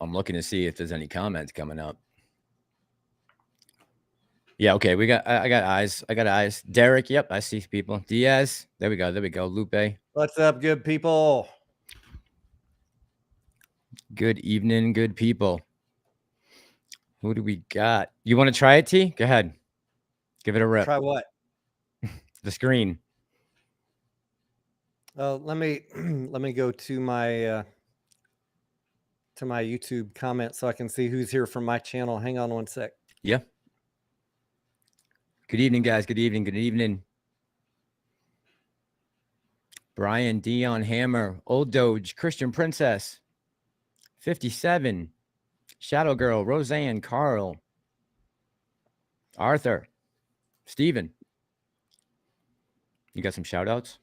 I'm looking to see if there's any comments coming up. Yeah, okay. I got eyes. I got eyes. Derek, yep, I see people. Diaz, there we go. There we go. Lupe. What's up, good people? Good evening, good people. Who do we got? You want to try it, T? Go ahead. Give it a rip. Try what? The screen. Let me go to my YouTube comment so I can see who's here from my channel. Hang on one sec. Yeah. Good evening, guys. Good evening. Good evening. Brian, Dion, Hammer, Old Doge, Christian Princess, 57, Shadow Girl, Roseanne, Carl, Arthur, Steven. You got some shout outs?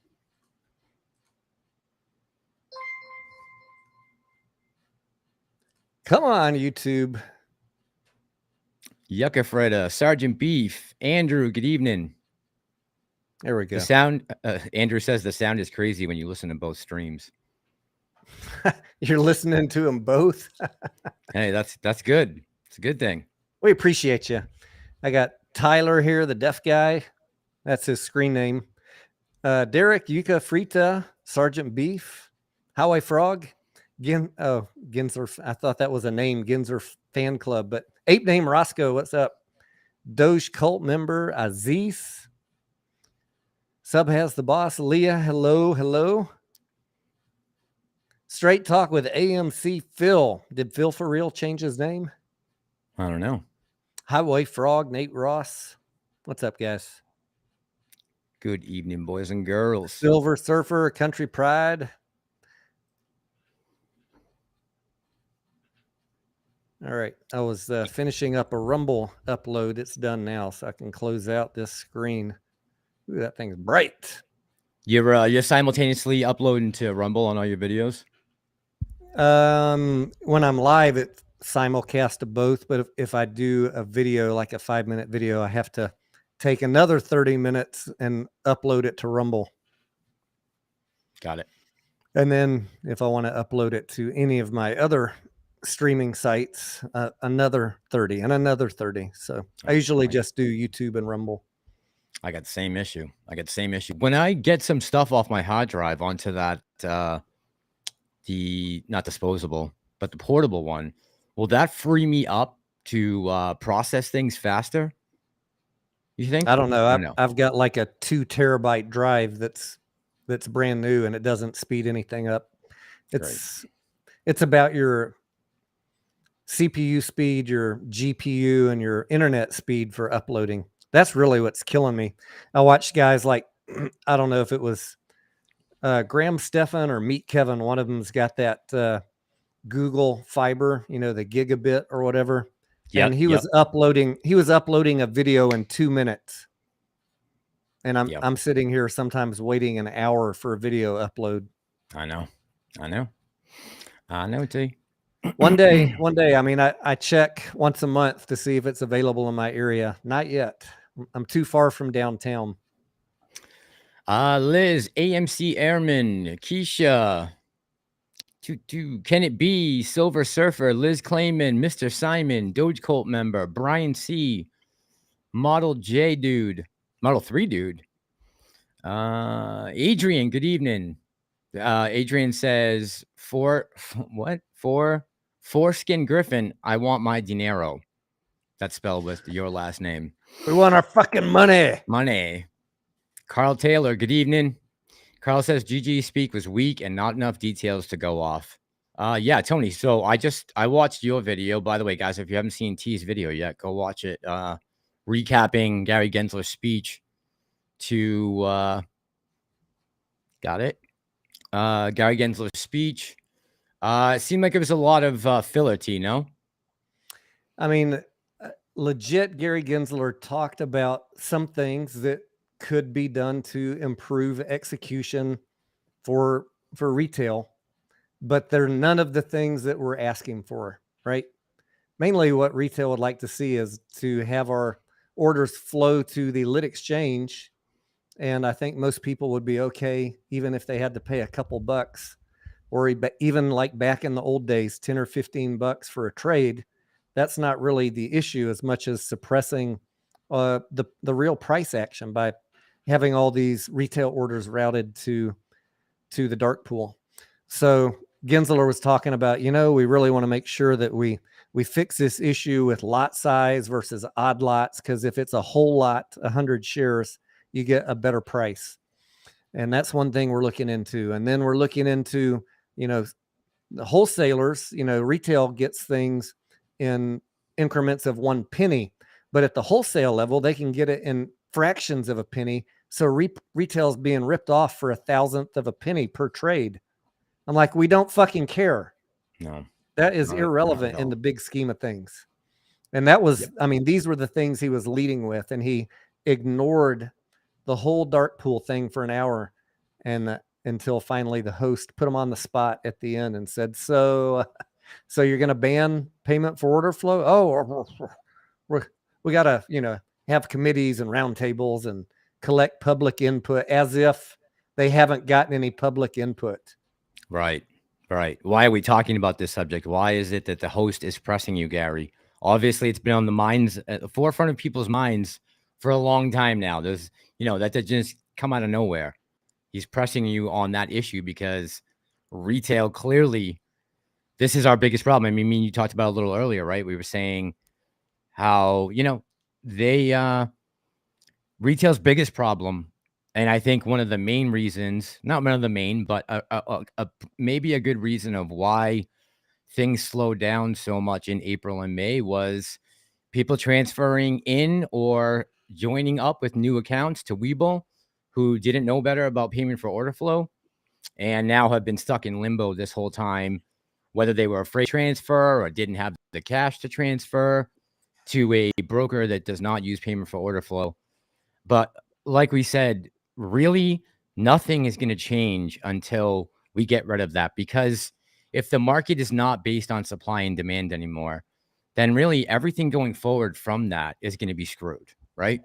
Come on, YouTube. Yucca Freda, Sergeant Beef, Andrew, good evening. There we go. The sound, Andrew says the sound is crazy when you listen to both streams. You're listening to them both? Hey, that's good. It's a good thing. We appreciate you. I got Tyler here, the deaf guy. That's his screen name. Derek, Yucca Frita, Sergeant Beef, Highway Frog, Genler. I thought that was a name, Genler Fan Club, but Ape Name Roscoe, what's up? Doge Cult member Aziz. Sub has the boss, Leah. Hello, hello. Straight Talk with AMC Phil. Did Phil for real change his name? I don't know. Highway Frog, Nate Ross. What's up, guys? Good evening, boys and girls. Silver Surfer, Country Pride. All right. I was finishing up a Rumble upload. It's done now, so I can close out this screen. Ooh, that thing's bright. You're simultaneously uploading to Rumble on all your videos? When I'm live, it simulcast to both, but if I do a video, like a 5-minute video, I have to take another 30 minutes and upload it to Rumble. Got it. And then if I want to upload it to any of my other streaming sites, another 30 and another 30. So I usually just do YouTube and Rumble. I got the same issue. When I get some stuff off my hard drive onto that, the not disposable, but the portable one, will that free me up to process things faster? You think? I don't know. I've got like a 2 terabyte drive that's brand new, and it doesn't speed anything up. It's about your CPU speed, your GPU, and your internet speed for uploading. That's really what's killing me. I watched guys like, I don't know if it was Graham Stephan or Meet Kevin. One of them's got that Google Fiber, the gigabit or whatever. Yep, and he was uploading a video in 2 minutes. And I'm sitting here sometimes waiting an hour for a video upload. I know, T. One day. I mean, I check once a month to see if it's available in my area. Not yet. I'm too far from downtown. Liz, AMC Airman, Keisha, Can It Be, Silver Surfer, Liz Clayman, Mr. Simon, Doge Cult member, Brian C, Model J dude, Model 3 dude, Adrian, good evening. Adrian says, Foreskin Griffin, I want my Denaro. That's spelled with your last name. We want our fucking money. Money. Carl Taylor, good evening. Carl says GG Speak was weak and not enough details to go off. Yeah, Tony. So I watched your video. By the way, guys, if you haven't seen T's video yet, go watch it. Recapping Gary Gensler's speech to got it. Gary Gensler's speech. It seemed like it was a lot of filler, T, no? I mean, legit, Gary Gensler talked about some things that could be done to improve execution for retail, but they're none of the things that we're asking for, right? Mainly what retail would like to see is to have our orders flow to the lit exchange and I think most people would be okay even if they had to pay a couple bucks, or even like back in the old days, 10 or 15 bucks for a trade. That's not really the issue as much as suppressing the real price action by having all these retail orders routed to the dark pool. So Genler was talking about, we really want to make sure that we fix this issue with lot size versus odd lots, because if it's a whole lot, 100 shares, you get a better price. And that's one thing we're looking into. And then we're looking into, the wholesalers, retail gets things in increments of 1 penny, but at the wholesale level, they can get it in fractions of a penny. So retail's being ripped off for 1,000th of a penny per trade. I'm like, we don't fucking care. No, that is irrelevant in the big scheme of things. And that was, I mean, these were the things he was leading with, and he ignored the whole dark pool thing for an hour, and until finally the host put him on the spot at the end and said, so you're going to ban payment for order flow? Oh, we got to, have committees and roundtables and collect public input, as if they haven't gotten any public input. Right. Why are we talking about this subject? Why is it that the host is pressing you, Gary? Obviously, it's been on the minds, at the forefront of people's minds for a long time now. There's, that did just come out of nowhere. He's pressing you on that issue because retail, clearly, this is our biggest problem. I mean, you talked about a little earlier, right? We were saying how, they, retail's biggest problem, and I think one of the main reasons, not one of the main, but maybe a good reason of why things slowed down so much in April and May, was people transferring in or joining up with new accounts to Webull who didn't know better about payment for order flow, and now have been stuck in limbo this whole time, whether they were afraid to transfer or didn't have the cash to transfer to a broker that does not use payment for order flow. But like we said, really nothing is going to change until we get rid of that, because if the market is not based on supply and demand anymore, then really everything going forward from that is going to be screwed, right?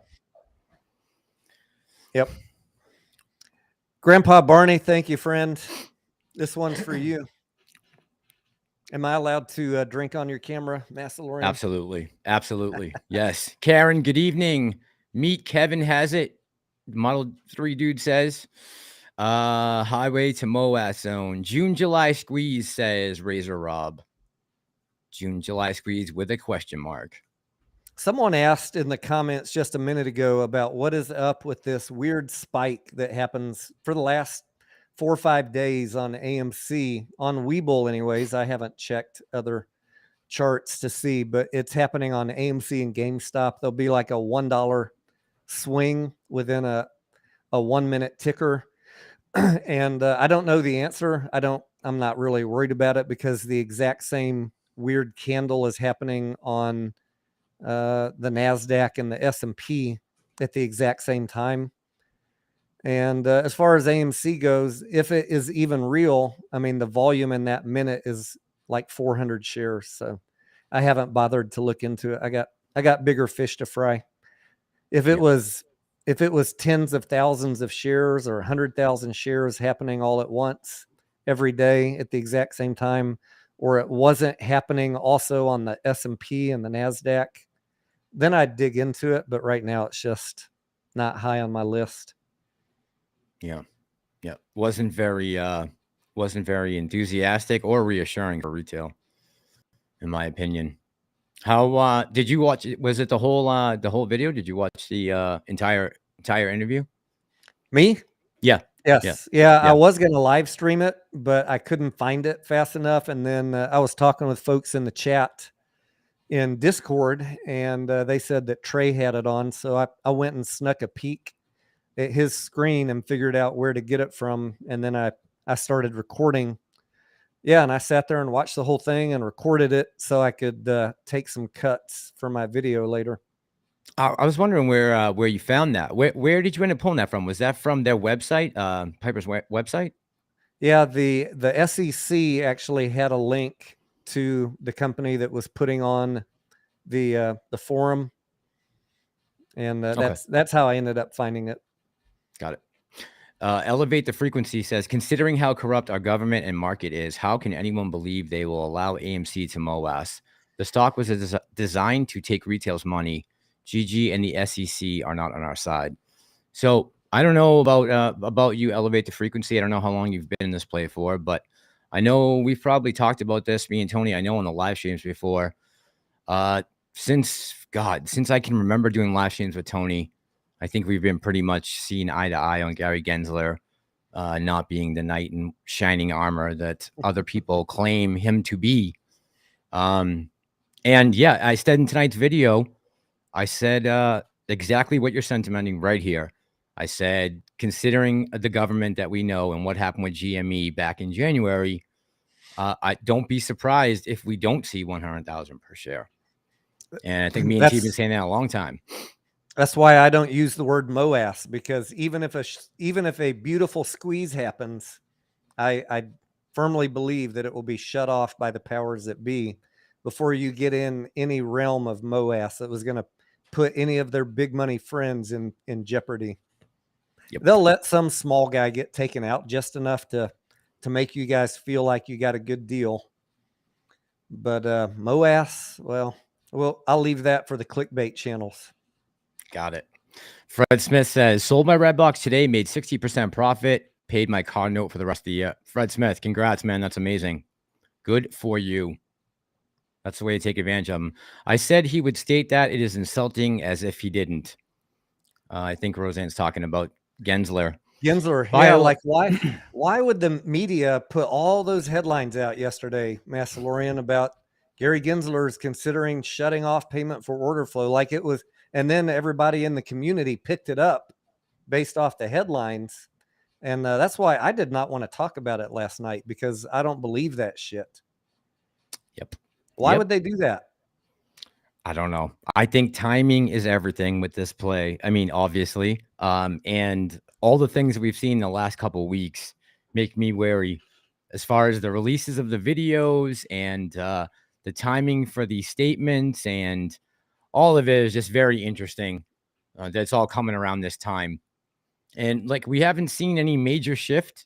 Yep. Grandpa Barney, thank you, friend. This one's for you. Am I allowed to drink on your camera, Massalorian? Absolutely. Yes. Karen, good evening. Meet Kevin has it. Model 3 dude says, highway to Moas zone. June, July squeeze, says Razor Rob. June, July squeeze with a question mark. Someone asked in the comments just a minute ago about what is up with this weird spike that happens for the last 4 or 5 days on AMC, on Webull anyways. I haven't checked other charts to see, but it's happening on AMC and GameStop. There'll be like a $1 swing within a 1 minute ticker. And I don't know the answer. I'm not really worried about it, because the exact same weird candle is happening on the NASDAQ and the S&P at the exact same time. And as far as AMC goes, if it is even real, I mean, the volume in that minute is like 400 shares. So I haven't bothered to look into it. I got bigger fish to fry. If it was tens of thousands of shares or 100,000 shares happening all at once every day at the exact same time, or it wasn't happening also on the S&P and the NASDAQ, then I'd dig into it. But right now it's just not high on my list. Yeah. Wasn't very enthusiastic or reassuring for retail, in my opinion. How did you watch it? Was it the whole video? Did you watch the entire interview? Me? Yeah. Yes. Yeah. I was going to live stream it, but I couldn't find it fast enough. And then I was talking with folks in the chat in Discord, and they said that Trey had it on. So I went and snuck a peek at his screen and figured out where to get it from. And then I started recording. Yeah. And I sat there and watched the whole thing and recorded it so I could take some cuts for my video later. I was wondering where you found that. Where did you end up pulling that from? Was that from their website, Piper's website? Yeah, the SEC actually had a link to the company that was putting on the forum, and that's how I ended up finding it. Got it. Elevate the Frequency says, considering how corrupt our government and market is, how can anyone believe they will allow AMC to MOAS? The stock was designed to take retail's money. GG and the SEC are not on our side. So I don't know about you, Elevate the Frequency. I don't know how long you've been in this play for, but I know we've probably talked about this, me and Tony, I know on the live streams before. Since I can remember doing live streams with Tony, I think we've been pretty much seeing eye to eye on Gary Genler not being the knight in shining armor that other people claim him to be. And yeah, I said in tonight's video, I said exactly what you're sentimenting right here. I said, considering the government that we know and what happened with GME back in January, I don't be surprised if we don't see 100,000 per share. And I think me and T have been saying that a long time. That's why I don't use the word MOAS, because even if a beautiful squeeze happens, I firmly believe that it will be shut off by the powers that be before you get in any realm of MOAS that was going to put any of their big money friends in jeopardy. Yep. They'll let some small guy get taken out just enough to make you guys feel like you got a good deal. But MOAS, well, I'll leave that for the clickbait channels. Got it. Fred Smith says, sold my REDBOX today, made 60% profit, paid my car note for the rest of the year. Fred Smith, congrats, man. That's amazing. Good for you. That's the way to take advantage of him. I said he would state that. It is insulting as if he didn't. I think Roseanne's talking about Genler. Genler, yeah, like why would the media put all those headlines out yesterday, Massalorian, about Gary Genler is considering shutting off payment for order flow, like it was, and then everybody in the community picked it up based off the headlines. And that's why I did not want to talk about it last night, because I don't believe that shit. Yep. Why would they do that? I don't know. I think timing is everything with this play. I mean, obviously, and all the things we've seen in the last couple of weeks make me wary as far as the releases of the videos and the timing for the statements, and all of it is just very interesting. That's all coming around this time. And like, we haven't seen any major shift.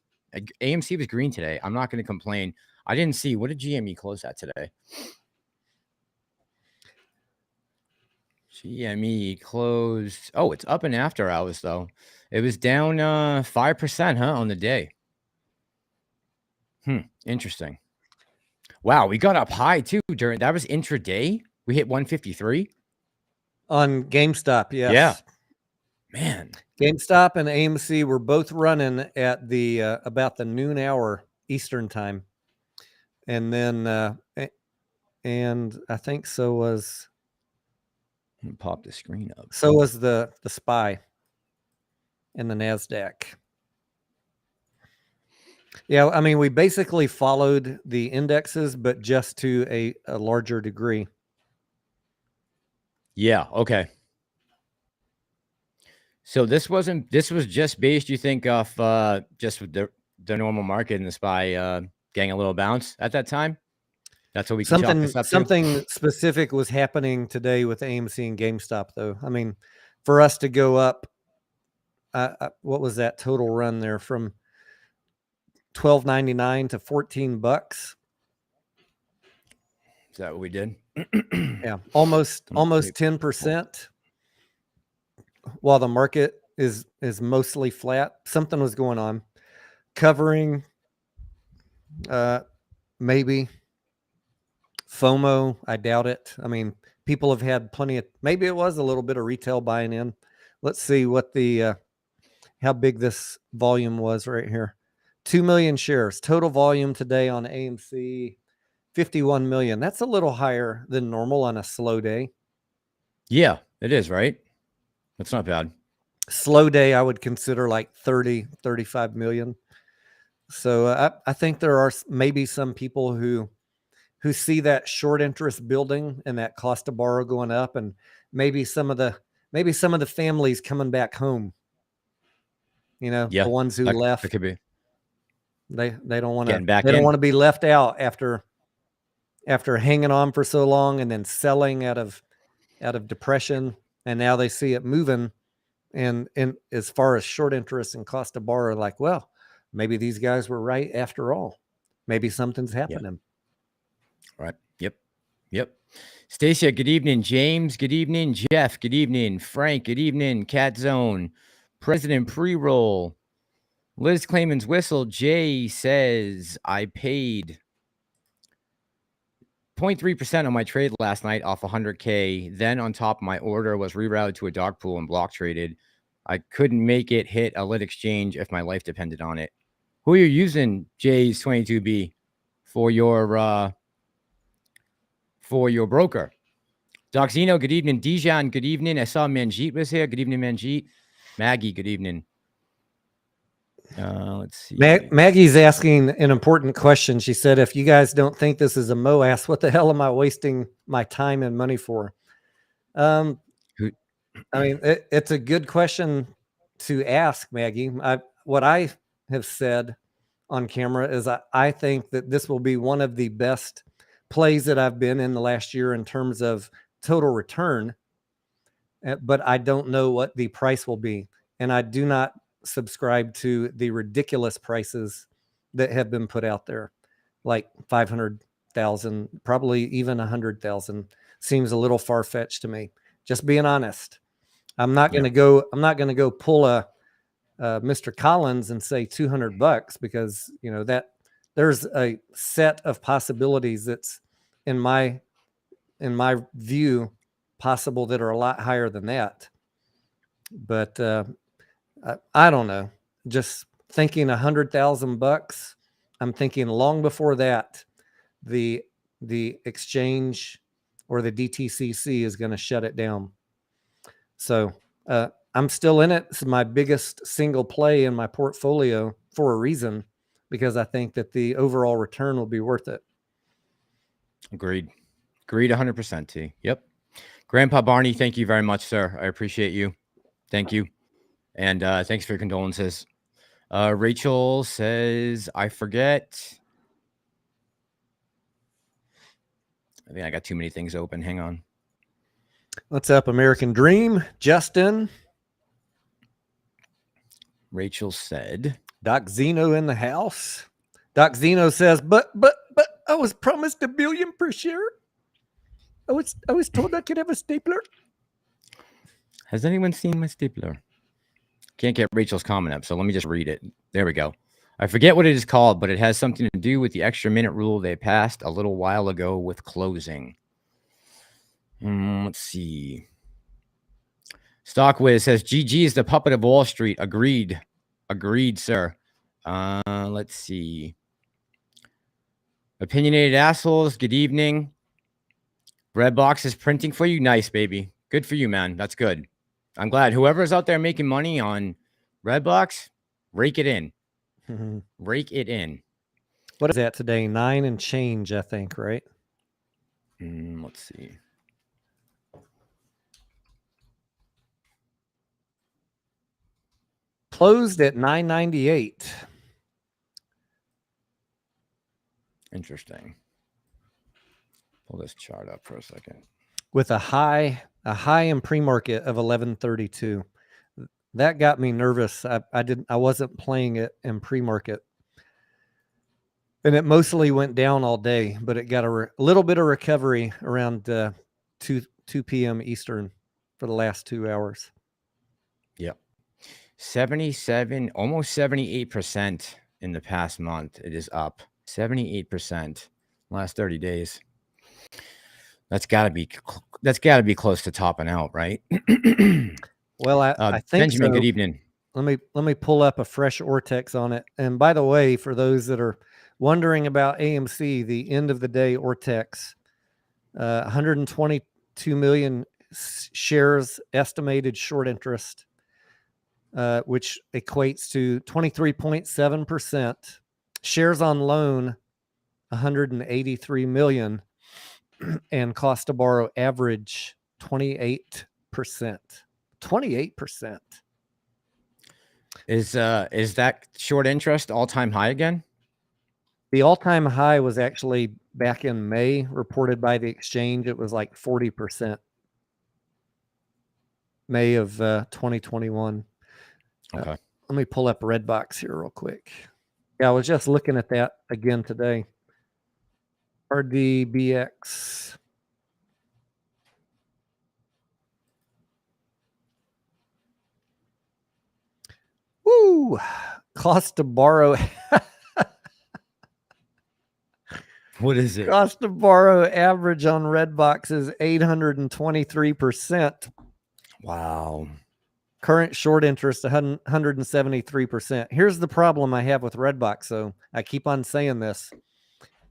AMC was green today. I'm not going to complain. I didn't see, what did GME close at today? GME closed. Oh, it's up in after hours though. It was down 5%, huh, on the day. Interesting. Wow, we got up high too during that was intraday. We hit 153 on GameStop. Yes. Yeah, man. GameStop and AMC were both running at the about the noon hour Eastern time, and then and I think so was. Pop the screen up. So was the SPY and the NASDAQ. Yeah, I mean, we basically followed the indexes, but just to a larger degree. Yeah, okay. So this was just based, you think, off just the normal market and the SPY getting a little bounce at that time? That's what we can chalk this up to? Something specific was happening today with AMC and GameStop, though. I mean, for us to go up, what was that total run there from $12.99 to $14? Is that what we did? Yeah, almost 10%. While the market is mostly flat, something was going on. Covering, maybe. FOMO, I doubt it. I mean, people have had plenty of, maybe it was a little bit of retail buying in. Let's see what the, how big this volume was right here. 2 million shares. Total volume today on AMC, 51 million. That's a little higher than normal on a slow day. Yeah, it is, right? That's not bad. Slow day, I would consider like 30, 35 million. So I think there are maybe some people who see that short interest building and that cost to borrow going up, and maybe some of the families coming back home. You know, yeah, the ones who left. It could be. They don't want to. They don't want to be left out after hanging on for so long and then selling out of depression, and now they see it moving. And as far as short interest and cost to borrow, like, well, maybe these guys were right after all. Maybe something's happening. All right. Yep. Stacia, good evening. James, good evening. Jeff, good evening. Frank, good evening. Cat Zone, President Pre-Roll, Liz Clayman's Whistle. Jay says, I paid 0.3% on my trade last night off 100K. Then on top, my order was rerouted to a dog pool and block traded. I couldn't make it hit a lit exchange if my life depended on it. Who are you using, Jay's 22B, for your broker? Doxino, good evening. Dijon, good evening. I saw Manjeet was here. Good evening, Manjeet. Maggie, good evening. Let's see. Maggie's asking an important question. She said, if you guys don't think this is a MOAS, what the hell am I wasting my time and money for? I mean, it's a good question to ask, Maggie. What I have said on camera is I think that this will be one of the best plays that I've been in the last year in terms of total return, but I don't know what the price will be. And I do not subscribe to the ridiculous prices that have been put out there, like 500,000, probably even 100,000 seems a little far-fetched to me. Just being honest. I'm not going to go pull a Mr. Collins and say $200 because, you know, that there's a set of possibilities that's in my view possible that are a lot higher than that. But I don't know. Just thinking $100,000. I'm thinking long before that, the exchange or the DTCC is going to shut it down. So I'm still in it. It's my biggest single play in my portfolio for a reason, because I think that the overall return will be worth it. Agreed 100%, T. Yep. Grandpa Barney, thank you very much, sir. I appreciate you. Thank you. And thanks for your condolences. Rachel says, I forget. I think I got too many things open. Hang on. What's up, American Dream? Justin. Rachel said, Doc Zeno in the house. Doc Zeno says, but I was promised $1 billion per share. I was told I could have a stapler. Has anyone seen my stapler? Can't get Rachel's comment up, so let me just read it. There we go. I forget what it is called, but it has something to do with the extra minute rule they passed a little while ago with closing. Let's see. Stockwiz says, GG is the puppet of Wall Street. Agreed, sir. Let's see. Opinionated assholes, good evening. REDBOX is printing for you. Nice, baby. Good for you, man. That's good. I'm glad. Whoever's out there making money on REDBOX, rake it in. Rake it in. What is that today? 9 and change, I think, right? Let's see. Closed at 998. Interesting. Pull this chart up for a second. With a high in pre-market of 1132. That got me nervous. I wasn't playing it in pre-market. And it mostly went down all day, but it got a little bit of recovery around 2 p.m. Eastern for the last 2 hours. Yep. 77, almost 78% in the past month. It is up 78% last 30 days. That's got to be close to topping out, right? Well, I think Benjamin, so. good evening. Let me pull up a fresh Ortex on it. And by the way, for those that are wondering about AMC, the end of the day Ortex, 122 million shares estimated short interest, which equates to 23.7%. Shares on loan, 183 million, and cost to borrow average 28%. 28%. Is that short interest all-time high again? The all-time high was actually back in May, reported by the exchange. It was like 40%. May of 2021. Okay. Let me pull up REDBOX here real quick. Yeah, I was just looking at that again today. RDBX. Woo! Cost to borrow. What is it? Cost to borrow average on REDBOX is 823%. Wow. Current short interest 173%. Here's the problem I have with REDBOX. So I keep on saying this.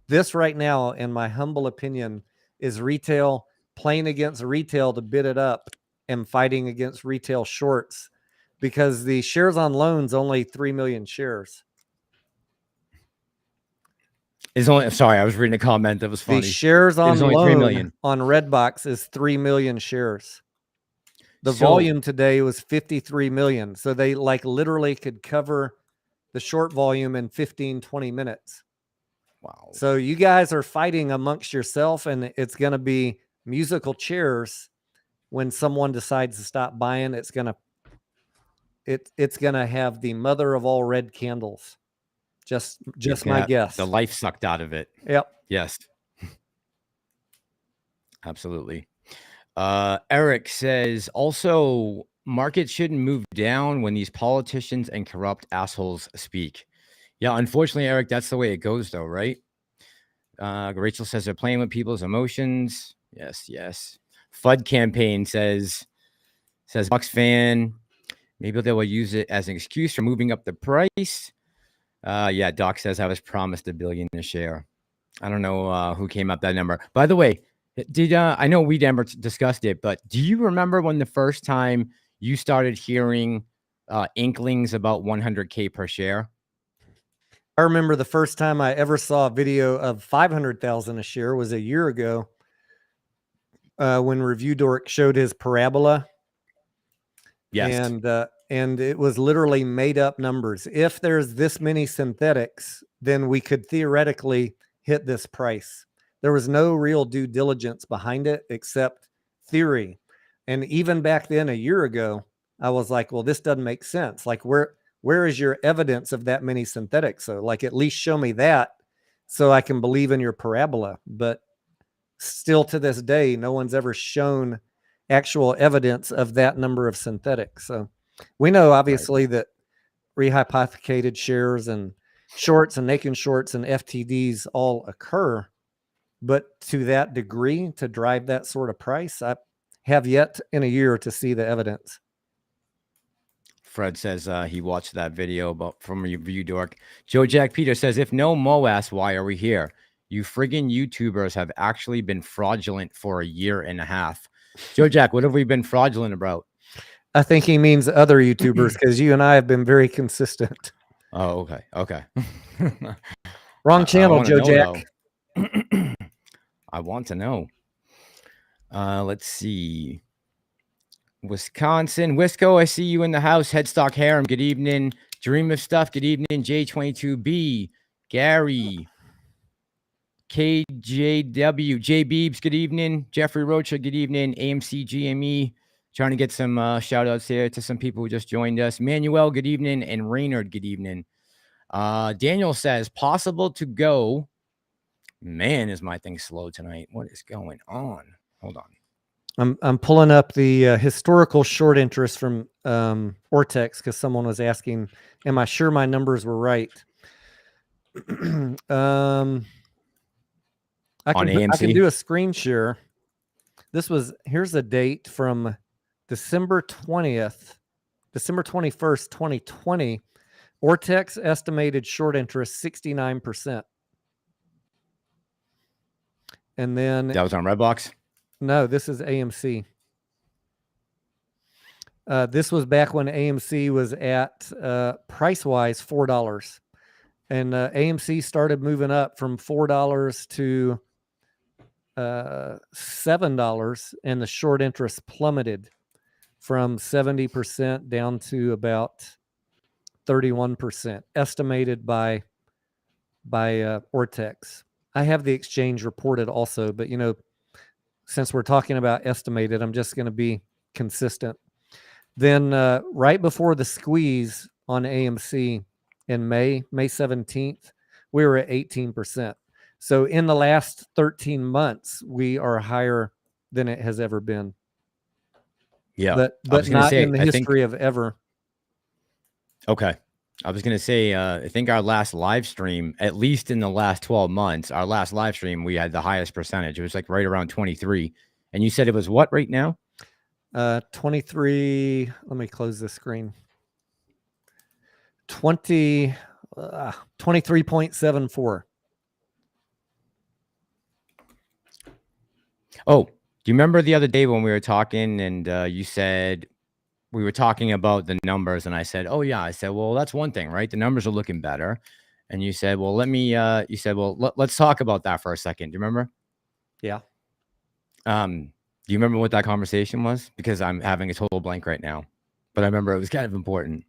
This right now, in my humble opinion, is retail playing against retail to bid it up and fighting against retail shorts, because the shares on loans only 3 million shares. It's only, sorry, I was reading a comment that was funny. The shares on only 3 loan million. on REDBOX is 3 million shares. The volume today was 53 million. So they like literally could cover the short volume in 15, 20 minutes. Wow. So you guys are fighting amongst yourself, and it's going to be musical chairs when someone decides to stop buying. It's going to have the mother of all red candles. Just my guess. The life sucked out of it. Yep. Yes. Absolutely. Eric says, also, markets shouldn't move down when these politicians and corrupt assholes speak. Yeah, unfortunately, Eric, that's the way it goes, though, right? Rachel says they're playing with people's emotions. Yes, yes. FUD campaign says Bucks fan. Maybe they will use it as an excuse for moving up the price. Yeah, Doc says I was promised $1 billion a share. I don't know who came up that number. By the way, I know we never discussed it, but do you remember when the first time you started hearing inklings about 100K per share? I remember the first time I ever saw a video of 500,000 a share was a year ago, when Review Dork showed his parabola. Yes. And it was literally made up numbers. If there's this many synthetics, then we could theoretically hit this price. There was no real due diligence behind it except theory. And even back then, a year ago, I was like, well, this doesn't make sense. Like, where is your evidence of that many synthetics? So like, at least show me that so I can believe in your parabola. But still to this day, no one's ever shown actual evidence of that number of synthetics. So we know obviously that rehypothecated shares and shorts and naked shorts and FTDs all occur, but to that degree, to drive that sort of price, I have yet in a year to see the evidence. Fred says he watched that video from Review Dork. Joe Jack Peter says, if no MOAS, why are we here? You friggin' YouTubers have actually been fraudulent for a year and a half. Joe Jack, what have we been fraudulent about? I think he means other YouTubers, because you and I have been very consistent. Oh, okay. Okay. Wrong channel, Joe Jack. I want to know. Let's see. Wisconsin. Wisco, I see you in the house. Headstock Harem, good evening. Dream of Stuff, good evening. J22B. Gary. KJW. J Beebs, good evening. Jeffrey Rocha, good evening. AMC GME. Trying to get some shout outs here to some people who just joined us. Manuel, good evening. And Raynard, good evening. Daniel says, possible to go. Man, is my thing slow tonight. What is going on? Hold on. I'm pulling up the historical short interest from Ortex, because someone was asking, am I sure my numbers were right? I can do a screen share. Here's a date from December 20th, December 21st, 2020. Ortex estimated short interest 69%. And then that was on REDBOX? No, this is AMC. This was back when AMC was at price-wise $4. And AMC started moving up from $4 to $7, and the short interest plummeted from 70% down to about 31%, estimated by Ortex. I have the exchange reported also, but since we're talking about estimated, I'm just going to be consistent. Then right before the squeeze on AMC in May 17th, we were at 18%. So in the last 13 months, we are higher than it has ever been. Yeah. But not in the history of ever. Okay. I was going to say, I think our last live stream, at least in the last 12 months, our last live stream, we had the highest percentage. It was like right around 23. And you said it was what right now? 23. Let me close the screen. 23.74. Oh, do you remember the other day when we were talking and you said we were talking about the numbers and I said, oh yeah, I said, well, that's one thing, right? The numbers are looking better. And you said, well, you said, well, let's talk about that for a second. Do you remember? Yeah. Do you remember what that conversation was? Because I'm having a total blank right now, but I remember it was kind of important.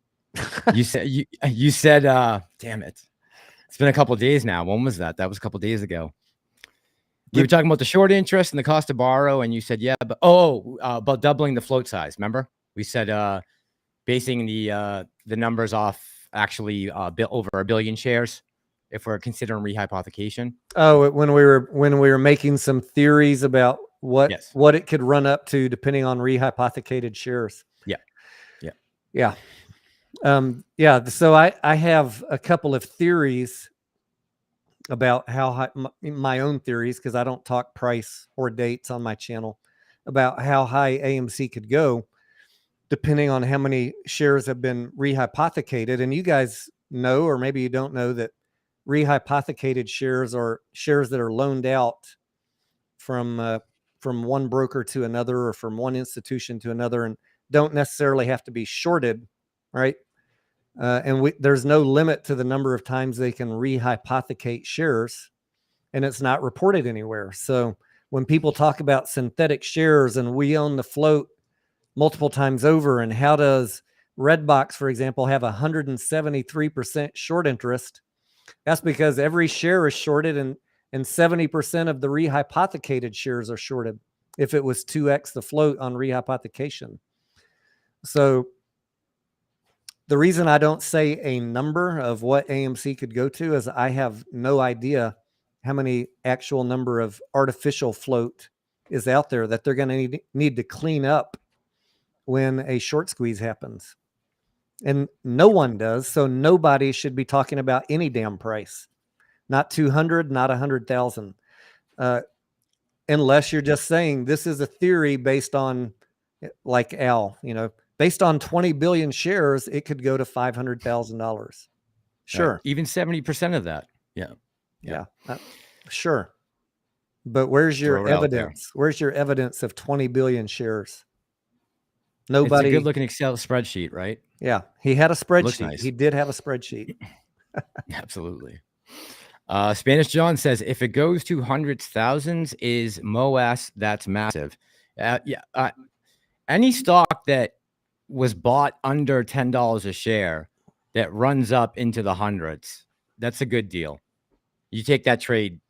You said, you said, damn it. It's been a couple of days now. When was that? That was a couple of days ago. You were talking about the short interest and the cost to borrow. And you said, yeah, but about doubling the float size. Remember? We said, basing the numbers off actually over 1 billion shares if we're considering rehypothecation. Oh, when we were making some theories about what it could run up to depending on rehypothecated shares. Yeah. So I have a couple of theories about how high, my own theories, because I don't talk price or dates on my channel, about how high AMC could go depending on how many shares have been rehypothecated. And you guys know, or maybe you don't know, that rehypothecated shares are shares that are loaned out from one broker to another or from one institution to another and don't necessarily have to be shorted, right? And there's no limit to the number of times they can rehypothecate shares, and it's not reported anywhere. So when people talk about synthetic shares and we own the float multiple times over, and how does REDBOX, for example, have 173% short interest? That's because every share is shorted and 70% of the rehypothecated shares are shorted if it was 2x the float on rehypothecation. So the reason I don't say a number of what AMC could go to is I have no idea how many actual number of artificial float is out there that they're going to need to clean up when a short squeeze happens. And no one does, so nobody should be talking about any damn price. Not 200, not 100,000. Unless you're just saying this is a theory based on, like Al, based on 20 billion shares, it could go to $500,000. Sure. Right. Even 70% of that. Yeah. Sure. But where's your evidence? Where's your evidence of 20 billion shares? Nobody. It's a good looking Excel spreadsheet, right? Yeah. He had a spreadsheet. Nice. He did have a spreadsheet. Absolutely. Spanish John says, if it goes to hundreds, thousands, is MOAS, that's massive. Any stock that was bought under $10 a share that runs up into the hundreds, that's a good deal. You take that trade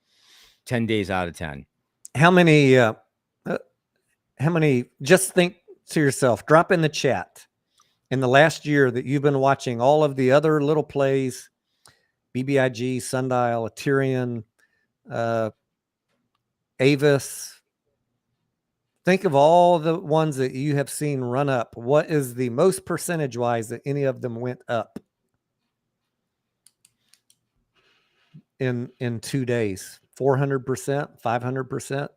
10 days out of 10. How many, just think to yourself, drop in the chat in the last year that you've been watching all of the other little plays, BBIG, Sundial, Ethereum, Avis. Think of all the ones that you have seen run up. What is the most percentage-wise that any of them went up in 2 days? 400%, 500%?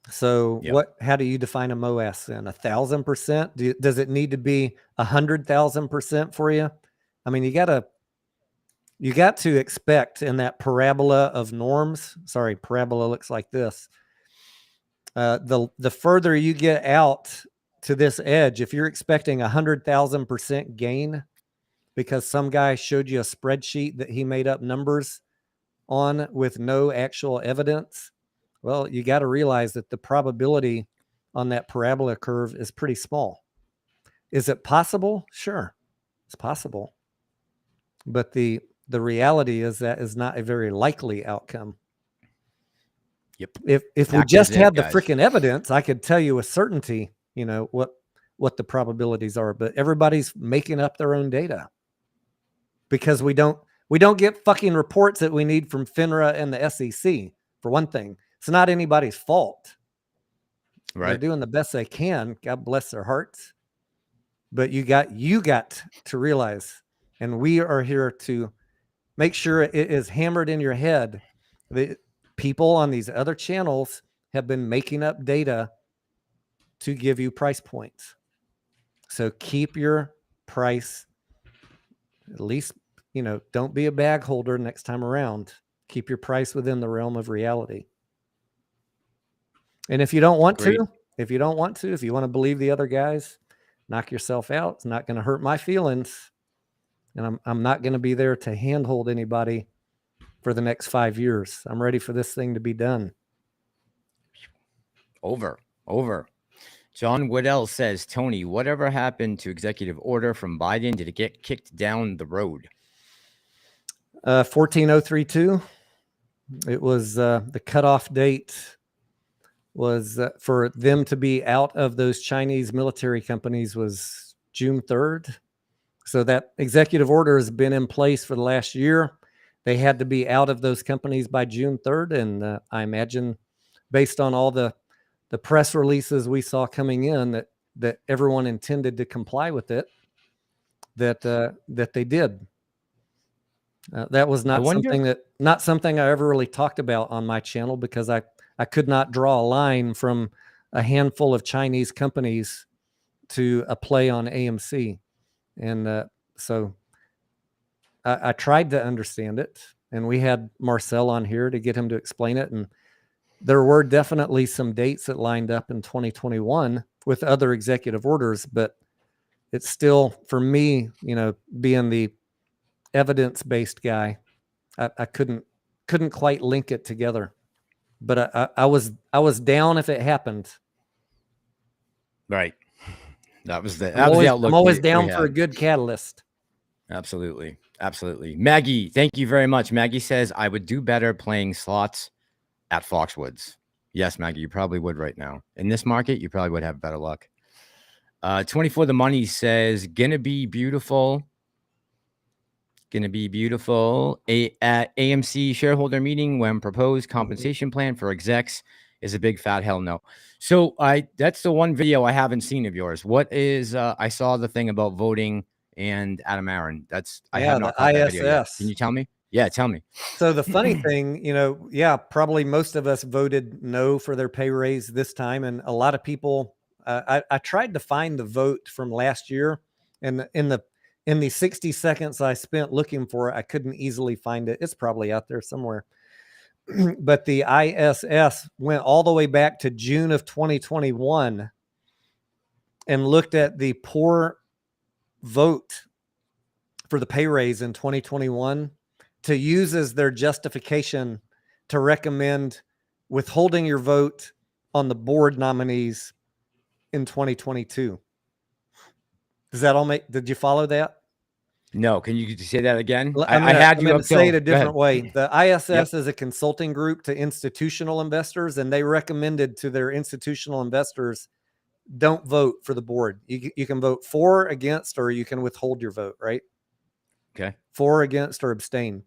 So how do you define a MOAS then? 1,000%? Does it need to be 100,000% for you? I mean, you got to expect in that parabola of norms. Sorry, parabola looks like this. The further you get out to this edge, if you're expecting 100,000% gain because some guy showed you a spreadsheet that he made up numbers on with no actual evidence, well, you got to realize that the probability on that parabola curve is pretty small. Is it possible? Sure, it's possible. But the reality is that is not a very likely outcome. Yep. If we just had the freaking evidence, I could tell you with certainty, what what the probabilities are, but everybody's making up their own data because we don't get fucking reports that we need from FINRA and the SEC. For one thing, it's not anybody's fault. Right. They're doing the best they can. God bless their hearts. But you got to realize, and we are here to make sure it is hammered in your head that people on these other channels have been making up data to give you price points. So keep your price, at least, don't be a bag holder next time around. Keep your price within the realm of reality. And if you don't want to, if you want to believe the other guys, knock yourself out. It's not going to hurt my feelings. And I'm not going to be there to handhold anybody for the next 5 years. I'm ready for this thing to be done. Over. John Woodell says, Tony, whatever happened to executive order from Biden? Did it get kicked down the road? 14032. It was the cutoff date was for them to be out of those Chinese military companies was June 3rd. So that executive order has been in place for the last year. They had to be out of those companies by June 3rd. And I imagine based on all the press releases we saw coming in that everyone intended to comply with it, that they did. That was not something I ever really talked about on my channel because I could not draw a line from a handful of Chinese companies to a play on AMC. And so I tried to understand it, and we had Marcel on here to get him to explain it. And there were definitely some dates that lined up in 2021 with other executive orders, but it's still, for me, being the evidence-based guy, I couldn't quite link it together. But I was down if it happened. Right. That was the outlook. I'm always down for a good catalyst. Absolutely. Maggie, thank you very much. Maggie says, I would do better playing slots at Foxwoods. Yes, Maggie, you probably would right now. In this market, you probably would have better luck. 24 The Money says, gonna be beautiful. At AMC shareholder meeting when proposed compensation plan for execs is a big fat hell no. So that's the one video I haven't seen of yours. What is I saw the thing about voting and Adam Aaron. I have not caught that video yet. Can you tell me? Yeah, tell me. So the funny thing, probably most of us voted no for their pay raise this time, and a lot of people. I tried to find the vote from last year, and in the 60 seconds I spent looking for it, I couldn't easily find it. It's probably out there somewhere. But the ISS went all the way back to June of 2021 and looked at the poor vote for the pay raise in 2021 to use as their justification to recommend withholding your vote on the board nominees in 2022. Does that all did you follow that? No. Can you say that again? I'm going to say it a different way. The ISS is a consulting group to institutional investors, and they recommended to their institutional investors, don't vote for the board. You can vote for, against, or you can withhold your vote, right? Okay. For, against, or abstain.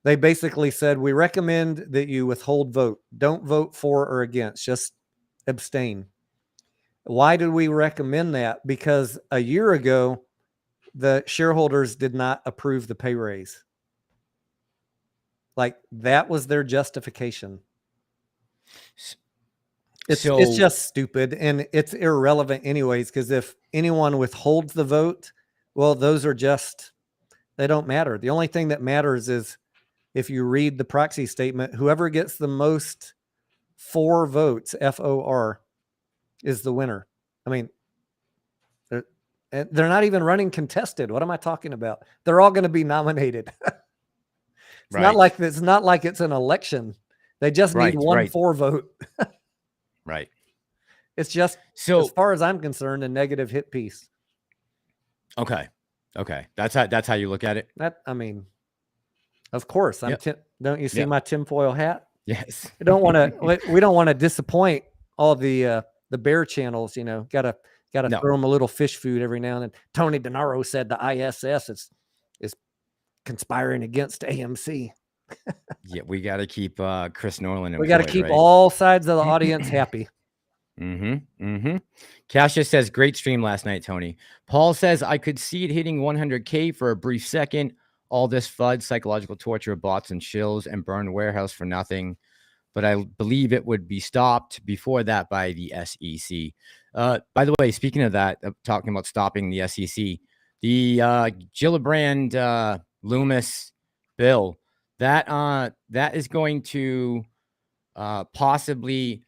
They basically said, we recommend that you withhold vote. Don't vote for or against, just abstain. Why did we recommend that? Because a year ago, the shareholders did not approve the pay raise. Like, that was their justification. It's just stupid, and it's irrelevant anyways, because if anyone withholds the vote, well, those are just, they don't matter. The only thing that matters is if you read the proxy statement, whoever gets the most for votes, FOR, is the winner. I mean, they're not even running contested. What am I talking about? They're all going to be nominated. It's not like it's an election. They just need one for vote. Right. It's just, so as far as I'm concerned, a negative hit piece. Okay. That's how you look at it. Of course. Don't you see my tinfoil hat? Yes. We don't want to disappoint all the bear channels. Got to Got to throw them a little fish food every now and then. Tony Denaro said the ISS is conspiring against AMC. Yeah, we got to keep Chris Norland employed. We got to keep right? all sides of the audience happy. Cassius says, great stream last night, Tony. Paul says, I could see it hitting 100K for a brief second. All this FUD, psychological torture of bots and shills, and burn warehouse for nothing. But I believe it would be stopped before that by the SEC. By the way, speaking of that, talking about stopping the SEC, the Gillibrand Loomis bill, that is going to possibly,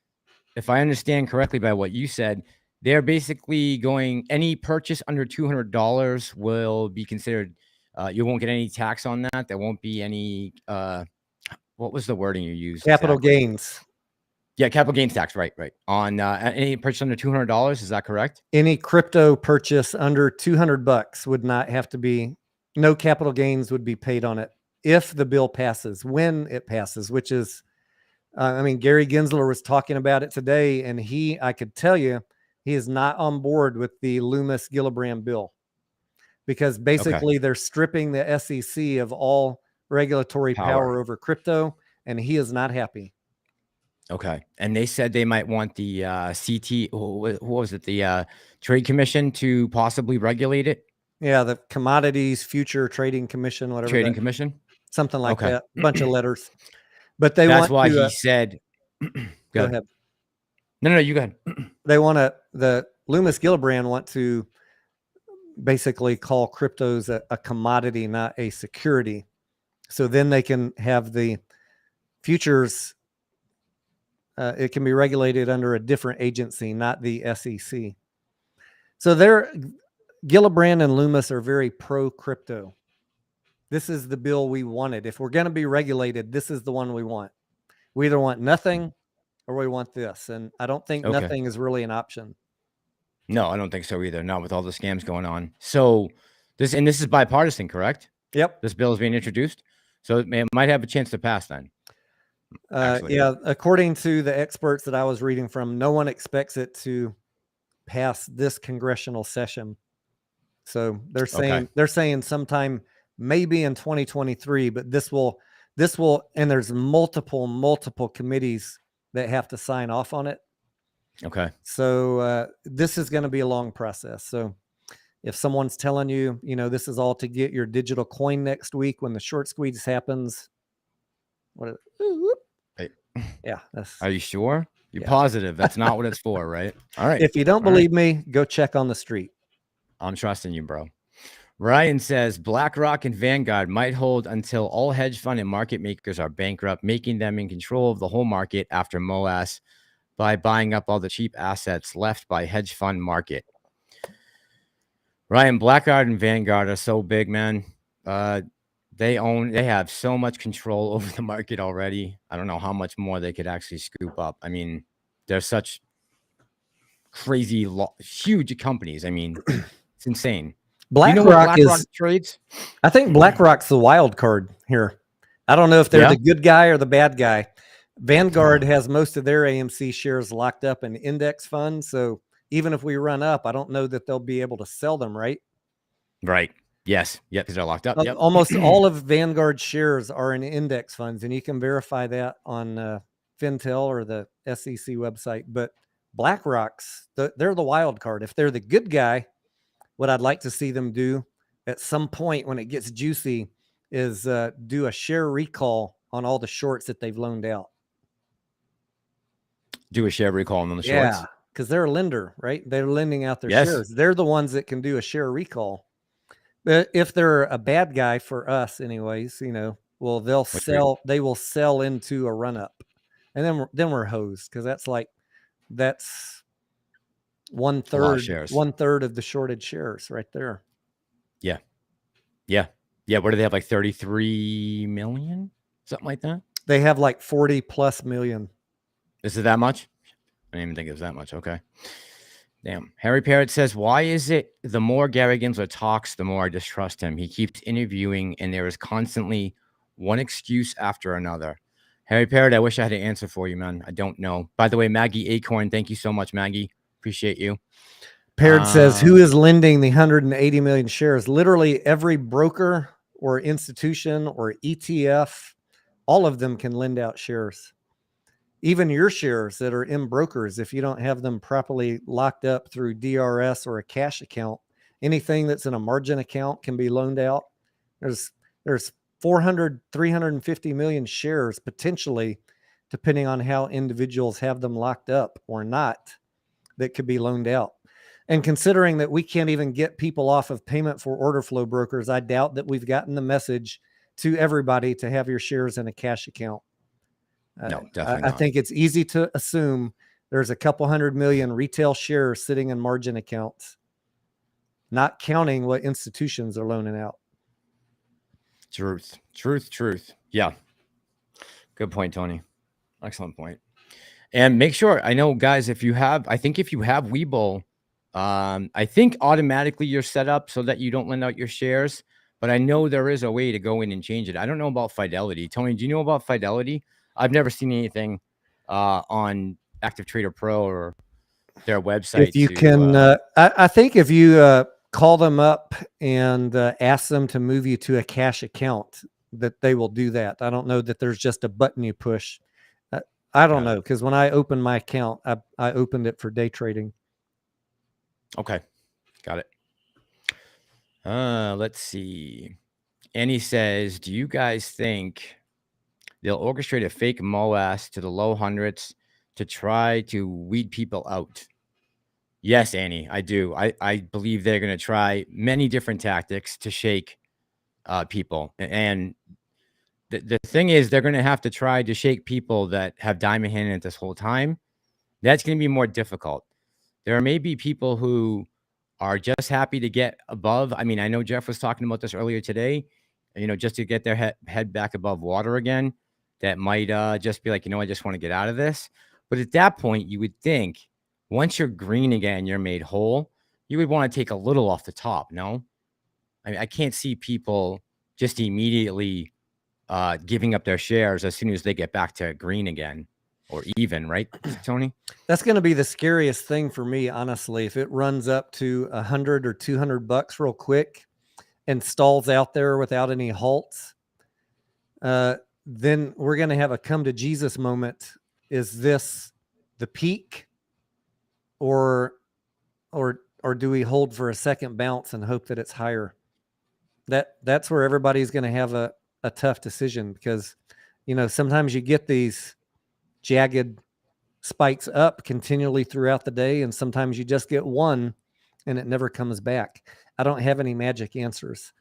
if I understand correctly by what you said, they're basically going, any purchase under $200 will be considered, you won't get any tax on that. There won't be any, what was the wording you used? Capital gains. Yeah, capital gains tax, right. On any purchase under $200, is that correct? Any crypto purchase under $200 would not have to be, no capital gains would be paid on it if the bill passes, when it passes, which is, I mean, Gary Gensler was talking about it today, and I could tell you, he is not on board with the Loomis Gillibrand bill, because basically they're stripping the SEC of all regulatory power over crypto, and he is not happy. Okay. And they said they might want the what was it? The Trade Commission to possibly regulate it. Yeah. The Commodities Future Trading Commission, whatever. Trading Commission. Something like that. A bunch of letters. But that's why he said, go ahead. No, you go ahead. They want the Loomis Gillibrand want to basically call cryptos a commodity, not a security. So then they can have the futures. It can be regulated under a different agency, not the SEC. So Gillibrand and Loomis are very pro crypto. This is the bill we wanted. If we're going to be regulated, this is the one we want. We either want nothing or we want this. And I don't think nothing is really an option. No, I don't think so either. Not with all the scams going on. So this is bipartisan, correct? Yep. This bill is being introduced. So it might have a chance to pass then. Yeah, according to the experts that I was reading from, no one expects it to pass this congressional session. So they're saying sometime maybe in 2023, but this will, and there's multiple committees that have to sign off on it. Okay. So this is going to be a long process. So if someone's telling you, this is all to get your digital coin next week when the short squeeze happens, yeah. Are you sure? You're positive that's not what it's for, right? All right. If you don't believe me, go check on the street. I'm trusting you, bro. Ryan says BlackRock and Vanguard might hold until all hedge fund and market makers are bankrupt, making them in control of the whole market after MOAS by buying up all the cheap assets left by hedge fund market. Ryan, BlackRock and Vanguard are so big, man. They have so much control over the market already. I don't know how much more they could actually scoop up. I mean, they're such crazy, huge companies. I mean, it's insane. BlackRock trades. I think BlackRock's the wild card here. I don't know if they're the good guy or the bad guy. Vanguard has most of their AMC shares locked up in index funds. So even if we run up, I don't know that they'll be able to sell them, right? Right. Yes. Yep. Because they're locked up. Yep. Almost all of Vanguard shares are in index funds, and you can verify that on Fintel or the SEC website. But BlackRock's, they're the wild card. If they're the good guy, what I'd like to see them do at some point when it gets juicy is do a share recall on all the shorts that they've loaned out. Do a share recall on the shorts? Yeah, because they're a lender, right? They're lending out their shares. They're the ones that can do a share recall. But if they're a bad guy for us anyways, well, they will sell into a run up, and then we're hosed, because that's 1/3 of the shorted shares right there. Yeah. What do they have? Like 33 million, something like that. They have like 40+ million. Is it that much? I didn't even think it was that much. Okay. Damn. Harry Parrott says, why is it the more Gary Gensler talks, the more I distrust him? He keeps interviewing, and there is constantly one excuse after another. Harry Parrott, I wish I had an answer for you, man. I don't know. By the way, Maggie Acorn, thank you so much, Maggie. Appreciate you. Paired says, who is lending the 180 million shares? Literally every broker or institution or ETF, all of them can lend out shares. Even your shares that are in brokers, if you don't have them properly locked up through DRS or a cash account, anything that's in a margin account can be loaned out. There's 350 million shares potentially, depending on how individuals have them locked up or not, that could be loaned out. And considering that we can't even get people off of payment for order flow brokers, I doubt that we've gotten the message to everybody to have your shares in a cash account. No, definitely I think it's easy to assume there's a couple 100 million retail shares sitting in margin accounts, not counting what institutions are loaning out. Truth. Yeah. Good point, Tony. Excellent point. And make sure, I know, guys, if you have Webull, I think automatically you're set up so that you don't lend out your shares, but I know there is a way to go in and change it. I don't know about Fidelity. Tony, do you know about Fidelity? I've never seen anything on Active Trader Pro or their website. If you can, I think if you call them up and ask them to move you to a cash account, that they will do that. I don't know that there's just a button you push. I don't know, because when I opened my account, I opened it for day trading. Okay, got it. Let's see. Annie says, do you guys think they'll orchestrate a fake MOAS to the low hundreds to try to weed people out? Yes, Annie, I do. I believe they're going to try many different tactics to shake people. And the thing is, they're going to have to try to shake people that have diamond hand in it this whole time. That's going to be more difficult. There may be people who are just happy to get above. I mean, I know Jeff was talking about this earlier today, just to get their head back above water again. That might just be like, I just want to get out of this. But at that point, you would think once you're green again, you're made whole, you would want to take a little off the top, no? I mean, I can't see people just immediately giving up their shares as soon as they get back to green again or even, right, Tony? That's going to be the scariest thing for me, honestly. If it runs up to $100 or $200 real quick and stalls out there without any halts, then we're going to have a come to Jesus moment. Is this the peak, or do we hold for a second bounce and hope that it's higher? That's where everybody's going to have a tough decision, because sometimes you get these jagged spikes up continually throughout the day, and sometimes you just get one and it never comes back. I don't have any magic answers,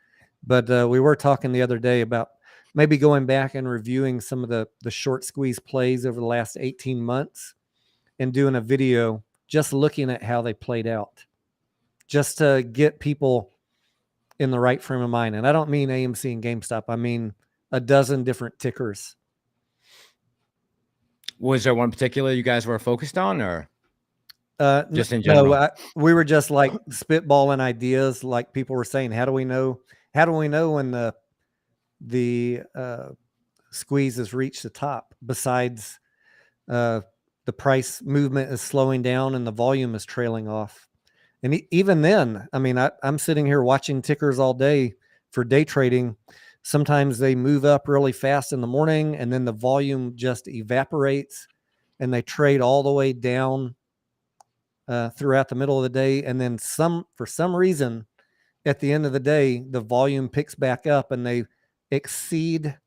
but we were talking the other day about maybe going back and reviewing some of the short squeeze plays over the last 18 months and doing a video just looking at how they played out, just to get people in the right frame of mind. And I don't mean AMC and GameStop. I mean a dozen different tickers. Was there one particular you guys were focused on, or just in general? No, we were just like spitballing ideas. Like people were saying, how do we know when the squeeze has reached the top, besides the price movement is slowing down and the volume is trailing off? And even then, I mean, I'm sitting here watching tickers all day for day trading. Sometimes they move up really fast in the morning, and then the volume just evaporates and they trade all the way down throughout the middle of the day. And then for some reason, at the end of the day, the volume picks back up and they exceed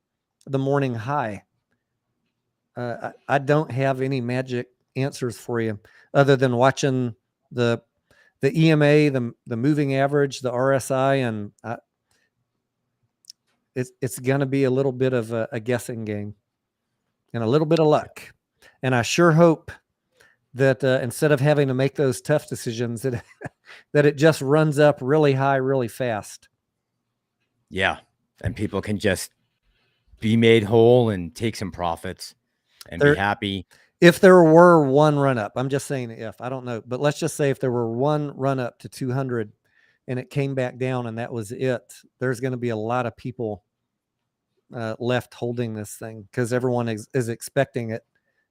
the morning high. I don't have any magic answers for you other than watching the EMA, the moving average, the RSI, and it's going to be a little bit of a guessing game and a little bit of luck. And I sure hope that instead of having to make those tough decisions, that it just runs up really high, really fast. Yeah, and people can just be made whole and take some profits and be happy. If there were one run up, I'm just saying if, I don't know, but let's just say if there were one run up to 200 and it came back down and that was it, there's going to be a lot of people left holding this thing, because everyone is expecting it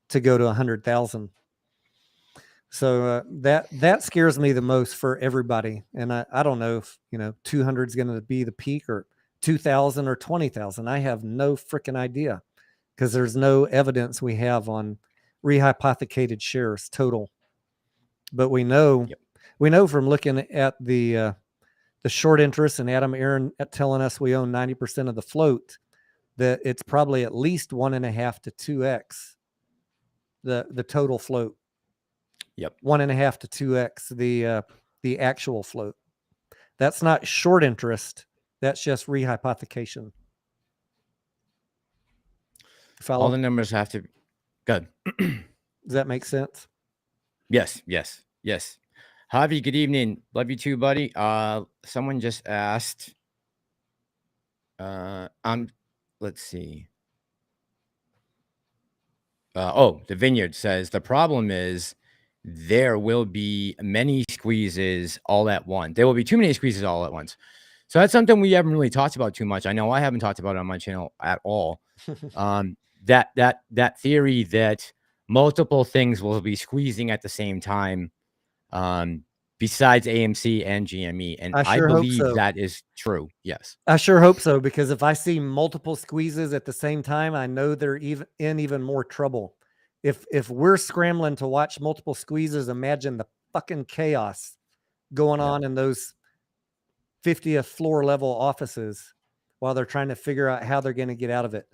to go to 100,000. So that scares me the most for everybody. And I don't know if 200 is going to be the peak, or 2,000 or 20,000. I have no freaking idea, because there's no evidence we have on rehypothecated shares total. But we know from looking at the short interest and Adam Aaron telling us we own 90% of the float, that it's probably at least 1.5 to 2x the total float. 1.5 to 2x the actual float. That's not short interest. That's just rehypothecation. Follow? All the numbers have to be good. Does that make sense? Yes. Javi, good evening. Love you too, buddy. Someone just asked. Let's see. The Vineyard says the problem is there will be many squeezes all at once. There will be too many squeezes all at once. So that's something we haven't really talked about too much. I know I haven't talked about it on my channel at all. That theory that multiple things will be squeezing at the same time, besides AMC and GME, and I believe that is true. Yes, I sure hope so, because if I see multiple squeezes at the same time, I know they're even more trouble. If we're scrambling to watch multiple squeezes, imagine the fucking chaos going on in those 50th floor level offices while they're trying to figure out how they're going to get out of it.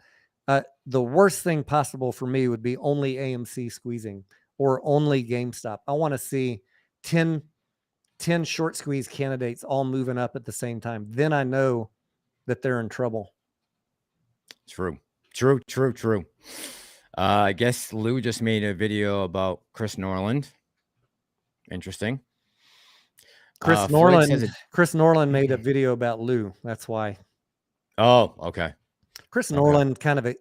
The worst thing possible for me would be only AMC squeezing or only GameStop. I want to see 10 short squeeze candidates all moving up at the same time. Then I know that they're in trouble. True. I guess Lou just made a video about Chris NORLUND. Interesting. Chris NORLUND made a video about Lou. That's why. Oh, okay. Chris NORLUND kind of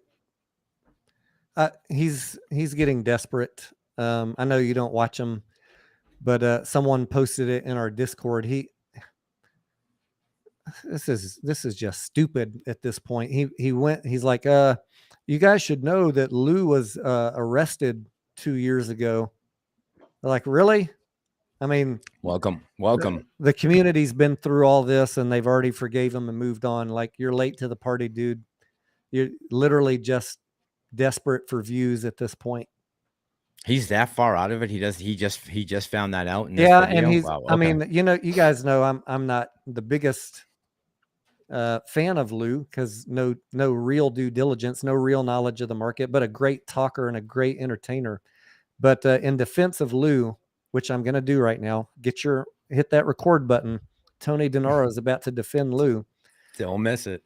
he's getting desperate. I know you don't watch him, but someone posted it in our Discord. This is just stupid at this point. He's like, you guys should know that Lou was arrested 2 years ago. They're like, really? I mean, welcome. The community's been through all this and they've already forgave him and moved on. Like, you're late to the party, dude. You're literally just desperate for views at this point. He's that far out of it. He just found that out in this video. And he's, I mean, you guys know I'm not the biggest fan of Lou, because no real due diligence, no real knowledge of the market, but a great talker and a great entertainer. But in defense of Lou, which I'm going to do right now, hit that record button. Tony Denaro is about to defend Lou. Don't miss it.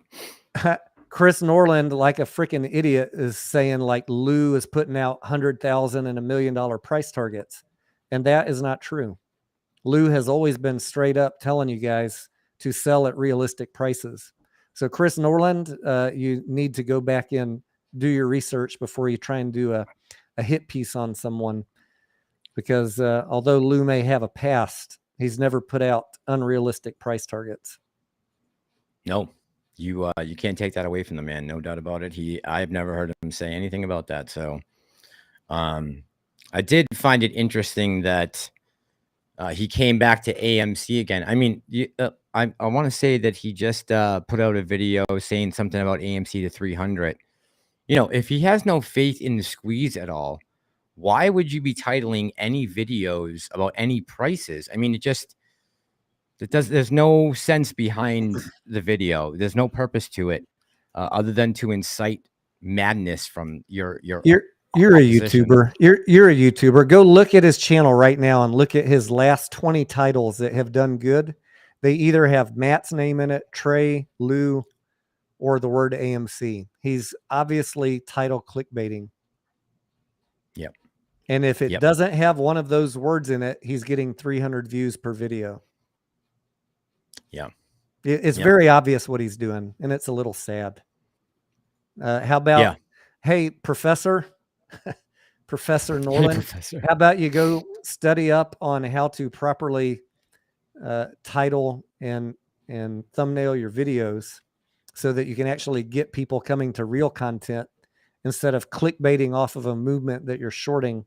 Chris NORLUND, like a freaking idiot, is saying like Lou is putting out $100,000 and $1 million price targets. And that is not true. Lou has always been straight up telling you guys to sell at realistic prices. So Chris NORLUND, you need to go back in, do your research before you try and do a hit piece on someone. Because although Lou may have a past, he's never put out unrealistic price targets. No, you can't take that away from the man. No doubt about it. I've never heard him say anything about that. So I did find it interesting that he came back to AMC again. I mean, I want to say that he just put out a video saying something about AMC to 300. If he has no faith in the squeeze at all, why would you be titling any videos about any prices? I mean, there's no sense behind the video. There's no purpose to it other than to incite madness from your You're a YouTuber. You're a YouTuber. Go look at his channel right now and look at his last 20 titles that have done good. They either have Matt's name in it, Trey, Lou, or the word AMC. He's obviously title clickbaiting. Yep. And if it doesn't have one of those words in it, he's getting 300 views per video. Yeah. It's very obvious what he's doing, and it's a little sad. How about, hey, Professor NORLUND, how about you go study up on how to properly title and thumbnail your videos so that you can actually get people coming to real content instead of clickbaiting off of a movement that you're shorting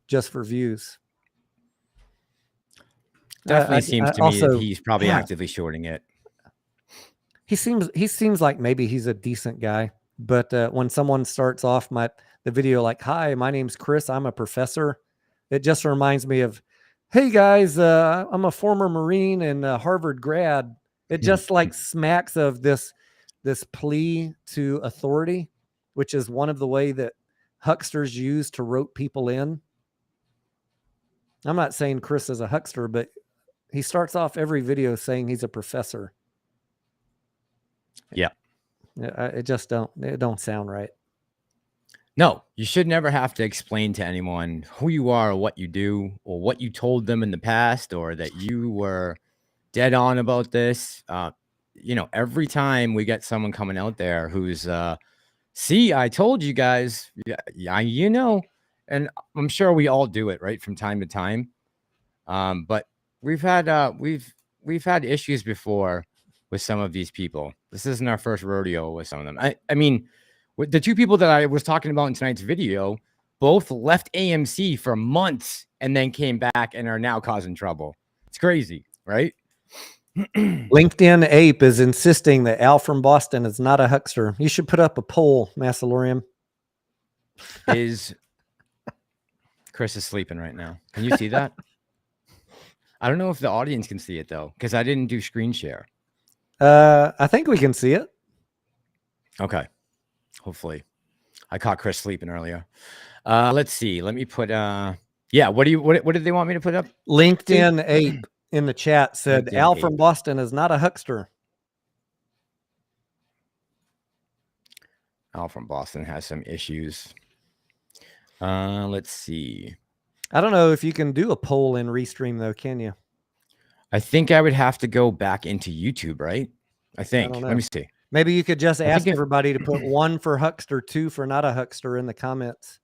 just for views. Definitely seems to me that also, he's probably yeah, actively shorting it. he seems like maybe he's a decent guy, but when someone starts off the video like, "Hi, my name's Chris. I'm a professor," it just reminds me of, "Hey guys, I'm a former Marine and a Harvard grad." It just like smacks of this plea to authority, which is one of the way that hucksters use to rope people in. I'm not saying Chris is a huckster, but he starts off every video saying he's a professor. Yeah. It don't sound right. No, you should never have to explain to anyone who you are or what you do or what you told them in the past or that you were dead on about this. You know, every time we get someone coming out there who's, see, I told you guys, yeah, you know, and I'm sure we all do it, right, from time to time. But we've had issues before with some of these people. This isn't our first rodeo with some of them. I mean, with the two people that I was talking about in tonight's video, both left AMC for months and then came back and are now causing trouble. It's crazy, right? LinkedIn Ape is insisting that Al from Boston is not a huckster. You should put up a poll, Massalorian. Chris is sleeping right now. Can you see that? I don't know if the audience can see it though, because I didn't do screen share. I think we can see it. Okay. Hopefully. I caught Chris sleeping earlier. Let's see. Let me put yeah, what did they want me to put up? LinkedIn Ape in the chat said LinkedIn Al Ape from Boston is not a huckster. Al from Boston has some issues. Let's see. I don't know if you can do a poll in Restream though, can you? I think I would have to go back into YouTube, right? I think. Let me see. Maybe you could just ask everybody to put 1 for huckster, 2 for not a huckster in the comments.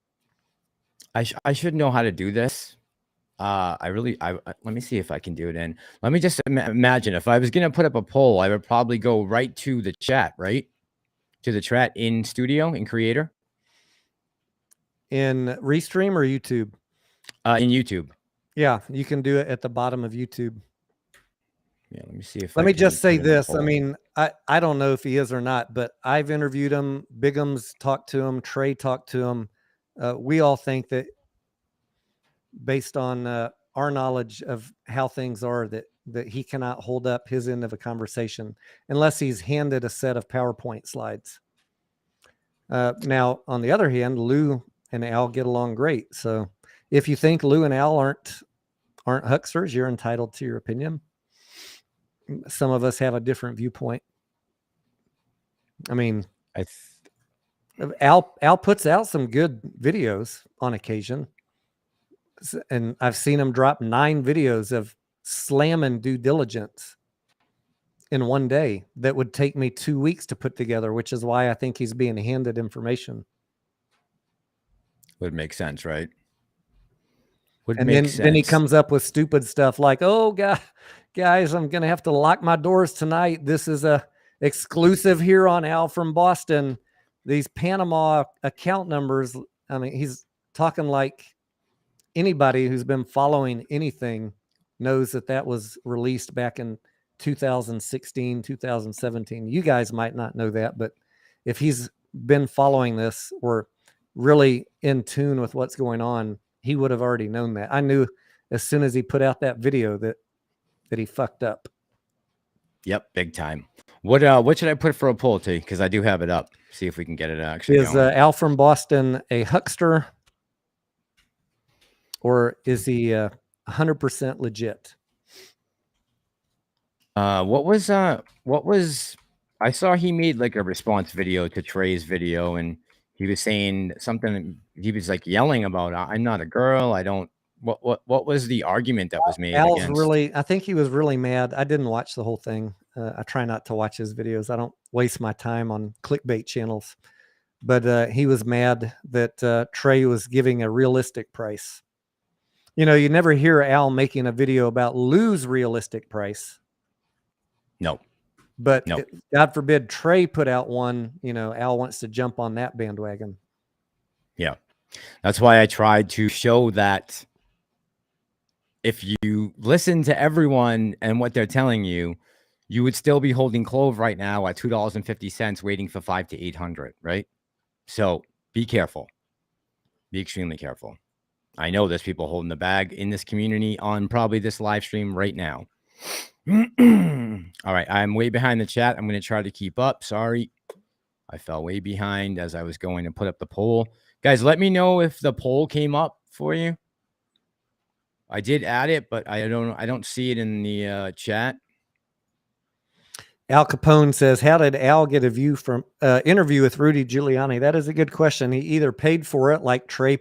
I should know how to do this. Let me see if I can do it in. Let me just imagine if I was going to put up a poll, I would probably go right to the chat, right? To the chat in studio, in creator. In Restream or YouTube? In YouTube. Yeah, you can do it at the bottom of YouTube. Yeah, let me see if Let me just say this. I mean, I don't know if he is or not, but I've interviewed him. Bigum's talked to him. Trey talked to him. We all think that based on our knowledge of how things are, that he cannot hold up his end of a conversation unless he's handed a set of PowerPoint slides. Now, on the other hand, Lou and Al get along great. So if you think Lou and Al aren't hucksters, you're entitled to your opinion. Some of us have a different viewpoint. I mean, Al puts out some good videos on occasion. And I've seen him drop 9 videos of slamming due diligence in one day that would take me 2 weeks to put together, which is why I think he's being handed information. Would make sense, right? Then he comes up with stupid stuff like, "Oh, guys, I'm going to have to lock my doors tonight. This is a exclusive here on Al from Boston. These Panama account numbers." I mean, he's talking like anybody who's been following anything knows that was released back in 2016, 2017. You guys might not know that, but if he's been following this or really in tune with what's going on, he would have already known that. I knew as soon as he put out that video that he fucked up. Yep, big time. What should I put for a poll, T? Because I do have it up. See if we can get it actually. Is Al from Boston a huckster, or is he 100% legit? What was I saw he made like a response video to Trey's video, and he was saying something. He was like yelling about, "I'm not a girl. I don't." What was the argument that was made? Al's really, I think he was really mad. I didn't watch the whole thing. I try not to watch his videos. I don't waste my time on clickbait channels. But he was mad that Trey was giving a realistic price. You know, you never hear Al making a video about Lou's realistic price. No. But no. God forbid Trey put out one, you know, Al wants to jump on that bandwagon. Yeah. That's why I tried to show that if you listen to everyone and what they're telling you, you would still be holding Clove right now at $2.50, waiting for 500 to 800, right? So be careful. Be extremely careful. I know there's people holding the bag in this community on probably this live stream right now. All right, I'm way behind the chat. I'm going to try to keep up. Sorry. I fell way behind as I was going to put up the poll. Guys, let me know if the poll came up for you. I did add it, but I don't see it in the chat. Al Capone says, how did Al get a view from interview with Rudy Giuliani? That is a good question. He either paid for it like Trey.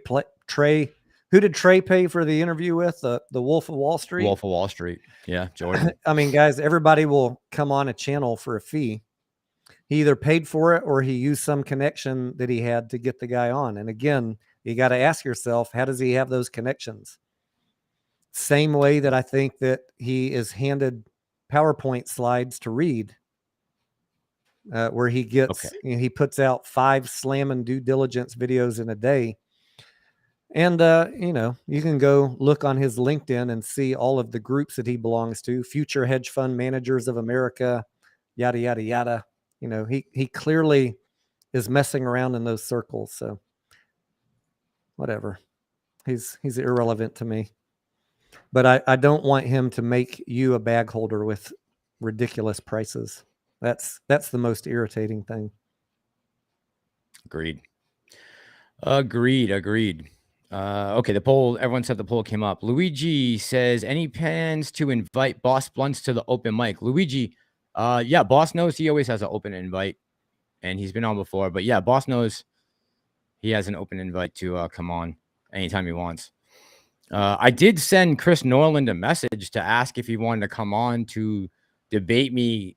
Who did Trey pay for the interview with? The Wolf of Wall Street? Wolf of Wall Street. Yeah, Jordan. I mean, guys, everybody will come on a channel for a fee. He either paid for it or he used some connection that he had to get the guy on. And again, you got to ask yourself, how does he have those connections? Same way that I think that he is handed PowerPoint slides to read, where he gets, he puts out 5 slamming due diligence videos in a day. And, you can go look on his LinkedIn and see all of the groups that he belongs to, Future Hedge Fund Managers of America, yada, yada, yada. He clearly is messing around in those circles. So whatever, he's irrelevant to me. But I don't want him to make you a bag holder with ridiculous prices. That's the most irritating thing. Agreed. Okay, the poll, everyone said the poll came up. Luigi says, any plans to invite Boss Blunts to the open mic? Luigi, yeah, Boss knows he always has an open invite, and he's been on before. But yeah, Boss knows he has an open invite to come on anytime he wants. I did send Chris Norland a message to ask if he wanted to come on to debate me,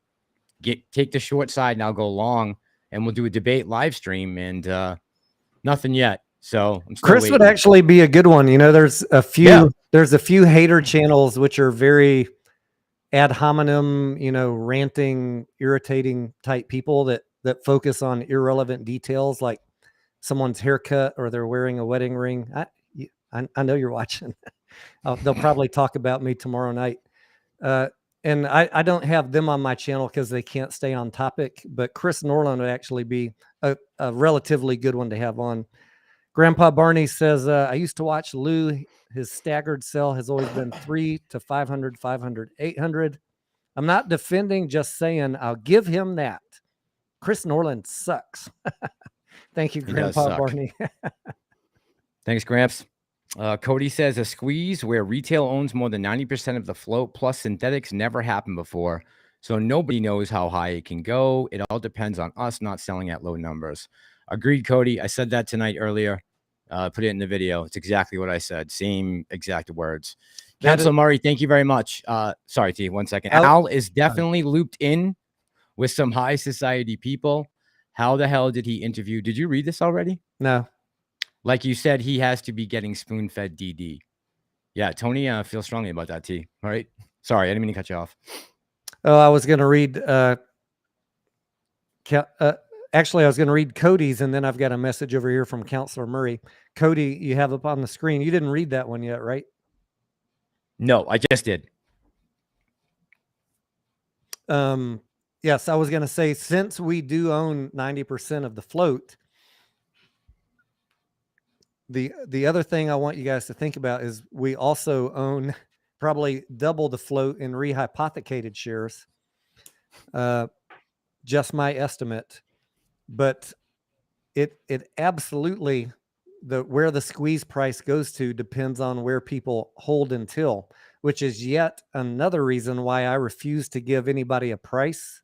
take the short side and I'll go long, and we'll do a debate live stream, and nothing yet. So I'm still Chris waiting. would actually be a good one. There's a few hater channels which are very ad hominem, ranting, irritating type people that focus on irrelevant details like someone's haircut or they're wearing a wedding ring. I know you're watching. They'll probably talk about me tomorrow night. And I don't have them on my channel because they can't stay on topic, but Chris Norland would actually be a relatively good one to have on. Grandpa Barney says, I used to watch Lou. His staggered sell has always been 3 to 500, 500, 800. I'm not defending, just saying I'll give him that. Chris Norland sucks. Thank you, Grandpa Barney. Thanks, Gramps. Cody says a squeeze where retail owns more than 90% of the float plus synthetics never happened before. So nobody knows how high it can go. It all depends on us not selling at low numbers. Agreed, Cody. I said that tonight earlier. Put it in the video. It's exactly what I said. Same exact words. Councilor Murray, thank you very much. Sorry, T, 1 second. Al is definitely looped in with some high society people. How the hell did he interview? Did you read this already? No. Like you said, he has to be getting spoon-fed DD. Yeah, Tony feels strongly about that, T. All right. Sorry, I didn't mean to cut you off. Oh, I was going to read... actually, I was going to read Cody's, and then I've got a message over here from Councilor Murray. Cody, you have up on the screen. You didn't read that one yet, right? No, I just did. Yes, I was going to say, since we do own 90% of the float, the other thing I want you guys to think about is we also own probably double the float in rehypothecated shares. Just my estimate. But it absolutely, where the squeeze price goes to depends on where people hold until, which is yet another reason why I refuse to give anybody a price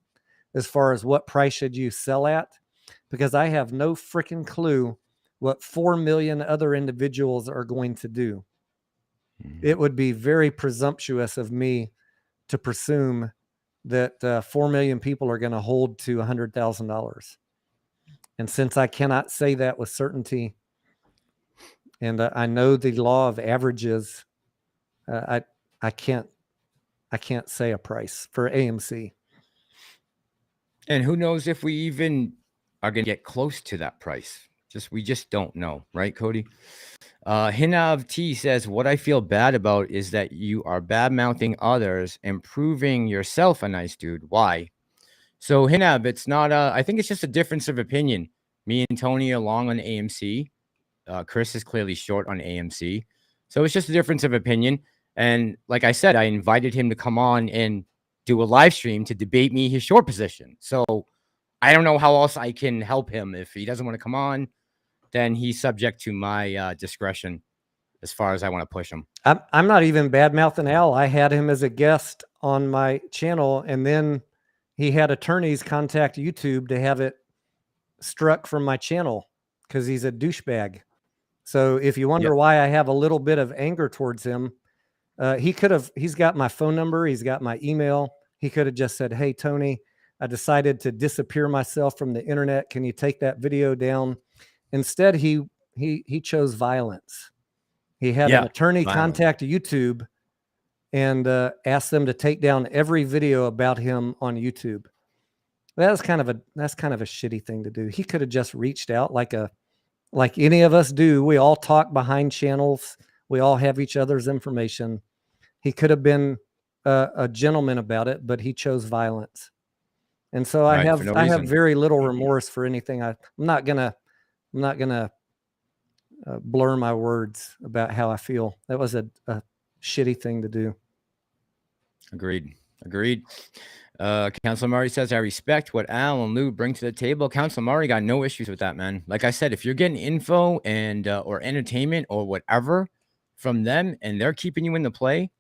as far as what price should you sell at, because I have no freaking clue what 4 million other individuals are going to do. It would be very presumptuous of me to presume that 4 million people are going to hold to $100,000. And since I cannot say that with certainty, and I know the law of averages, I can't say a price for AMC. And who knows if we even are going to get close to that price. We just don't know, right, Cody? Hinav T says, what I feel bad about is that you are bad mouthing others and proving yourself a nice dude. Why? So Hinav, it's not I think it's just a difference of opinion. Me and Tony are long on AMC. Chris is clearly short on AMC. So it's just a difference of opinion. And like I said, I invited him to come on and do a live stream to debate me his short position. So I don't know how else I can help him. If he doesn't want to come on, then he's subject to my discretion as far as I want to push him. I'm not even bad mouthing Al. I had him as a guest on my channel, and then he had attorneys contact YouTube to have it struck from my channel because he's a douchebag. So if you wonder why I have a little bit of anger towards him, he's got my phone number. He's got my email. He could have just said, hey, Tony, I decided to disappear myself from the internet. Can you take that video down? Instead, he chose violence. He had an attorney contact YouTube and ask them to take down every video about him on YouTube. That's kind of a shitty thing to do. He could have just reached out like any of us do. We all talk behind channels. We all have each other's information. He could have been a gentleman about it, but he chose violence. And so I have very little remorse for anything. I'm not gonna blur my words about how I feel. That was a shitty thing to do. Agreed. Councilor Murray says, I respect what Al and Lou bring to the table. Councilor Murray got no issues with that, man. Like I said, if you're getting info and or entertainment or whatever from them and they're keeping you in the play,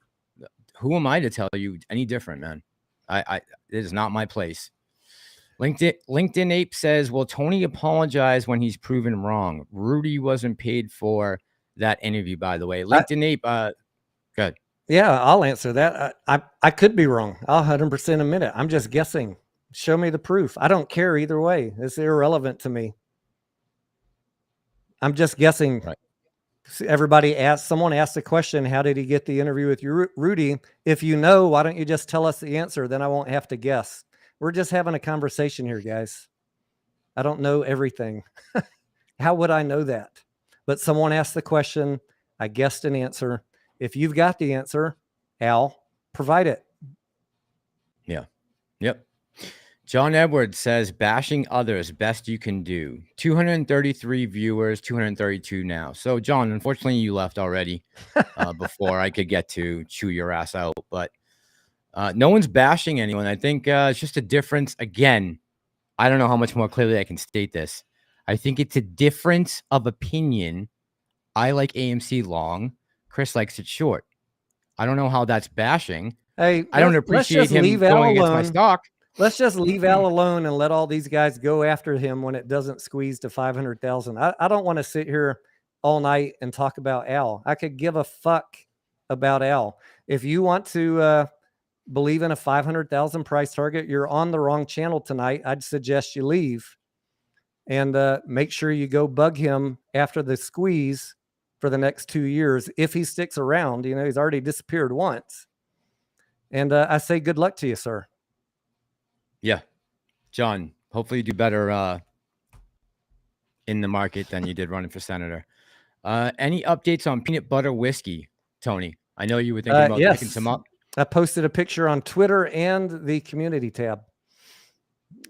who am I to tell you any different, man? It is not my place. LinkedIn Ape says, will Tony apologize when he's proven wrong? Rudy wasn't paid for that interview, by the way. LinkedIn Ape, good. Yeah, I'll answer that. I could be wrong. I'll 100% admit it. I'm just guessing. Show me the proof. I don't care either way. It's irrelevant to me. I'm just guessing. Right. Someone asked the question, how did he get the interview with you, Rudy? If you know, why don't you just tell us the answer? Then I won't have to guess. We're just having a conversation here, guys. I don't know everything. How would I know that? But someone asked the question. I guessed an answer. If you've got the answer, Al, provide it. Yeah. Yep. John Edwards says, bashing others, best you can do. 233 viewers, 232 now. So, John, unfortunately, you left already before I could get to chew your ass out. But no one's bashing anyone. I think it's just a difference. Again, I don't know how much more clearly I can state this. I think it's a difference of opinion. I like AMC long. Chris likes it short. I don't know how that's bashing. Hey, I don't appreciate him going against my stock. Let's just leave Al alone and let all these guys go after him when it doesn't squeeze to 500,000. I don't want to sit here all night and talk about Al. I could give a fuck about Al. If you want to believe in a 500,000 price target, you're on the wrong channel tonight. I'd suggest you leave and make sure you go bug him after the squeeze for the next 2 years. If he sticks around, you know, he's already disappeared once. And I say good luck to you, sir. Yeah. John, hopefully you do better in the market than you did running for senator. Any updates on peanut butter whiskey, Tony? I know you were thinking about picking some up. I posted a picture on Twitter and the community tab.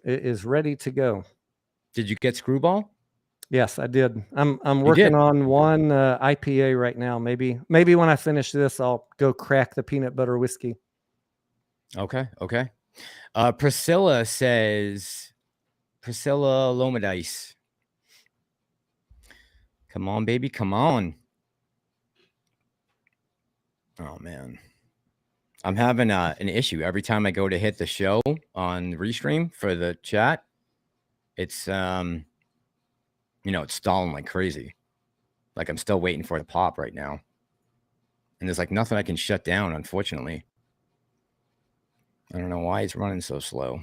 It is ready to go. Did you get Screwball? Yes, I did. I'm working on one IPA right now. Maybe when I finish this, I'll go crack the peanut butter whiskey. Okay. Priscilla Lomadice. Come on, baby. Come on. Oh, man. I'm having an issue. Every time I go to hit the show on Restream for the chat, it's, it's stalling like crazy. Like I'm still waiting for it to pop right now. And there's like nothing I can shut down, unfortunately. I don't know why it's running so slow.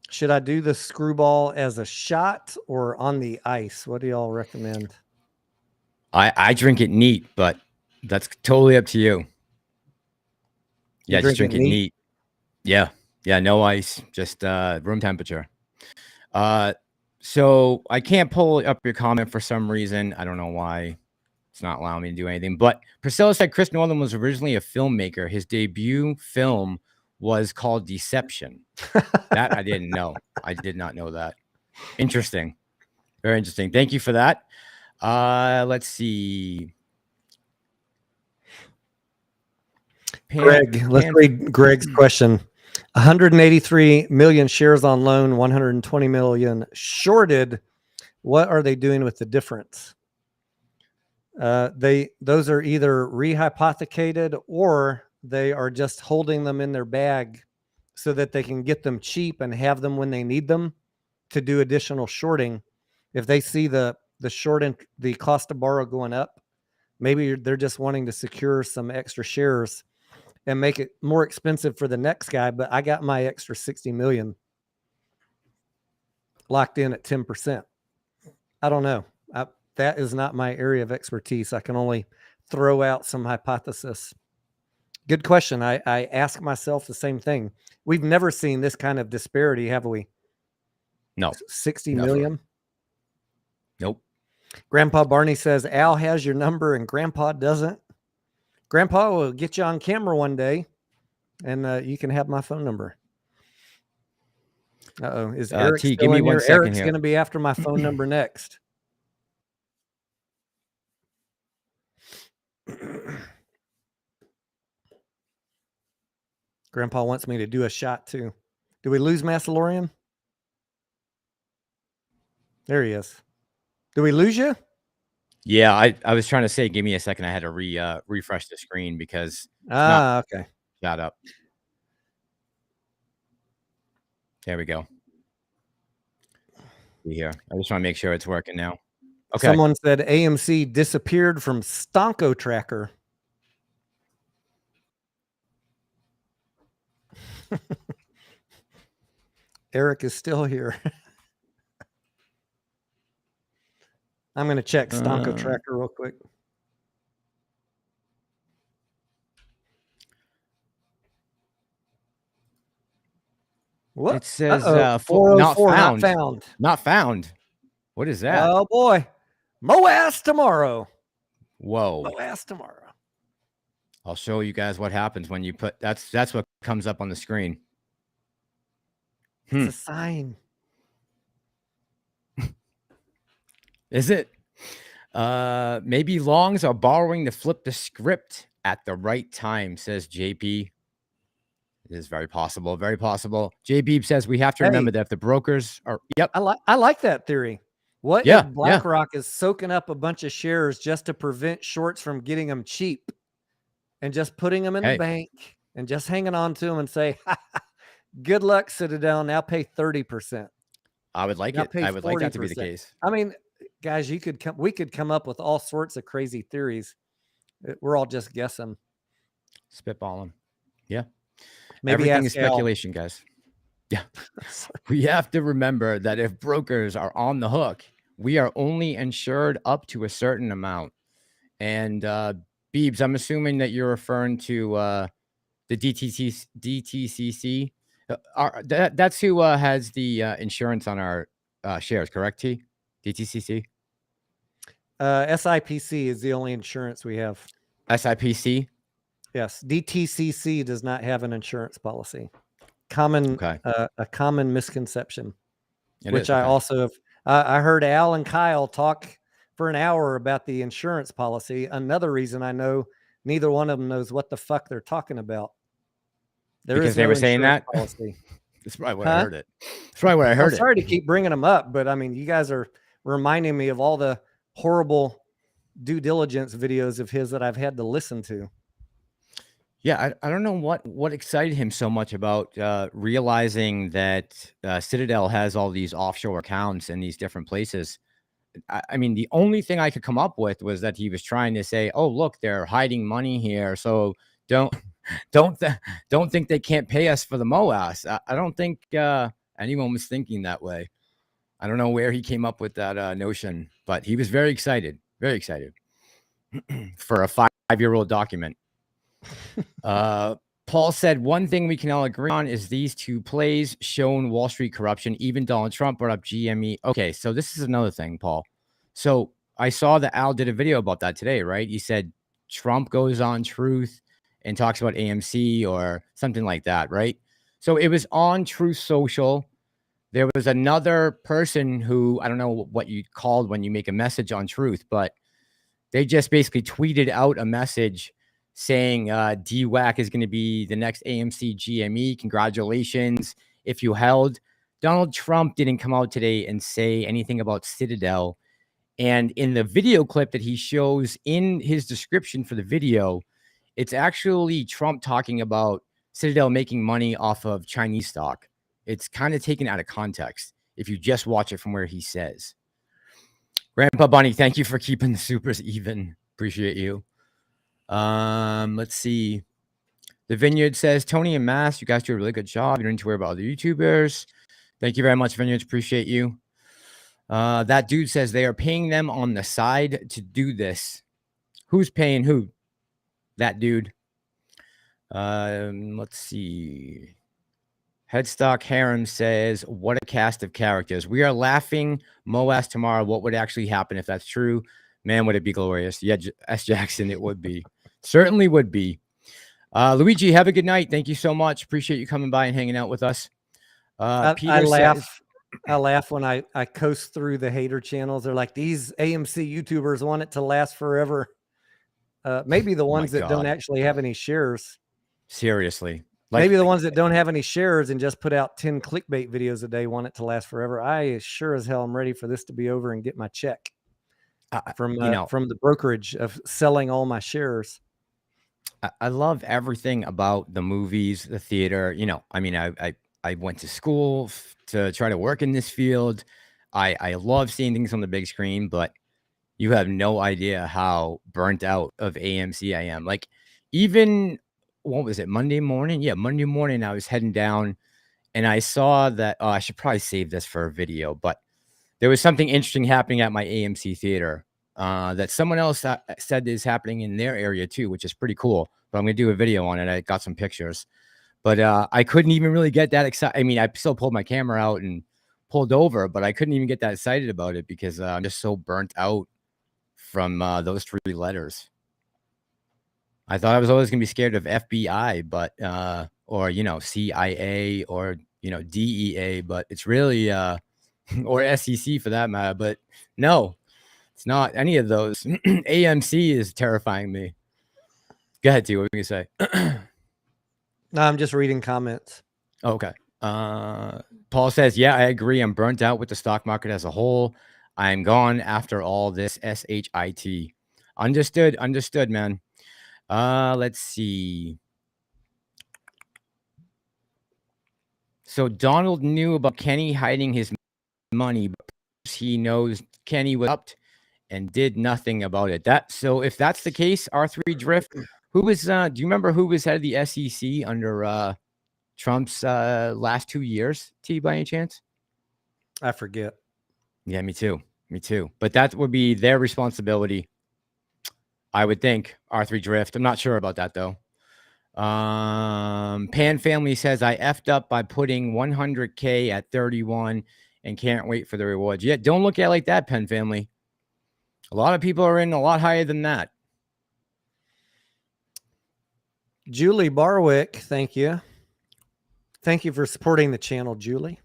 Should I do the Screwball as a shot or on the ice? What do y'all recommend? I drink it neat, but that's totally up to you. Yeah, just drink it neat. Yeah, no ice, just room temperature. So I can't pull up your comment for some reason. I don't know why. It's not allowing me to do anything. But Priscilla said Chris Norland was originally a filmmaker. His debut film was called Deception. That I didn't know. I did not know that. Interesting. Very interesting. Thank you for that. Let's see. Greg, let's read Greg's question. 183 million shares on loan, 120 million shorted. What are they doing with the difference? Those are either rehypothecated or they are just holding them in their bag so that they can get them cheap and have them when they need them to do additional shorting. If they see the short and the cost to borrow going up, maybe they're just wanting to secure some extra shares and make it more expensive for the next guy. But I got my extra 60 million locked in at 10%. I don't know. That is not my area of expertise. I can only throw out some hypothesis. Good question. I ask myself the same thing. We've never seen this kind of disparity, have we? No. 60 million? Nope. Grandpa Barney says, Al has your number and Grandpa doesn't. Grandpa will get you on camera one day and you can have my phone number. Uh-oh. Is Eric T, still give me in here? 1 second Eric's here. going to be after my phone number next. Grandpa wants me to do a shot too. Did we lose Massalorian? There he is. Did we lose you? Yeah, I was trying to say, give me a second. I had to refresh the screen because okay. Shut up. There we go. Here. I just want to make sure it's working now. Okay. Someone said AMC disappeared from Stonko Tracker. Eric is still here. I'm going to check Stonko Tracker real quick. What? It says 404 not found. not found. Not found. What is that? Oh boy. Moass tomorrow. Whoa. Moass tomorrow. I'll show you guys what happens when you put that's what comes up on the screen. It's a sign. Is it? Maybe longs are borrowing to flip the script at the right time, says JP. It is very possible. Very possible. JB says we have to remember that if the brokers are. Yep. I like that theory. What if BlackRock is soaking up a bunch of shares just to prevent shorts from getting them cheap and just putting them in the bank and just hanging on to them and say, good luck, Citadel. Now pay 30%. I would like it. I would like that to be the case. I mean, guys, we could come up with all sorts of crazy theories. We're all just guessing. Spitballing. Yeah. Maybe everything is speculation, guys. Yeah. We have to remember that if brokers are on the hook, we are only insured up to a certain amount. And Beebs, I'm assuming that you're referring to the DTCC. That's who has the insurance on our shares, correct, T? DTCC? SIPC is the only insurance we have. SIPC? Yes. DTCC does not have an insurance policy. A common misconception, which I also have. I heard Al and Kyle talk for an hour about the insurance policy. Another reason I know neither one of them knows what the fuck they're talking about. Because they were saying that policy. That's probably what I heard it. That's probably what I heard. I'm sorry to keep bringing them up, but I mean, you guys are reminding me of all the horrible due diligence videos of his that I've had to listen to. Yeah, I don't know what excited him so much about realizing that Citadel has all these offshore accounts in these different places. I mean, the only thing I could come up with was that he was trying to say, "Oh, look, they're hiding money here, so don't think they can't pay us for the MOAS." I don't think anyone was thinking that way. I don't know where he came up with that notion, but he was very excited for a 5-year-old document. Paul said, one thing we can all agree on is these two plays shown Wall Street corruption. Even Donald Trump brought up GME. Okay, so this is another thing, Paul. So I saw that Al did a video about that today, right? He said Trump goes on Truth and talks about AMC or something like that, right? So it was on Truth Social. There was another person who, I don't know what you called when you make a message on Truth, but they just basically tweeted out a message saying DWAC is going to be the next AMC GME. Congratulations if you held. Donald Trump didn't come out today and say anything about Citadel. And in the video clip that he shows in his description for the video, it's actually Trump talking about Citadel making money off of Chinese stock. It's kind of taken out of context if you just watch it from where he says. Grandpa Bunny, thank you for keeping the supers even. Appreciate you. Let's see. The Vineyard says, Tony and Mass, you guys do a really good job. You don't need to worry about other YouTubers. Thank you very much, Vineyards. Appreciate you. That dude says they are paying them on the side to do this. Who's paying who? That dude. Let's see. Headstock Harem says, what a cast of characters. We are laughing. Mo asked tomorrow what would actually happen if that's true. Man, would it be glorious. Yeah, S. Jackson, it would be. Certainly would be. Luigi, have a good night. Thank you so much. Appreciate you coming by and hanging out with us. Peter I laugh. says, I laugh when I coast through the hater channels. They're like, these AMC YouTubers want it to last forever. Maybe the ones that don't actually have any shares. Seriously. Maybe the ones that don't have any shares and just put out 10 clickbait videos a day want it to last forever. I sure as hell am ready for this to be over and get my check from the brokerage of selling all my shares. I love everything about the movies, the theater. I mean, I went to school to try to work in this field. I love seeing things on the big screen, but you have no idea how burnt out of AMC I am. Like, even, what was it, Monday morning? Yeah, Monday morning I was heading down and I saw that, I should probably save this for a video, but there was something interesting happening at my AMC theater that someone else said is happening in their area too, which is pretty cool. But I'm going to do a video on it. I got some pictures. But I couldn't even really get that excited. I mean, I still pulled my camera out and pulled over, but I couldn't even get that excited about it because I'm just so burnt out from those three letters. I thought I was always going to be scared of FBI, but or CIA or DEA, but it's really or SEC for that matter. But no, it's not any of those. AMC is terrifying me. Go ahead, T. What were you going to say? No, I'm just reading comments. Okay. Paul says, yeah, I agree. I'm burnt out with the stock market as a whole. I'm gone after all this SHIT. Understood, man. Let's see. So Donald knew about Kenny hiding his money, but he knows Kenny was up and did nothing about it. So if that's the case, R3 Drift, who was do you remember who was head of the SEC under Trump's last 2 years, T, by any chance? I forget. Yeah, me too. But that would be their responsibility, I would think. R3 Drift. I'm not sure about that though. Pan Family says, I effed up by putting 100K at 31 and can't wait for the rewards. Yeah, don't look at it like that, Pan Family. A lot of people are in a lot higher than that. Julie Barwick, thank you. Thank you for supporting the channel, Julie.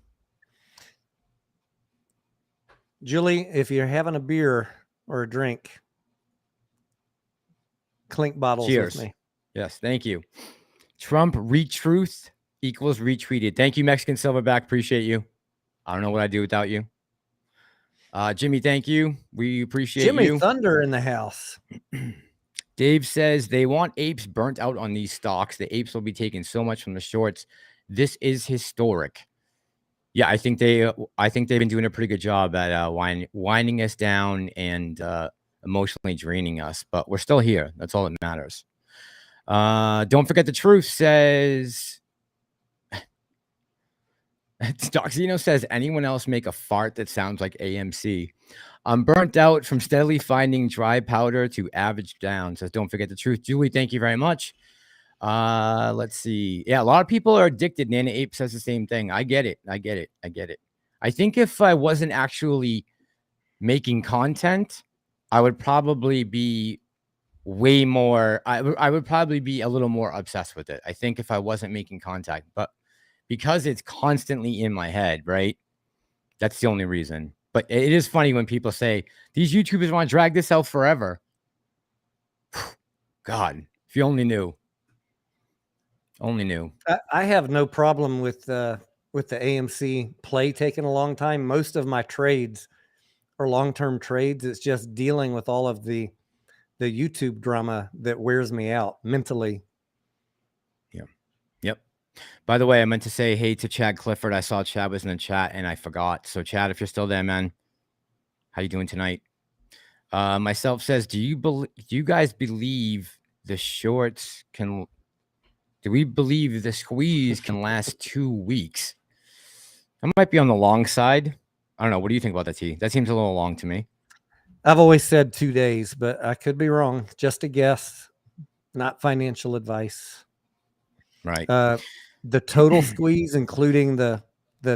Julie, if you're having a beer or a drink, clink bottles Cheers. with me. Yes, thank you. Trump retruth equals retweeted. Thank you, Mexican Silverback. Appreciate you. I don't know what I'd do without you. Jimmy, thank you. We appreciate Jimmy you. Thunder in the house. Dave says they want apes burnt out on these stocks. The apes will be taking so much from the shorts. This is historic. Yeah, I think they've been doing a pretty good job at winding us down and emotionally draining us. But we're still here. That's all that matters. Don't forget the truth says. Doxino says, anyone else make a fart that sounds like AMC? I'm burnt out from steadily finding dry powder to average down. Says, don't forget the truth. Julie, thank you very much. Let's see. Yeah, a lot of people are addicted. Nana Ape says the same thing. I get it. I get it. I get it. I think if I wasn't actually making content, I would probably be way more. I would probably be a little more obsessed with it. I think if I wasn't making contact, but because it's constantly in my head, right? That's the only reason. But it is funny when people say these YouTubers want to drag this out forever. God, if you only knew. Only knew. I have no problem with the AMC play taking a long time. Most of my trades are long-term trades. It's just dealing with all of the YouTube drama that wears me out mentally. Yeah. Yep. By the way, I meant to say hey to Chad Clifford. I saw Chad was in the chat and I forgot. So Chad, if you're still there, man, how you doing tonight? Myself says, do you guys believe the shorts can? Do we believe the squeeze can last 2 weeks? That might be on the long side. I don't know. What do you think about that, T? That seems a little long to me. I've always said 2 days, but I could be wrong. Just a guess, not financial advice. Right. The total squeeze, including the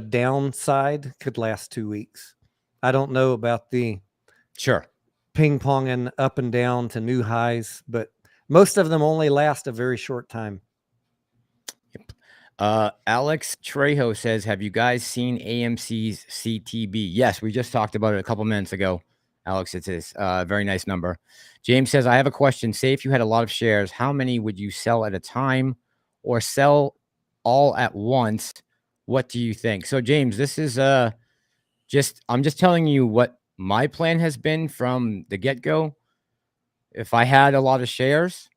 downside, could last 2 weeks. I don't know about the ping ponging up and down to new highs, but most of them only last a very short time. Alex Trejo says, have you guys seen AMC's CTB? Yes, we just talked about it a couple minutes ago. Alex, it is a very nice number. James says, I have a question. Say if you had a lot of shares, how many would you sell at a time or sell all at once? What do you think? So James, this is I'm just telling you what my plan has been from the get-go. If I had a lot of shares,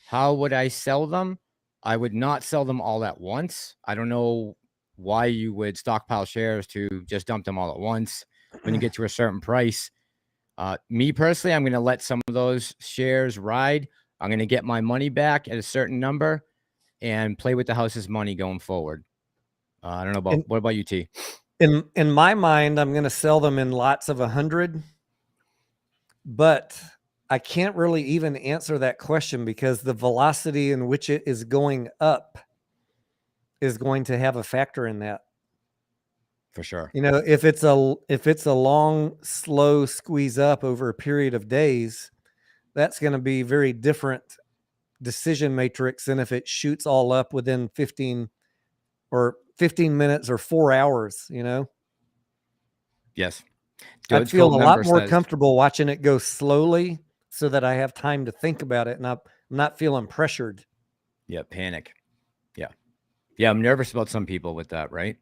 how would I sell them? I would not sell them all at once. I don't know why you would stockpile shares to just dump them all at once when you get to a certain price. Me personally, I'm going to let some of those shares ride. I'm going to get my money back at a certain number and play with the house's money going forward. I don't know about what about you, T? In my mind, I'm going to sell them in lots of 100, but I can't really even answer that question because the velocity in which it is going up is going to have a factor in that. For sure. You know, if it's a long, slow squeeze up over a period of days, that's going to be very different decision matrix than if it shoots all up within 15 minutes or 4 hours, you know? Yes. I'd feel a lot more comfortable watching it go slowly so that I have time to think about it and I'm not feeling pressured. Yeah, panic. Yeah. Yeah, I'm nervous about some people with that, right?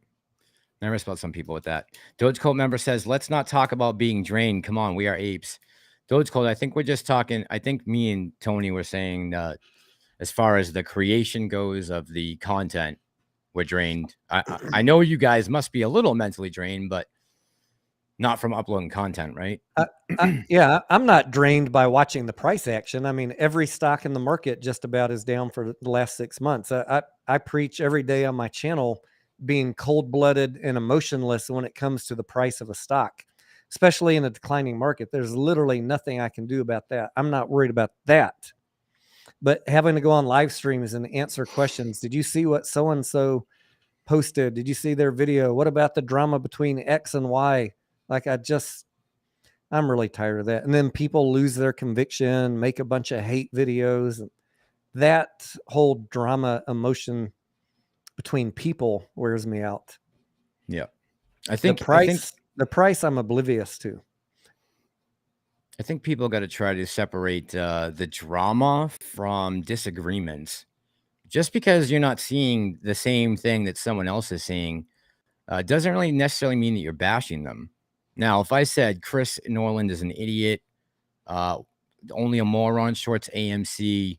Nervous about some people with that. Dogecoin member says, let's not talk about being drained. Come on, we are apes. Dogecoin, I think we're just talking, I think me and Tony were saying as far as the creation goes of the content, we're drained. I know you guys must be a little mentally drained, but not from uploading content, right? Yeah, I'm not drained by watching the price action. I mean, every stock in the market just about is down for the last 6 months. I preach every day on my channel being cold-blooded and emotionless when it comes to the price of a stock, especially in a declining market. There's literally nothing I can do about that. I'm not worried about that. But having to go on live streams and answer questions, did you see what so-and-so posted? Did you see their video? What about the drama between X and Y? Like, I'm really tired of that. And then people lose their conviction, make a bunch of hate videos. That whole drama emotion between people wears me out. Yeah. I think the price I'm oblivious to. I think people got to try to separate the drama from disagreements. Just because you're not seeing the same thing that someone else is seeing doesn't really necessarily mean that you're bashing them. Now, if I said Chris NORLUND is an idiot, only a moron shorts AMC,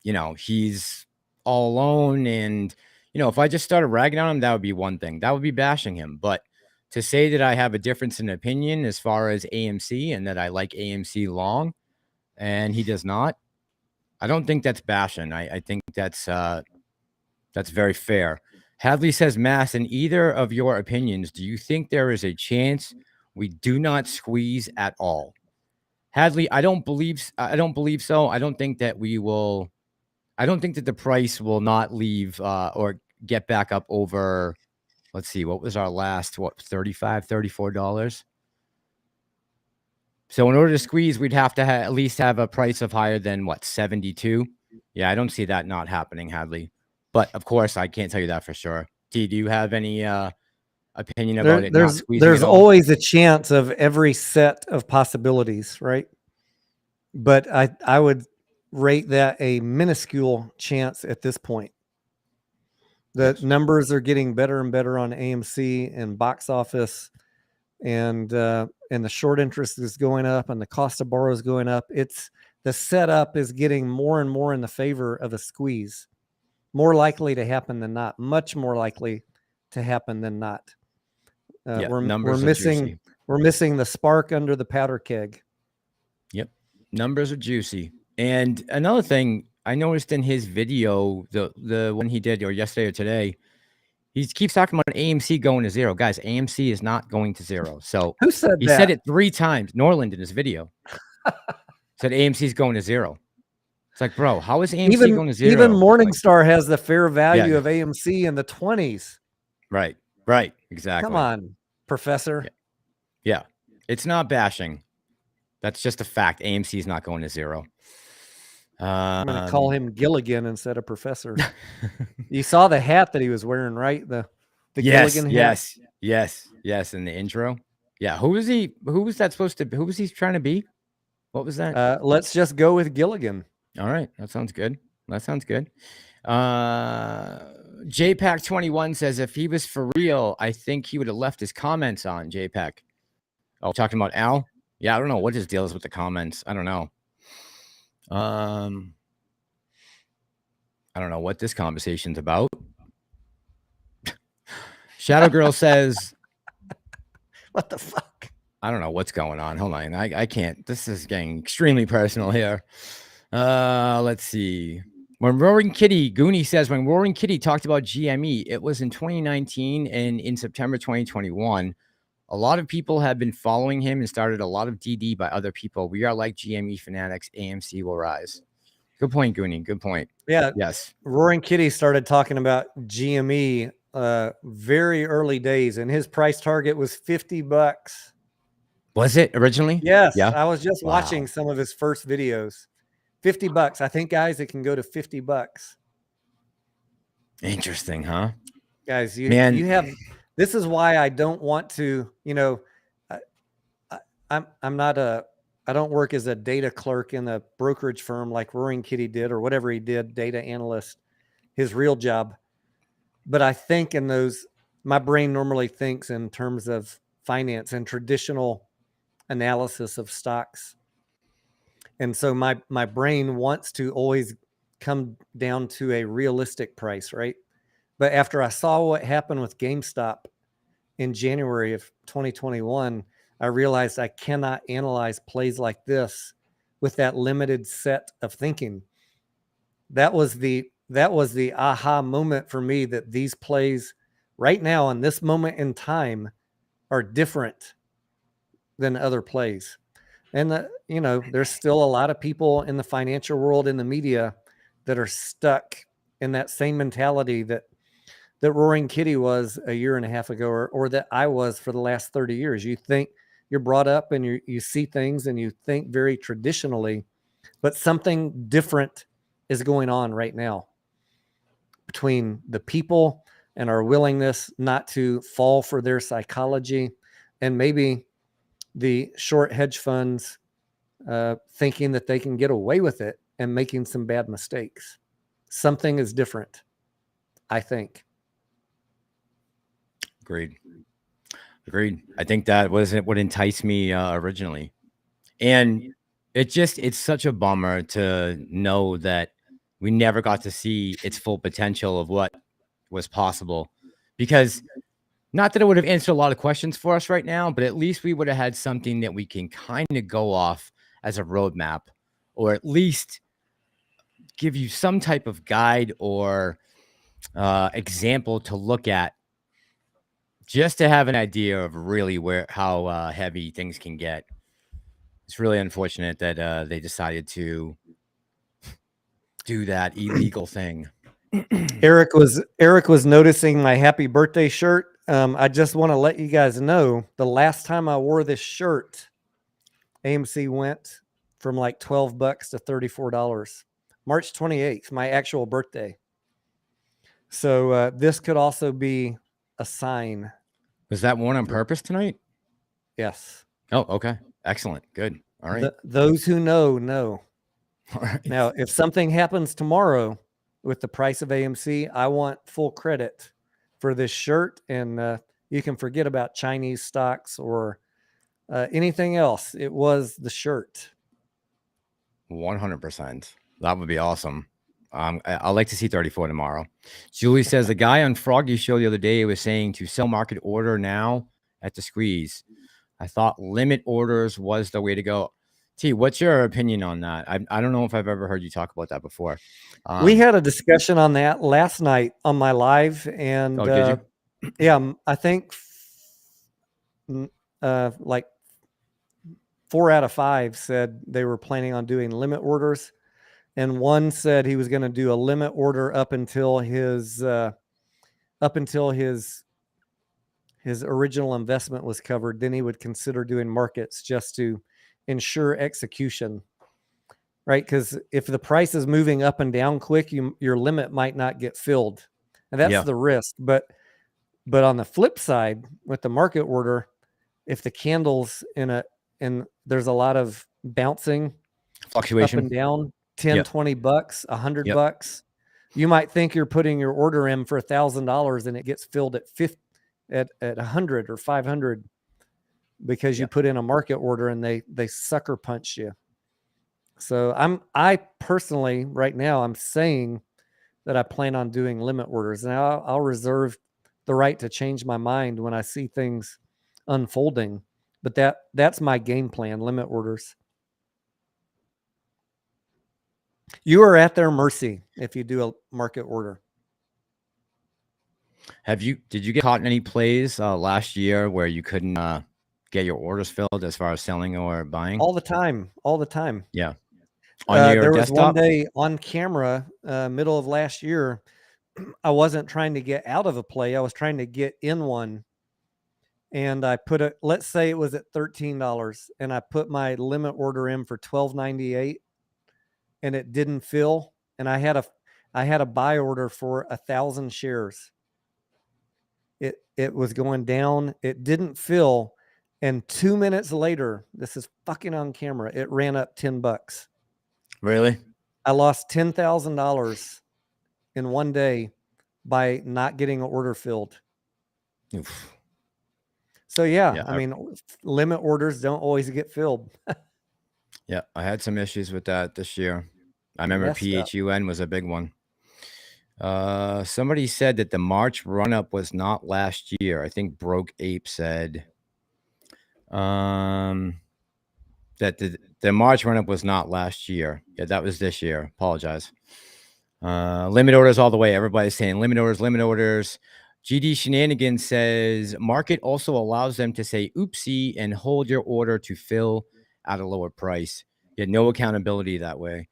you know, he's all alone. And, you know, if I just started ragging on him, that would be one thing. That would be bashing him. But to say that I have a difference in opinion as far as AMC and that I like AMC long and he does not, I don't think that's bashing. I think that's very fair. Hadley says, Mass, in either of your opinions, do you think there is a chance we do not squeeze at all? Hadley, I don't believe so. I don't think that we will I don't think that the price will not leave or get back up over, let's see, what was our last, what, $35, $34? So in order to squeeze, we'd have to at least have a price of higher than, what, 72? Yeah, I don't see that not happening, Hadley. But, of course, I can't tell you that for sure. T, do you have any opinion about it not squeezing there's at all? always a chance of every set of possibilities, right? But I would rate that a minuscule chance at this point. The numbers are getting better and better on AMC and box office, and the short interest is going up, and the cost to borrow is going up. It's the setup is getting more and more in the favor of a squeeze, more likely to happen than not, much more likely to happen than not. We're missing the spark under the powder keg. Yep, numbers are juicy. And another thing I noticed in his video, the one he did or yesterday or today, he keeps talking about AMC going to zero. Guys, AMC is not going to zero. So who said he that? said it 3 times. NORLUND in his video said AMC is going to zero. It's like, bro, how is AMC going to zero? Even Morningstar has the fair value of AMC in the 20s. Right, exactly. Come on, professor. Yeah, it's not bashing. That's just a fact. AMC is not going to zero. I'm going to call him Gilligan instead of professor. You saw the hat that he was wearing, right? The Gilligan hat. Yes. In the intro. Yeah. Who was he? Who was that supposed to be? Who was he trying to be? What was that? Let's just go with Gilligan. All right. That sounds good. JPAC21 says if he was for real, I think he would have left his comments on. JPAC. Oh, talking about Al? Yeah, I don't know what his deal is with the comments. I don't know. I don't know what this conversation's about. Shadow Girl says, what the fuck? I don't know what's going on. Hold on. I can't. This is getting extremely personal here. Let's see. When Roaring Kitty, Goonie says, when Roaring Kitty talked about GME, it was in 2019 and in September 2021. A lot of people have been following him and started a lot of DD by other people. We are like GME fanatics. AMC will rise. Good point, Goonie. Good point. Yeah. Yes. Roaring Kitty started talking about GME very early days, and his price target was $50. Was it originally? Yes. Yeah. I was just watching some of his first videos. $50. I think, guys, it can go to $50. Interesting, huh? Guys, you have. This is why I don't want to. I'm not a. I don't work as a data clerk in a brokerage firm like Roaring Kitty did or whatever he did, data analyst, his real job. But I think in those, my brain normally thinks in terms of finance and traditional analysis of stocks. And so my brain wants to always come down to a realistic price, right? But after I saw what happened with GameStop in January of 2021, I realized I cannot analyze plays like this with that limited set of thinking. That was the aha moment for me, that these plays right now in this moment in time are different than other plays. And there's still a lot of people in the financial world, in the media, that are stuck in that same mentality that Roaring Kitty was a year and a half ago, or that I was for the last 30 years. You think you're brought up and you see things and you think very traditionally, but something different is going on right now between the people and our willingness not to fall for their psychology, and maybe the short hedge funds thinking that they can get away with it and making some bad mistakes. Something is different, I think. Agreed. I think that wasn't what enticed me originally. And it's such a bummer to know that we never got to see its full potential of what was possible, because not that it would have answered a lot of questions for us right now, but at least we would have had something that we can kind of go off as a roadmap, or at least give you some type of guide or example to look at, just to have an idea of really how heavy things can get. It's really unfortunate that they decided to do that illegal thing. Eric was noticing my happy birthday shirt. I just want to let you guys know the last time I wore this shirt, AMC went from like $12 to $34. March 28th, my actual birthday. So this could also be a sign. Was that worn on purpose tonight? Yes. Oh, okay. Excellent. Good. All right. Those who know. All right. Now, if something happens tomorrow with the price of AMC, I want full credit for this shirt. And you can forget about Chinese stocks or anything else. It was the shirt. 100%. That would be awesome. I'd like to see 34 tomorrow. Julie says the guy on Froggy's show the other day was saying to sell market order now at the squeeze. I thought limit orders was the way to go. T, what's your opinion on that? I don't know if I've ever heard you talk about that before. We had a discussion on that last night on my live, and did you? Yeah, I think like 4 out of 5 said they were planning on doing limit orders, and one said he was going to do a limit order up until his original investment was covered. Then he would consider doing markets just to ensure execution, right? Because if the price is moving up and down quick, your limit might not get filled, and that's the risk. But on the flip side, with the market order, if the candles and there's a lot of bouncing, fluctuation up and down, 10, $20, $100, you might think you're putting your order in for $1,000 and it gets filled at 50, at 100 or 500 because you put in a market order and they sucker punched you. So I personally right now I'm saying that I plan on doing limit orders. Now I'll reserve the right to change my mind when I see things unfolding, but that's my game plan, limit orders. You are at their mercy if you do a market order. Did you get caught in any plays last year where you couldn't get your orders filled as far as selling or buying? All the time. Yeah. On your there was desktop? one day on camera, middle of last year, I wasn't trying to get out of a play. I was trying to get in one. And I put let's say it was at $13, and I put my limit order in for $12.98, and it didn't fill. And I had a buy order for 1,000 shares. It was going down. It didn't fill. And 2 minutes later, this is fucking on camera, it ran up $10. Really? I lost $10,000 in one day by not getting an order filled. Oof. So I mean, limit orders don't always get filled. Yeah, I had some issues with that this year. I remember PHUN was a big one. Somebody said that the March run-up was not last year. I think Broke Ape said that the March run-up was not last year. Yeah, that was this year. Apologize. Limit orders all the way. Everybody's saying limit orders. GD Shenanigans says market also allows them to say oopsie and hold your order to fill at a lower price. You had no accountability that way.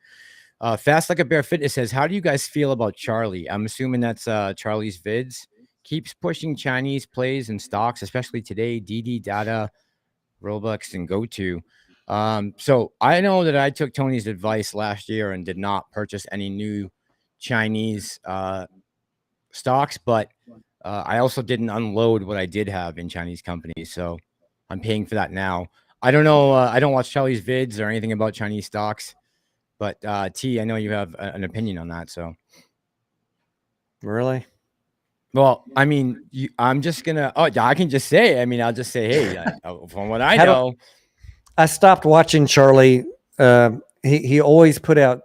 Fast Like a Bear Fitness says, how do you guys feel about Charlie? I'm assuming that's Charlie's vids. Keeps pushing Chinese plays and stocks, especially today, DD Data, Robux, and GoTo. So I know that I took Tony's advice last year and did not purchase any new Chinese stocks, but I also didn't unload what I did have in Chinese companies. So I'm paying for that now. I don't know. I don't watch Charlie's vids or anything about Chinese stocks. But T, I know you have an opinion on that. So, really? Well, I mean, I'm just gonna. Oh, I can just say. I mean, I'll just say, hey, from what I know, I stopped watching Charlie. He always put out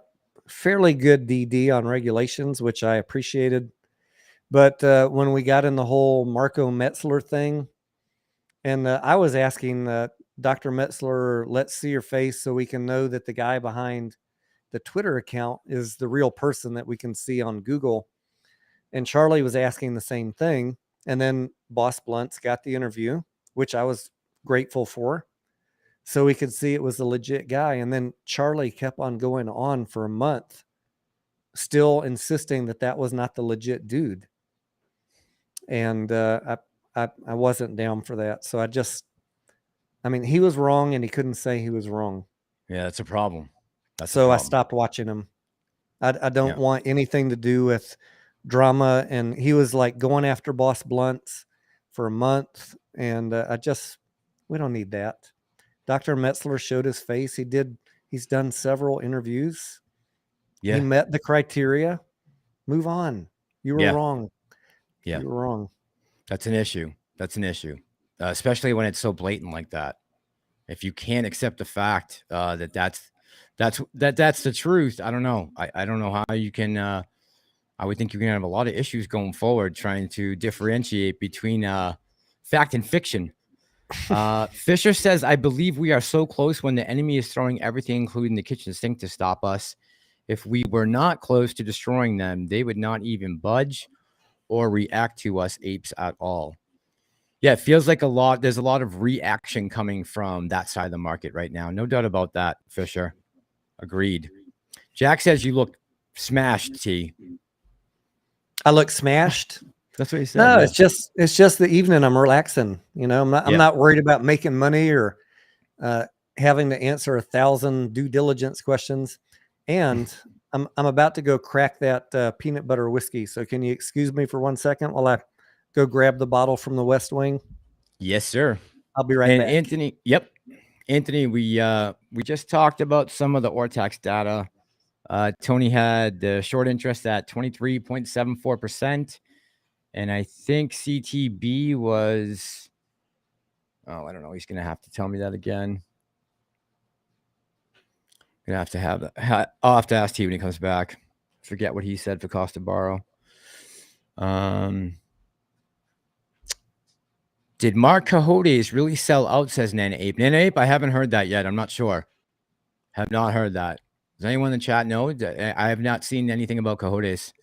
fairly good DD on regulations, which I appreciated. But when we got in the whole Marco Metzler thing, and I was asking Dr. Metzler, let's see your face so we can know that the guy behind the Twitter account is the real person that we can see on Google. And Charlie was asking the same thing. And then Boss Blunt's got the interview, which I was grateful for. So we could see it was a legit guy. And then Charlie kept on going on for a month still insisting that that was not the legit dude. And I wasn't down for that. So I mean, he was wrong and he couldn't say he was wrong. Yeah, that's a problem. That's so I stopped watching him. I don't want anything to do with drama. And he was like going after Boss Blunts for a month. And we don't need that. Dr. Metzler showed his face. He's done several interviews. Yeah. He met the criteria. Move on. You were wrong. Yeah. You were wrong. That's an issue. That's an issue. Especially when it's so blatant like that. If you can't accept the fact that's the truth, I don't know. I don't know how you can. I would think you're gonna have a lot of issues going forward trying to differentiate between fact and fiction. Fisher says, I believe we are so close when the enemy is throwing everything, including the kitchen sink, to stop us. If we were not close to destroying them, they would not even budge or react to us apes at all. Yeah, it feels like there's a lot of reaction coming from that side of the market right now. No doubt about that, Fisher. Agreed. Jack says you look smashed, T. I look smashed? That's what he said. No, yeah. It's just the evening. I'm relaxing. You know, I'm not worried about making money or having to answer 1,000 due diligence questions. And I'm about to go crack that peanut butter whiskey. So can you excuse me for 1 second while I go grab the bottle from the West Wing? Yes, sir. I'll be right back. Anthony, Anthony, we just talked about some of the Ortax data. Tony had the short interest at 23.74%. And I think CTB was, I don't know. He's going to have to tell me that again. Gonna have to have that. I'll have to ask T when he comes back. Forget what he said for cost to borrow. Did Mark Cojotes really sell out, says Nana Ape. Nana Ape, I haven't heard that yet. I'm not sure. Have not heard that. Does anyone in the chat know? I have not seen anything about Cojotes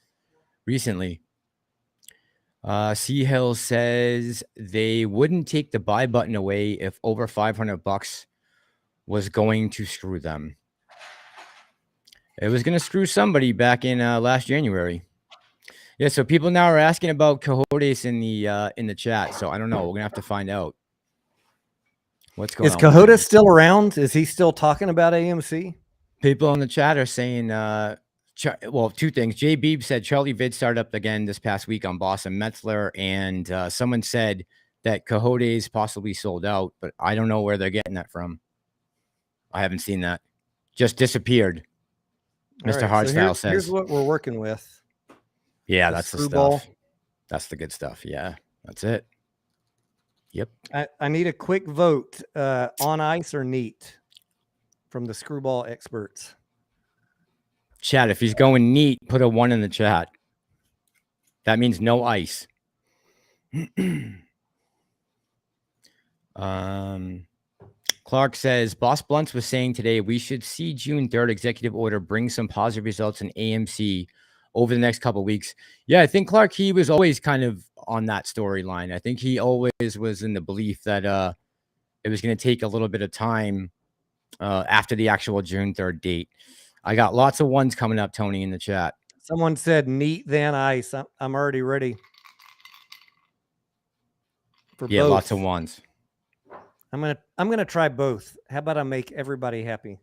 recently. Sea Hill says they wouldn't take the buy button away if over $500 was going to screw them. It was going to screw somebody back in last January. Yeah, so people now are asking about Cojotes in the chat. So I don't know. We're gonna have to find out what's going on. Is Cojotes still around? Is he still talking about AMC? People in the chat are saying, well, two things. Jay Beeb said Charlie Vid started up again this past week on Boss and Metzler, and someone said that Cojotes possibly sold out, but I don't know where they're getting that from. I haven't seen that. Just disappeared. Mr. Hardstyle says. Here's what we're working with. Yeah, that's the stuff. That's the good stuff. Yeah, that's it. Yep. I need a quick vote on ice or neat from the screwball experts. Chat, if he's going neat, put a 1 in the chat. That means no ice. Clark says, Boss Blunts was saying today we should see June 3rd executive order bring some positive results in AMC over the next couple of weeks. Yeah, I think Clark, he was always kind of on that storyline. I think he always was in the belief that it was going to take a little bit of time after the actual June 3rd date. I got lots of ones coming up, Tony, in the chat. Someone said neat than ice. I'm already ready. For both. Lots of ones. I'm gonna try both. How about I make everybody happy?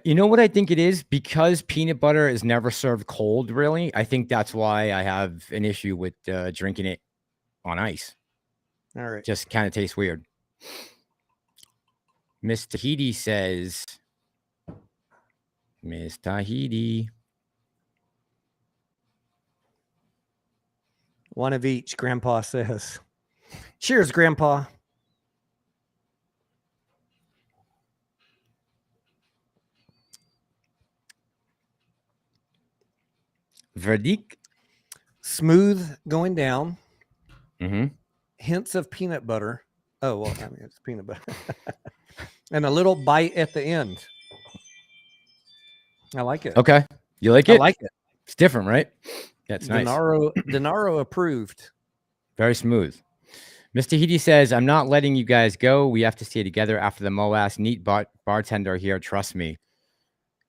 You know what I think it is? Because peanut butter is never served cold, really. I think that's why I have an issue with drinking it on ice. All right. Just kind of tastes weird. Miss Tahiti says, Miss Tahiti. One of each, Grandpa says. Cheers, Grandpa. Verdict. Smooth going down. Mm-hmm. Hints of peanut butter. Oh, well, I mean, it's peanut butter. And a little bite at the end. I like it. Okay. You like it? I like it. It's different, right? That's nice. Denaro approved. Very smooth. Mr. Tahiti says, I'm not letting you guys go. We have to stay together after the Moas. Neat bartender here. Trust me.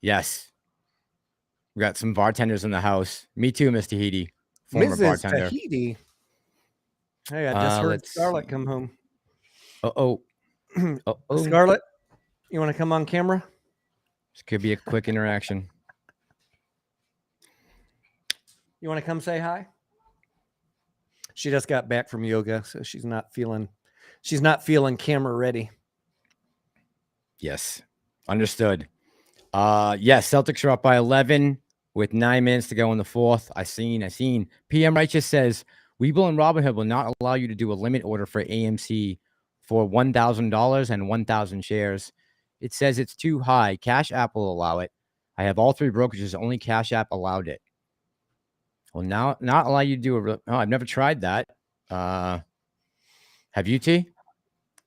Yes. We got some bartenders in the house. Me too, Mr. Tahiti, former Mrs. bartender. Tahiti. Hey, I just heard Scarlett come home. Uh-oh. Uh-oh. Scarlett, you want to come on camera? This could be a quick interaction. You want to come say hi? She just got back from yoga, so she's not feeling camera ready. Yes. Understood. Yes, Celtics are up by 11 with 9 minutes to go in the fourth. I seen. PM Righteous says, Weeble and Robinhood will not allow you to do a limit order for AMC for $1,000 and 1,000 shares. It says it's too high. Cash App will allow it. I have all 3 brokerages. Only Cash App allowed it. Well, now not allow you to do a. Oh, I've never tried that. Have you, T?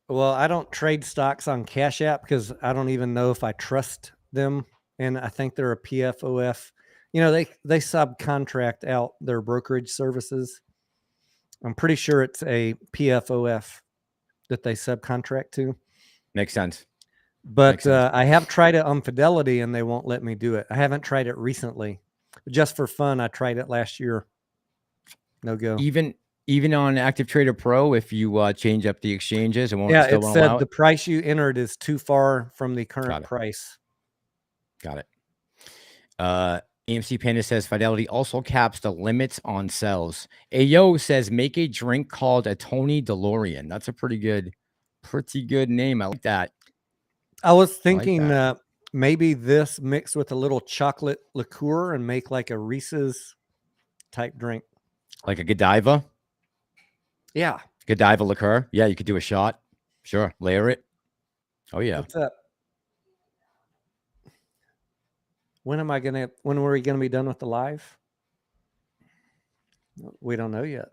Well, I don't trade stocks on Cash App because I don't even know if I trust them, and I think they're a PFOF. You know, they subcontract out their brokerage services. I'm pretty sure it's a PFOF that they subcontract to. Makes sense. But I have tried it on Fidelity, and they won't let me do it. I haven't tried it recently. Just for fun, I tried it last year. No go. Even on Active Trader Pro, if you change up the exchanges, it won't. Yeah, it said the price you entered is too far from the current price. Got it. AMC Panda says Fidelity also caps the limits on sells. Ayo says make a drink called a Tony DeLorean. That's a pretty good name. I like that. I was thinking maybe this mixed with a little chocolate liqueur and make like a Reese's type drink. Like a Godiva? Yeah. Godiva liqueur. Yeah, you could do a shot. Sure. Layer it. Oh, yeah. What's up? When are we going to be done with the live? We don't know yet.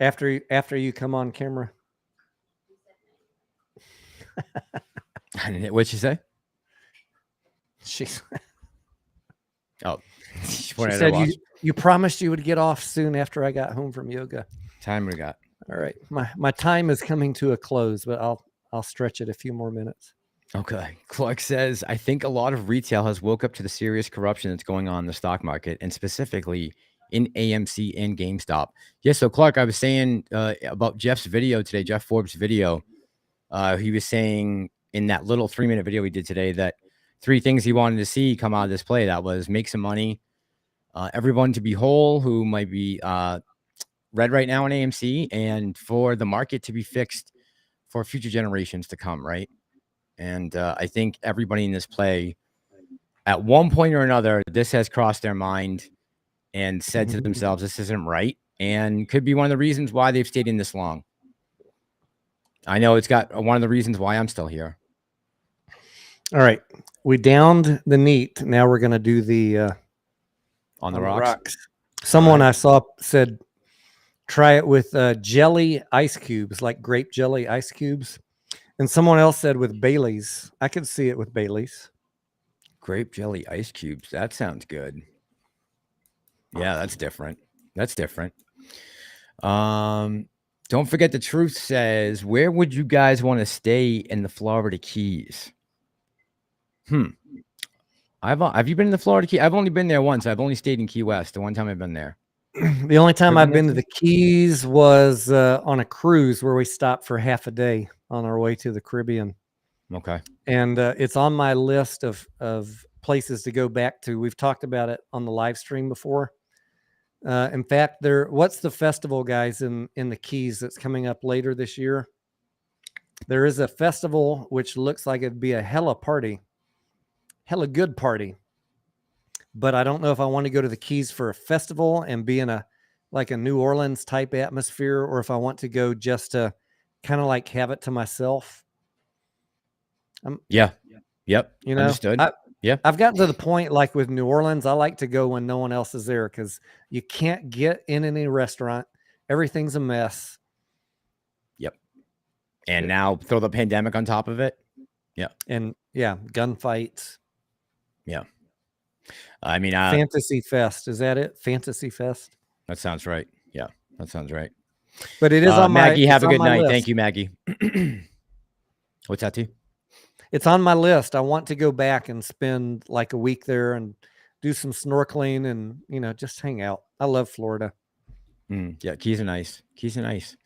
After you come on camera. What'd she say? She said you promised you would get off soon after I got home from yoga. Time we got. All right. My time is coming to a close, but I'll stretch it a few more minutes. Okay. Clark says, I think a lot of retail has woke up to the serious corruption that's going on in the stock market, and specifically in AMC and GameStop. Yeah, so Clark, I was saying about Jeff's video today, Jeff Forbes' video. He was saying in that little 3-minute video we did today that 3 things he wanted to see come out of this play. That was make some money, everyone to be whole who might be red right now in AMC, and for the market to be fixed for future generations to come, right? And I think everybody in this play, at one point or another, this has crossed their mind and said to themselves, this isn't right, and could be one of the reasons why they've stayed in this long. I know it's got one of the reasons why I'm still here. All right. We downed the neat. Now we're going to do the on the rocks. Someone I saw said, try it with jelly ice cubes, like grape jelly ice cubes. And someone else said with Bailey's. I could see it with Bailey's. Grape jelly ice cubes. That sounds good. Yeah, that's different. That's different. Don't forget, the truth says, where would you guys want to stay in the Florida Keys? Have you been in the Florida Keys? I've only been there once. I've only stayed in Key West. The one time I've been there. The only time I've been to the Keys was on a cruise where we stopped for half a day on our way to the Caribbean. Okay. And it's on my list of places to go back to. We've talked about it on the live stream before. In fact, what's the festival, guys, in the Keys that's coming up later this year? There is a festival which looks like it'd be a hella good party. But I don't know if I want to go to the Keys for a festival and be in a New Orleans type atmosphere, or if I want to go just to kind of like have it to myself. Yeah. Yep. You know, understood. I've gotten to the point, like with New Orleans, I like to go when no one else is there because you can't get in any restaurant. Everything's a mess. Yep. And now throw the pandemic on top of it. Yeah. And yeah, gunfights. Yeah. I mean, Fantasy Fest. Is that it? Fantasy Fest. That sounds right. Yeah, that sounds right. But it is on Maggie, have a good night. List. Thank you, Maggie. What's that to you? It's on my list. I want to go back and spend like a week there and do some snorkeling, and just hang out. I love Florida. Yeah, Keys are nice. Keys are nice.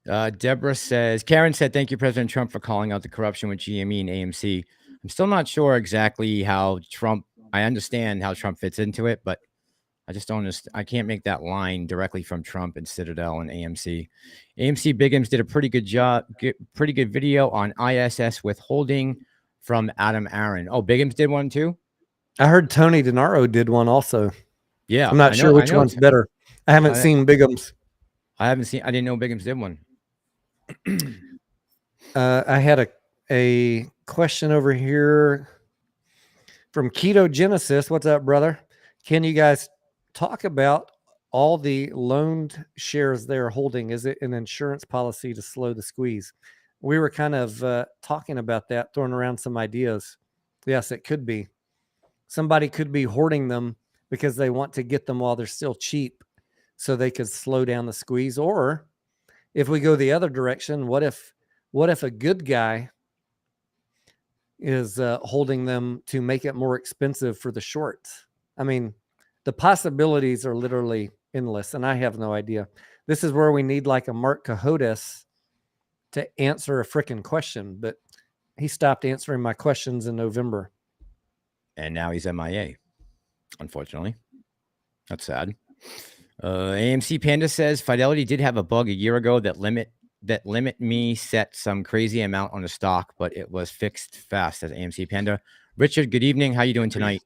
Deborah says, Karen said, thank you, President Trump, for calling out the corruption with GME and AMC. I'm still not sure exactly how Trump, I understand how Trump fits into it, but I just don't understand. I can't make that line directly from Trump and Citadel and AMC. AMC Biggums did a pretty good job, pretty good video on ISS withholding from Adam Aaron. Oh, Biggums did one too? I heard Tony Denaro did one also. Yeah. I'm not sure which one's better. I haven't seen Biggums. I didn't know Biggums did one. I had a question over here from Keto Genesis. What's up, brother? Can you guys talk about all the loaned shares they're holding? Is it an insurance policy to slow the squeeze? We were kind of talking about that, throwing around some ideas. Yes, it could be. Somebody could be hoarding them because they want to get them while they're still cheap so they could slow down the squeeze. Or if we go the other direction, what if a good guy is holding them to make it more expensive for the shorts? I mean, the possibilities are literally endless, and I have no idea. This is where we need like a Mark Cahotis to answer a freaking question, but he stopped answering my questions in November. And now he's MIA, unfortunately. That's sad. AMC Panda says, Fidelity did have a bug a year ago that limit me set some crazy amount on the stock, but it was fixed fast. As AMC Panda. Richard, good evening. How you doing tonight?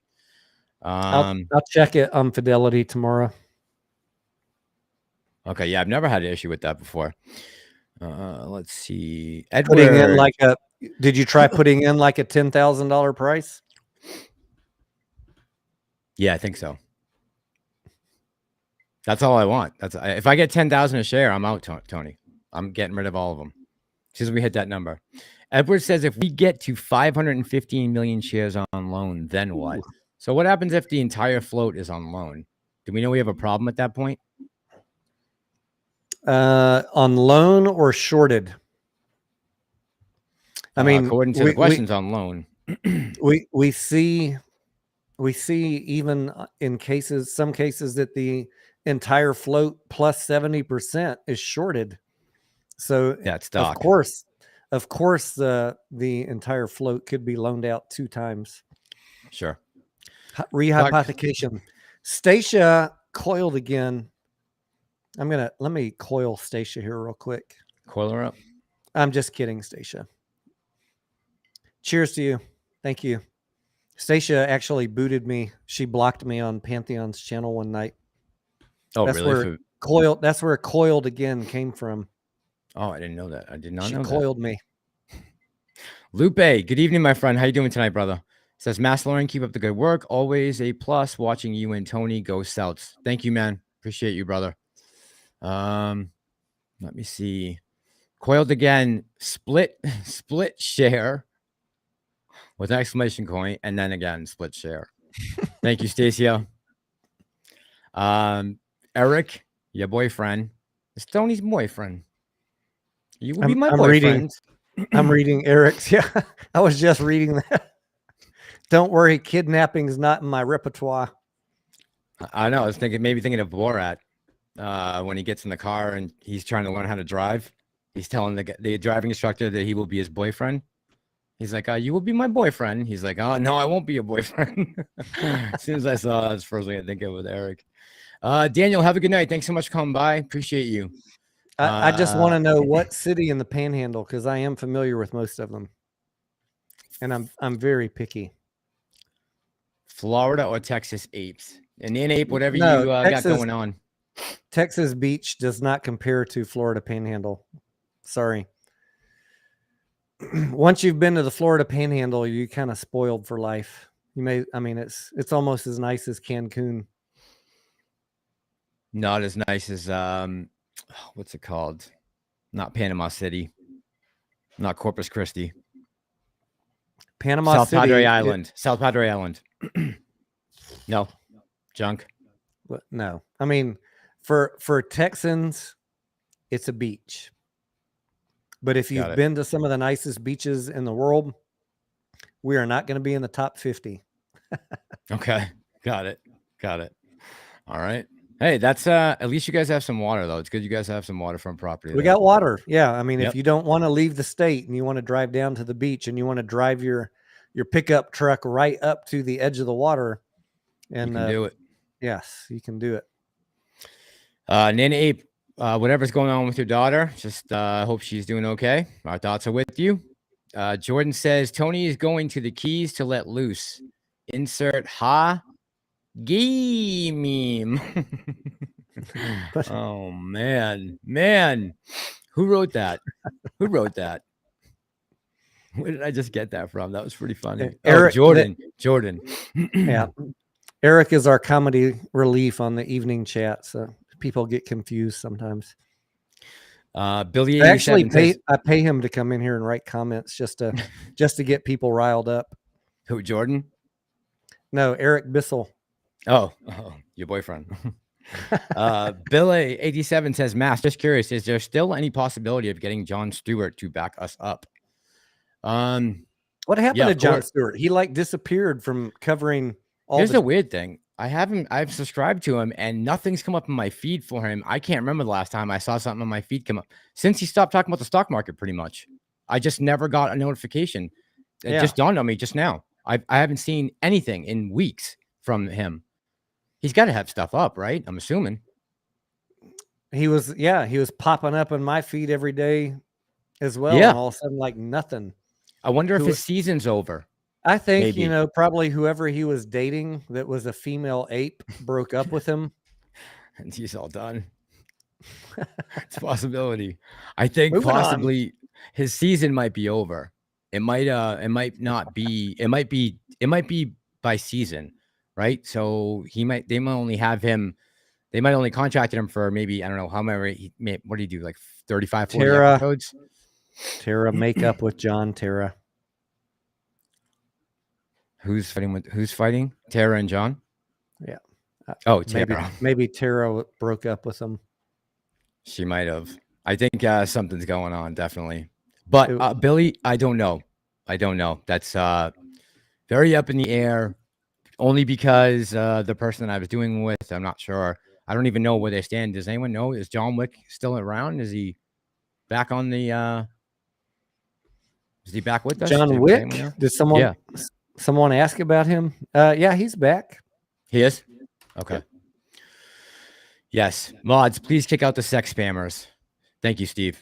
I'll check it on Fidelity tomorrow. Okay, yeah, I've never had an issue with that before. Let's see. Edward, putting in like a. Did you try putting in like a $10,000 price? Yeah, I think so. That's all I want. If I get 10,000 a share, I'm out, Tony. I'm getting rid of all of them. Since we hit that number. Edward says, if we get to 515 million shares on loan, then what? So what happens if the entire float is on loan? Do we know we have a problem at that point? On loan or shorted? I mean, according to the questions, on loan. we see even in some cases that the entire float plus 70% is shorted. So that's stock. Of course, the entire float could be loaned out 2 times. Sure. Rehypothecation. Stacia coiled again. Let me coil Stacia here real quick. Coil her up. I'm just kidding, Stacia. Cheers to you. Thank you. Stacia actually booted me. She blocked me on Pantheon's channel one night. Oh, really? That's where coiled again came from. Oh, I didn't know that. I did not know that. She coiled me. Lupe, good evening, my friend. How you doing tonight, brother? Says Massalorian, keep up the good work. Always a plus watching you and Tony go Souths. Thank you, man. Appreciate you, brother. Let me see. Coiled again. Split share with an exclamation point, and then again split share. Thank you, Stacia. Eric, your boyfriend. It's Tony's boyfriend. You will be my boyfriend. I'm reading Eric's. Yeah, I was just reading that. Don't worry, kidnapping is not in my repertoire. I know. I was maybe thinking of Borat when he gets in the car and he's trying to learn how to drive. He's telling the driving instructor that he will be his boyfriend. He's like, you will be my boyfriend. He's like, oh, no, I won't be your boyfriend. As soon as I saw that's the first thing I think of with Eric. Daniel, have a good night. Thanks so much for coming by. Appreciate you. I just want to know what city in the Panhandle, because I am familiar with most of them, and I'm very picky. Florida or Texas apes? And in ape, whatever you got going on. Texas beach does not compare to Florida Panhandle. Sorry. Once you've been to the Florida Panhandle, you kind of spoiled for life. It's almost as nice as Cancun. Not as nice as what's it called? Not Panama City. Not Corpus Christi. Panama City. South Padre Island. No. Junk. No. I mean, for Texans, it's a beach. But if you've been to some of the nicest beaches in the world, we are not going to be in the top 50. Okay. Got it. Got it. All right. Hey, that's at least you guys have some water though. It's good you guys have some water from property. We there. got water. Yeah. I mean, Yep. if you don't want to leave the state and you want to drive down to the beach and you want to drive your pickup truck right up to the edge of the water, and you can do it. Yes, you can do it. Nana Ape, whatever's going on with your daughter, just hope she's doing okay. Our thoughts are with you. Jordan says Tony is going to the Keys to let loose. Insert ha gee meme. Oh man. Who wrote that? Who wrote that? Where did I just get that from? That was pretty funny. Eric, Jordan. Yeah. Eric is our comedy relief on the evening chat, so people get confused sometimes. Billy I actually pay him to come in here and write comments just to get people riled up. Who, Jordan? No, Eric Bissell. Oh, your boyfriend. Billy 87 says, Mass, just curious, is there still any possibility of getting Jon Stewart to back us up? What happened to Jon Stewart? He like disappeared from covering all. Here's the weird thing. I've subscribed to him and nothing's come up in my feed for him. I can't remember the last time I saw something on my feed come up since he stopped talking about the stock market. Pretty much, I just never got a notification. It just dawned on me just now. I haven't seen anything in weeks from him. He's got to have stuff up, right? I'm assuming. He was popping up in my feed every day as well. Yeah. And all of a sudden, like nothing. I wonder if his season's over. I think, probably whoever he was dating that was a female ape broke up with him. And he's all done. It's a possibility. I think possibly his season might be over. It might not be. It might be by season, right? So they might only have him. They might only contracted him for maybe, I don't know how many. What do you do? Like 35, 40 episodes? Tara, make up with John. Tara. Who's fighting? Tara and John? Yeah. Tara. Maybe Tara broke up with him. She might have. I think something's going on, definitely. But Billy, I don't know. That's very up in the air. Only because the person I was doing with, I'm not sure. I don't even know where they stand. Does anyone know? Is John Wick still around? Is he back on the? Is he back with us? John Wick? Did someone ask about him? Yeah, he's back. He is? Okay. Yes. Mods, please kick out the sex spammers. Thank you, Steve.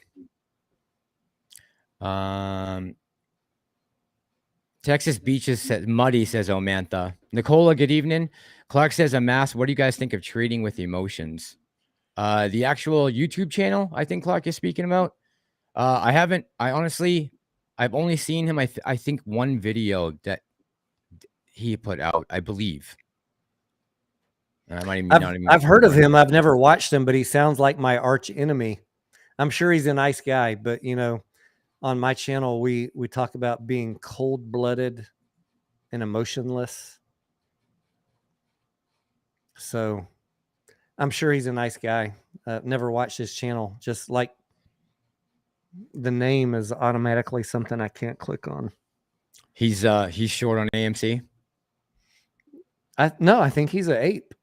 Texas beaches says muddy, says Omantha. Nicola, good evening. Clark says, Amass, what do you guys think of trading with emotions? The actual YouTube channel, I think Clark is speaking about. I've only seen him, I think one video that he put out, I believe. I've heard of him. I've never watched him, but he sounds like my arch enemy. I'm sure he's a nice guy, but on my channel, we talk about being cold-blooded and emotionless. So I'm sure he's a nice guy. Never watched his channel. Just like the name is automatically something I can't click on. He's short on AMC. No, I think he's an ape.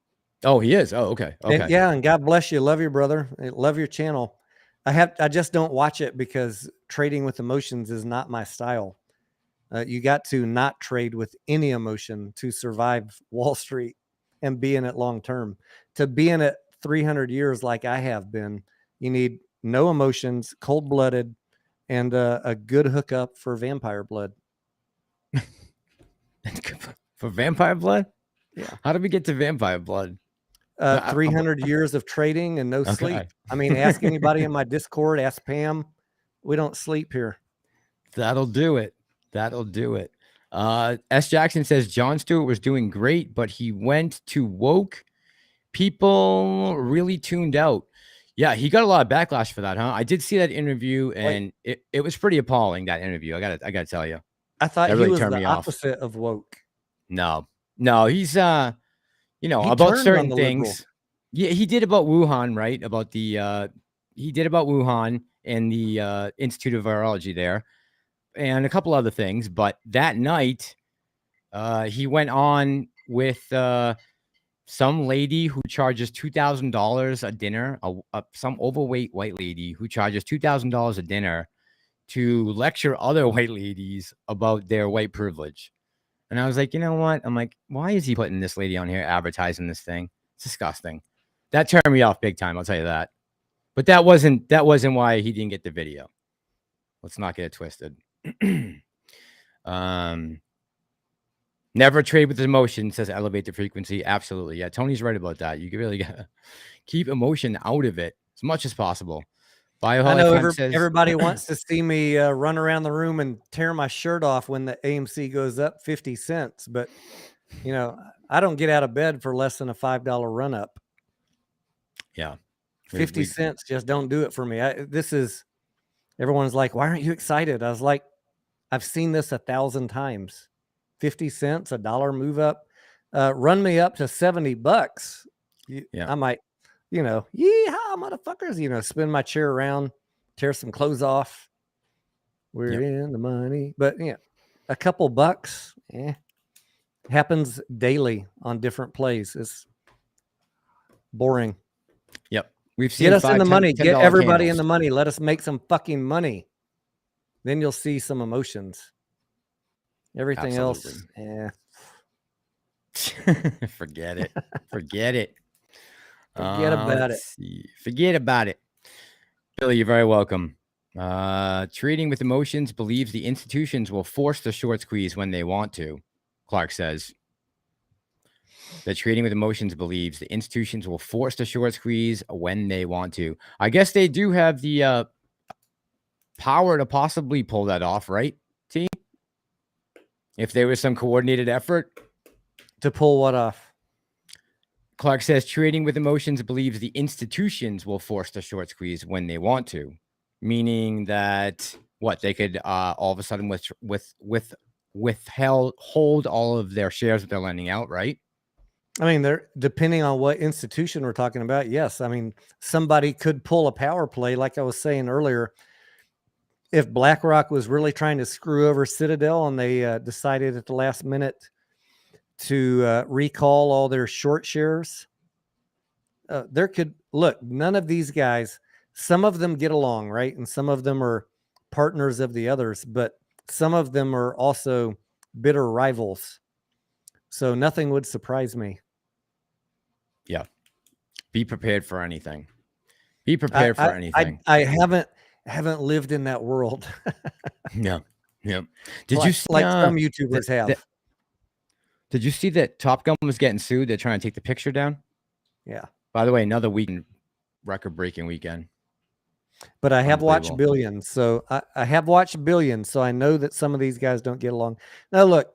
Oh, he is. Oh, okay. Okay. And God bless you. Love you, brother. Love your channel. I just don't watch it because trading with emotions is not my style. You got to not trade with any emotion to survive Wall Street and be in it long term. To be in it 300 years like I have been, you need no emotions, cold-blooded, and a good hookup for vampire blood. For vampire blood? Yeah. How did we get to vampire blood? 300 years of trading and no sleep. I mean, ask anybody in my Discord, ask Pam. We don't sleep here. That'll do it. S. Jackson says Jon Stewart was doing great, but he went to woke. People really tuned out. Yeah, he got a lot of backlash for that, huh? I did see that interview, and it was pretty appalling, that interview. I gotta tell you. I thought he was the opposite of woke. No, he's about certain things. Liberal. Yeah, he did about Wuhan, right? About the he did about Wuhan and the Institute of Virology there, and a couple other things. But that night, he went on with some lady who charges $2,000 a dinner, some overweight white lady who charges $2,000 a dinner to lecture other white ladies about their white privilege. And I was like, you know what? I'm like, why is he putting this lady on here advertising this thing? It's disgusting. That turned me off big time. I'll tell you that. But that wasn't why he didn't get the video. Let's not get it twisted. Never trade with emotion, says elevate the frequency. Absolutely. Yeah, Tony's right about that. You can really keep emotion out of it as much as possible. I know everybody wants to see me run around the room and tear my shirt off when the AMC goes up 50 cents. But, you know, I don't get out of bed for less than a $5 run up. Yeah. 50 cents just don't do it for me. Everyone's like, why aren't you excited? I was like, I've seen this 1,000 times. 50 cents, $1 move up, run me up to $70. I might, you know, yeehaw, motherfuckers, you know, spin my chair around, tear some clothes off. We're in the money. But yeah, a couple bucks, happens daily on different plays. It's boring. Yep. We've seen get us in the money, get everybody in the money. Let us make some fucking money. Then you'll see some emotions. Everything else, forget it. Forget it. Forget about it. Forget about it. Billy, you're very welcome. Treating with emotions believes the institutions will force the short squeeze when they want to. Clark says that treating with emotions believes the institutions will force the short squeeze when they want to. I guess they do have the power to possibly pull that off, right? T? If there was some coordinated effort to pull what off. Clark says trading with emotions believes the institutions will force the short squeeze when they want to, meaning that what they could all of a sudden hold all of their shares that they're lending out, right? I mean, they're depending on what institution we're talking about. Yes, I mean somebody could pull a power play, like I was saying earlier. If BlackRock was really trying to screw over Citadel and they decided at the last minute to recall all their short shares, none of these guys, some of them get along, right? And some of them are partners of the others, but some of them are also bitter rivals. So nothing would surprise me. Yeah. Be prepared for anything. Be prepared for anything. I haven't lived in that world. Yeah. Did you see some YouTubers have? Did you see that Top Gun was getting sued? They're trying to take the picture down. Yeah. By the way, another record-breaking weekend. But I have watched Billions, so I have watched Billions, so I know that some of these guys don't get along. Now, look,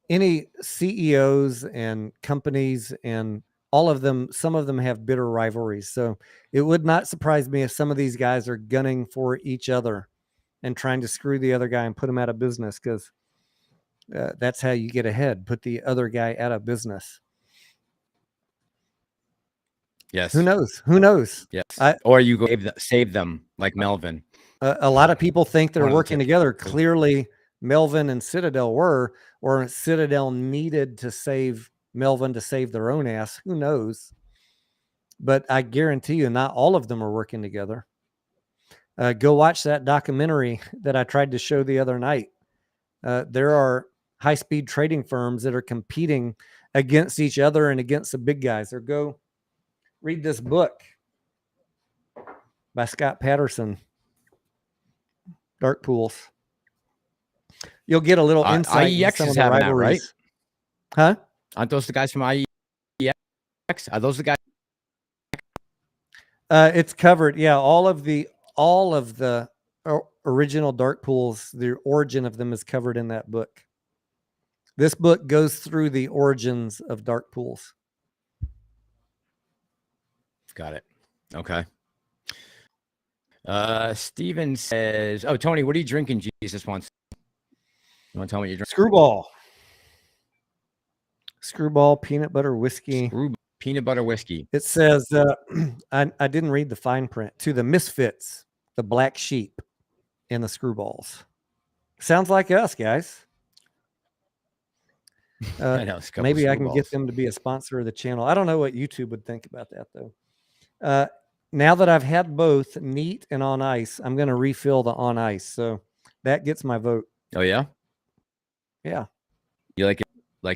any CEOs and companies and all of them, some of them have bitter rivalries. So it would not surprise me if some of these guys are gunning for each other and trying to screw the other guy and put him out of business, because that's how you get ahead. Put the other guy out of business. Yes. Who knows? Who knows? Yes. Or you go save them like Melvin. A lot of people think they're working together. Clearly, Melvin and Citadel were, or Citadel needed to save Melvin to save their own ass. Who knows? But I guarantee you, not all of them are working together. Go watch that documentary that I tried to show the other night. There are high-speed trading firms that are competing against each other and against the big guys. Or go read this book by Scott Patterson, Dark Pools. You'll get a little insight IEX into some is of the having rivalries. That, right? Huh? Aren't those the guys from IEX? Are those the guys? It's covered. Yeah, all of the original Dark Pools, the origin of them is covered in that book. This book goes through the origins of Dark Pools. Got it. Okay. Steven says, oh, Tony, what are you drinking? Jesus wants. You want to tell me what you're drinking? Screwball peanut butter whiskey. Peanut butter whiskey. It says, I didn't read the fine print. To the misfits, the black sheep, and the screwballs. Sounds like us, guys. I know. It's a couple Maybe I can get screwballs. them to be a sponsor of the channel. I don't know what YouTube would think about that though. Now that I've had both neat and on ice, I'm going to refill the on ice. So that gets my vote. Oh yeah. Yeah. You like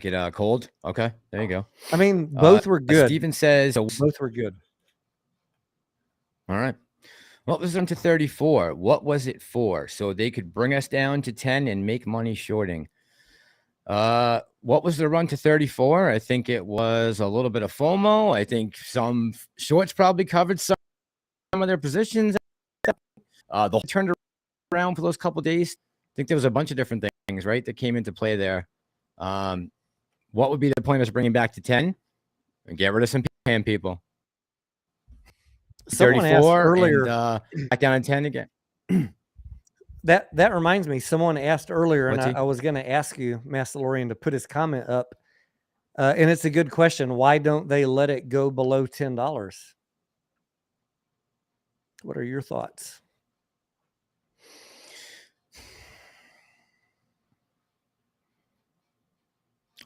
it cold? Okay, there you go. I mean, both were good. Steven says both were good. All right. What was them to 34? What was it for? So they could bring us down to 10 and make money shorting. What was the run to 34? I think it was a little bit of FOMO. I think some shorts probably covered some of their positions. The whole turned around for those couple days. I think there was a bunch of different things, right, that came into play there. What would be the point of us bringing back to 10 and get rid of some pan people? Someone 34 asked earlier, and, back down to 10 again. That reminds me, someone asked earlier, and What's he? I was going to ask you, Massalorian, to put his comment up. And it's a good question. Why don't they let it go below $10? What are your thoughts?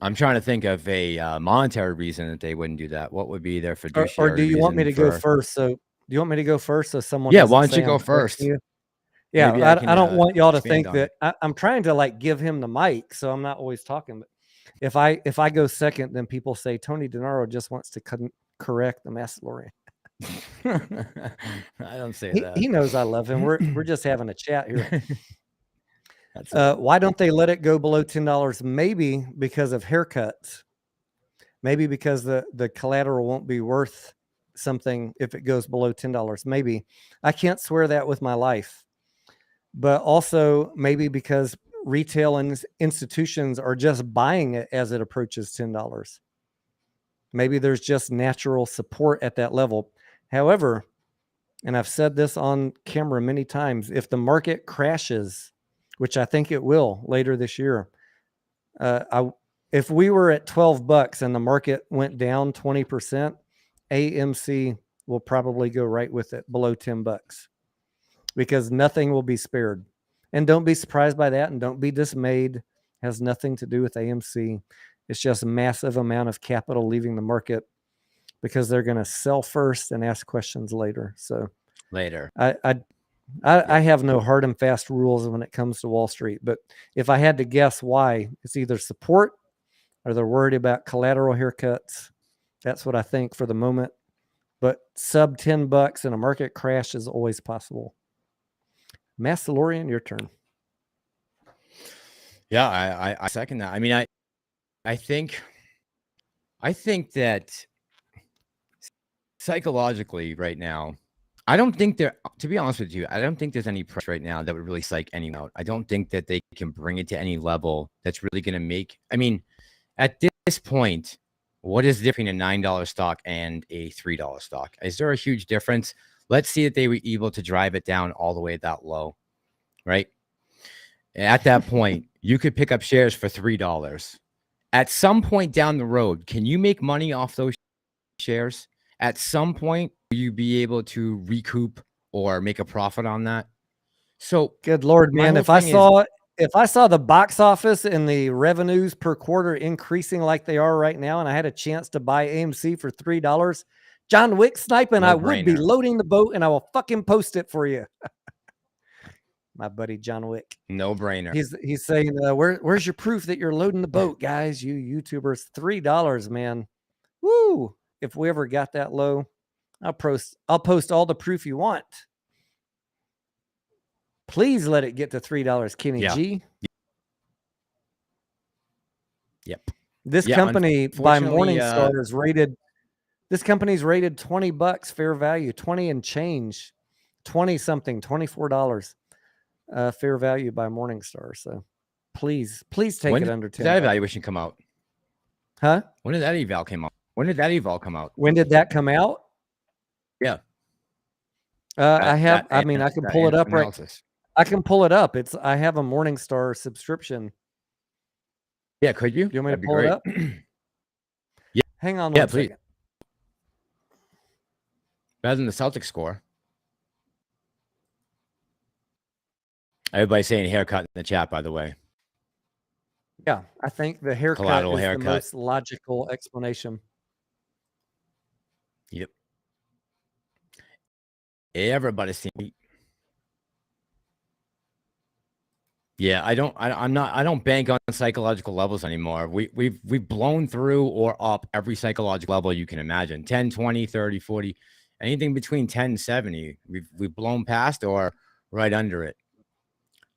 I'm trying to think of a monetary reason that they wouldn't do that. What would be their fiduciary Or do you want me to reason go first? So do you want me to go first? So someone Yeah, doesn't why don't say you I'm go correcting first? you? Yeah, Maybe I can, I don't want y'all to expand think on that it. I'm trying to like give him the mic, so I'm not always talking. But if I go second, then people say Tony Denaro just wants to correct the Massalorian. I don't say that. He knows I love him. We're just having a chat here. That's why don't they let it go below $10? Maybe because of haircuts. Maybe because the collateral won't be worth something if it goes below $10. Maybe. I can't swear that with my life. But also maybe because retail and institutions are just buying it as it approaches $10. Maybe there's just natural support at that level. However, and I've said this on camera many times, if the market crashes, which I think it will later this year, if we were at $12 and the market went down 20%, AMC will probably go right with it below $10 because nothing will be spared. And don't be surprised by that, and don't be dismayed. It has nothing to do with AMC. It's just a massive amount of capital leaving the market because they're going to sell first and ask questions later. So later. I have no hard and fast rules when it comes to Wall Street, but if I had to guess why, it's either support or they're worried about collateral haircuts. That's what I think for the moment. But sub $10 and a market crash is always possible. Massalorian, your turn. Yeah, I second that. I mean, I think that psychologically right now, I don't think to be honest with you, I don't think there's any press right now that would really psych anyone out. I don't think that they can bring it to any level that's really going to make, I mean, at this point, what is the difference between a $9 stock and a $3 stock? Is there a huge difference? Let's see that they were able to drive it down all the way that low, right? At that point, you could pick up shares for $3. At some point down the road, can you make money off those shares? At some point, will you be able to recoup or make a profit on that? So, good Lord, man, if I saw the box office and the revenues per quarter increasing like they are right now, and I had a chance to buy AMC for $3, John Wick sniping, I would be loading the boat, and I will fucking post it for you. My buddy John Wick. No brainer. He's saying, where's your proof that you're loading the boat, guys? You YouTubers, $3, man. Woo! If we ever got that low, I'll post all the proof you want. Please let it get to $3, Kenny G. Yep. This company by Morningstar is rated. This company's rated $20 fair value, 20 and change, 20 something, $24 fair value by Morningstar. So please take it under 10. When did that evaluation come out? Huh? When did that eval come out? When did that eval come out? When did that come out? Yeah. I mean, I can pull it up right. I can pull it up. I have a Morningstar subscription. Yeah, could you? Do you want me to pull it up? Yeah. Hang on one second. Better than the Celtics score. Everybody's saying haircut in the chat, by the way. Yeah, I think the haircut Collateral is haircut. the most logical explanation. Yep. Everybody's seen. Yeah, I don't bank on psychological levels anymore. We've blown through or up every psychological level you can imagine. 10, 20, 30, 40, anything between 10 and 70. We've blown past or right under it.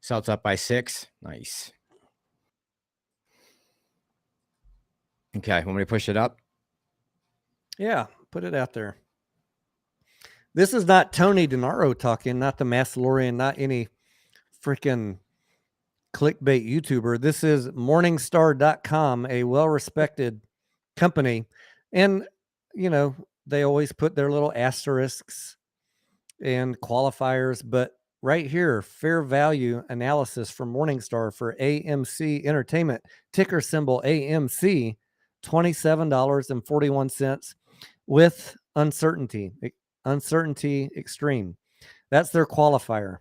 Celts up by 6. Nice. Okay, want me to push it up? Yeah, put it out there. This is not Tony Denaro talking, not the Massalorian, not any freaking clickbait YouTuber. This is Morningstar.com, a well-respected company. And, you know, they always put their little asterisks and qualifiers, but right here, fair value analysis from Morningstar for AMC Entertainment, ticker symbol AMC, $27.41 with uncertainty extreme. That's their qualifier.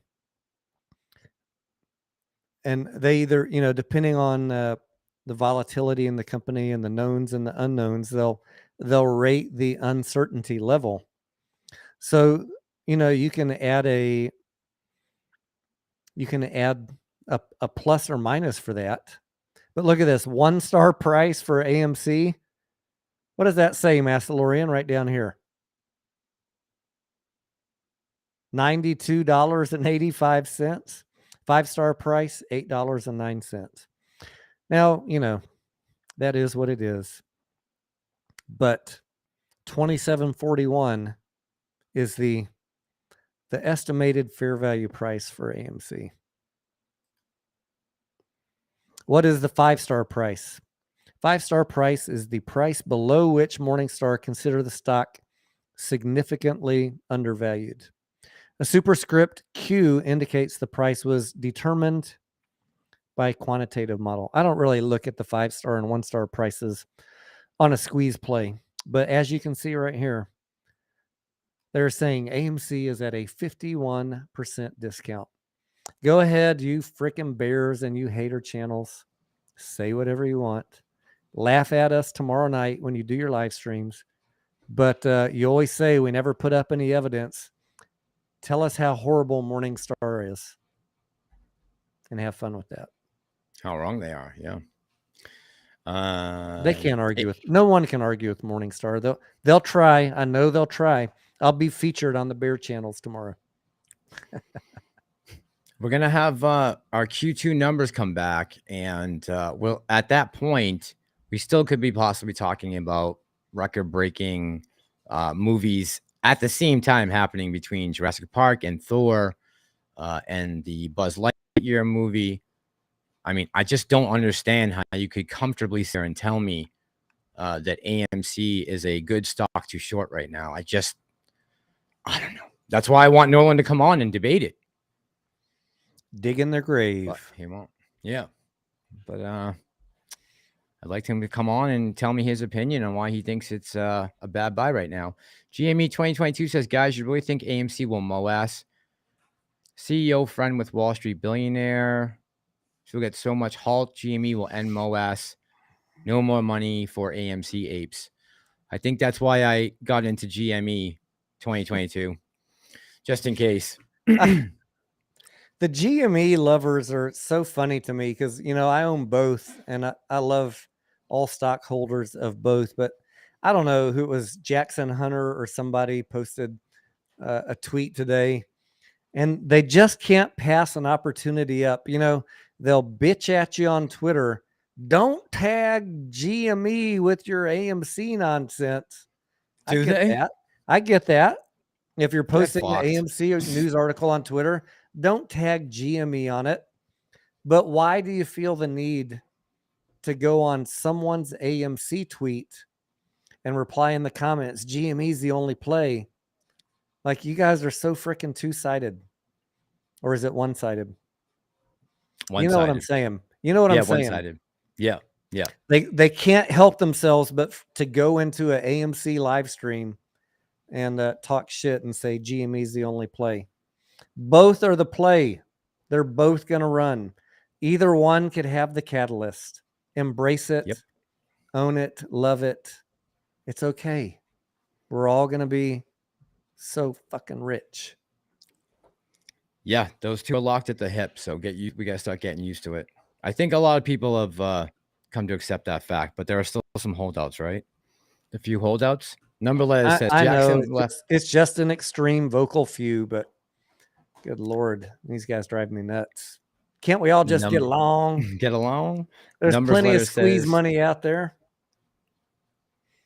And they either, you know, depending on the volatility in the company and the knowns and the unknowns, they'll rate the uncertainty level. So, you know, you can add a plus or minus for that. But look at this 1-star price for AMC. What does that say, Massalorian, right down here? $92.85. 5-star price, $8.09. Now, you know, that is what it is. But 27.41 is the estimated fair value price for AMC. What is the 5-star price? 5-star price is the price below which Morningstar consider the stock significantly undervalued. A superscript Q indicates the price was determined by quantitative model. I don't really look at the 5-star and 1-star prices on a squeeze play, but as you can see right here, they're saying AMC is at a 51% discount. Go ahead, you freaking bears and you hater channels. Say whatever you want. Laugh at us tomorrow night when you do your live streams. But you always say we never put up any evidence. Tell us how horrible Morningstar is and have fun with that. How wrong they are, yeah. They can't argue with, no one can argue with Morningstar. They'll try. I know they'll try. I'll be featured on the Bear channels tomorrow. We're going to have our Q2 numbers come back. And well, at that point, we still could be possibly talking about record-breaking movies at the same time happening between Jurassic Park and Thor and the Buzz Lightyear movie. I mean, I just don't understand how you could comfortably sit there and tell me that AMC is a good stock to short right now. I don't know. That's why I want NORLUND to come on and debate it. Dig in their grave. But he won't. Yeah. But I'd like him to come on and tell me his opinion on why he thinks it's a bad buy right now. GME 2022 says, guys, you really think AMC will MOAS? CEO friend with Wall Street billionaire. She'll get so much halt. GME will end MOAS. No more money for AMC apes. I think that's why I got into GME 2022. Just in case. The GME lovers are so funny to me because, you know, I own both and I love all stockholders of both. But I don't know who it was, Jackson Hunter or somebody posted a tweet today. And they just can't pass an opportunity up. You know, they'll bitch at you on Twitter. Don't tag GME with your AMC nonsense. I get that. If you're posting an AMC news article on Twitter, don't tag GME on it. But why do you feel the need to go on someone's AMC tweet and reply in the comments, GME's the only play? Like, you guys are so freaking two-sided. Or is it one-sided? You know what I'm saying? You know what I'm saying? One-sided. Yeah. Yeah. They can't help themselves but to go into an AMC live stream and talk shit and say GME's the only play. Both are the play. They're both going to run. Either one could have the catalyst. embrace it, Yep. own it, love it. It's okay. We're all going to be so fucking rich. Yeah, those two are locked at the hip, so we got to start getting used to it. I think a lot of people have come to accept that fact, but there are still some holdouts, right? A few holdouts. Numberless says I know Jackson left. it's just an extreme vocal few, but good Lord, these guys drive me nuts. Can't we all just get along? Get along. There's Numbers plenty of letter squeeze says money out there.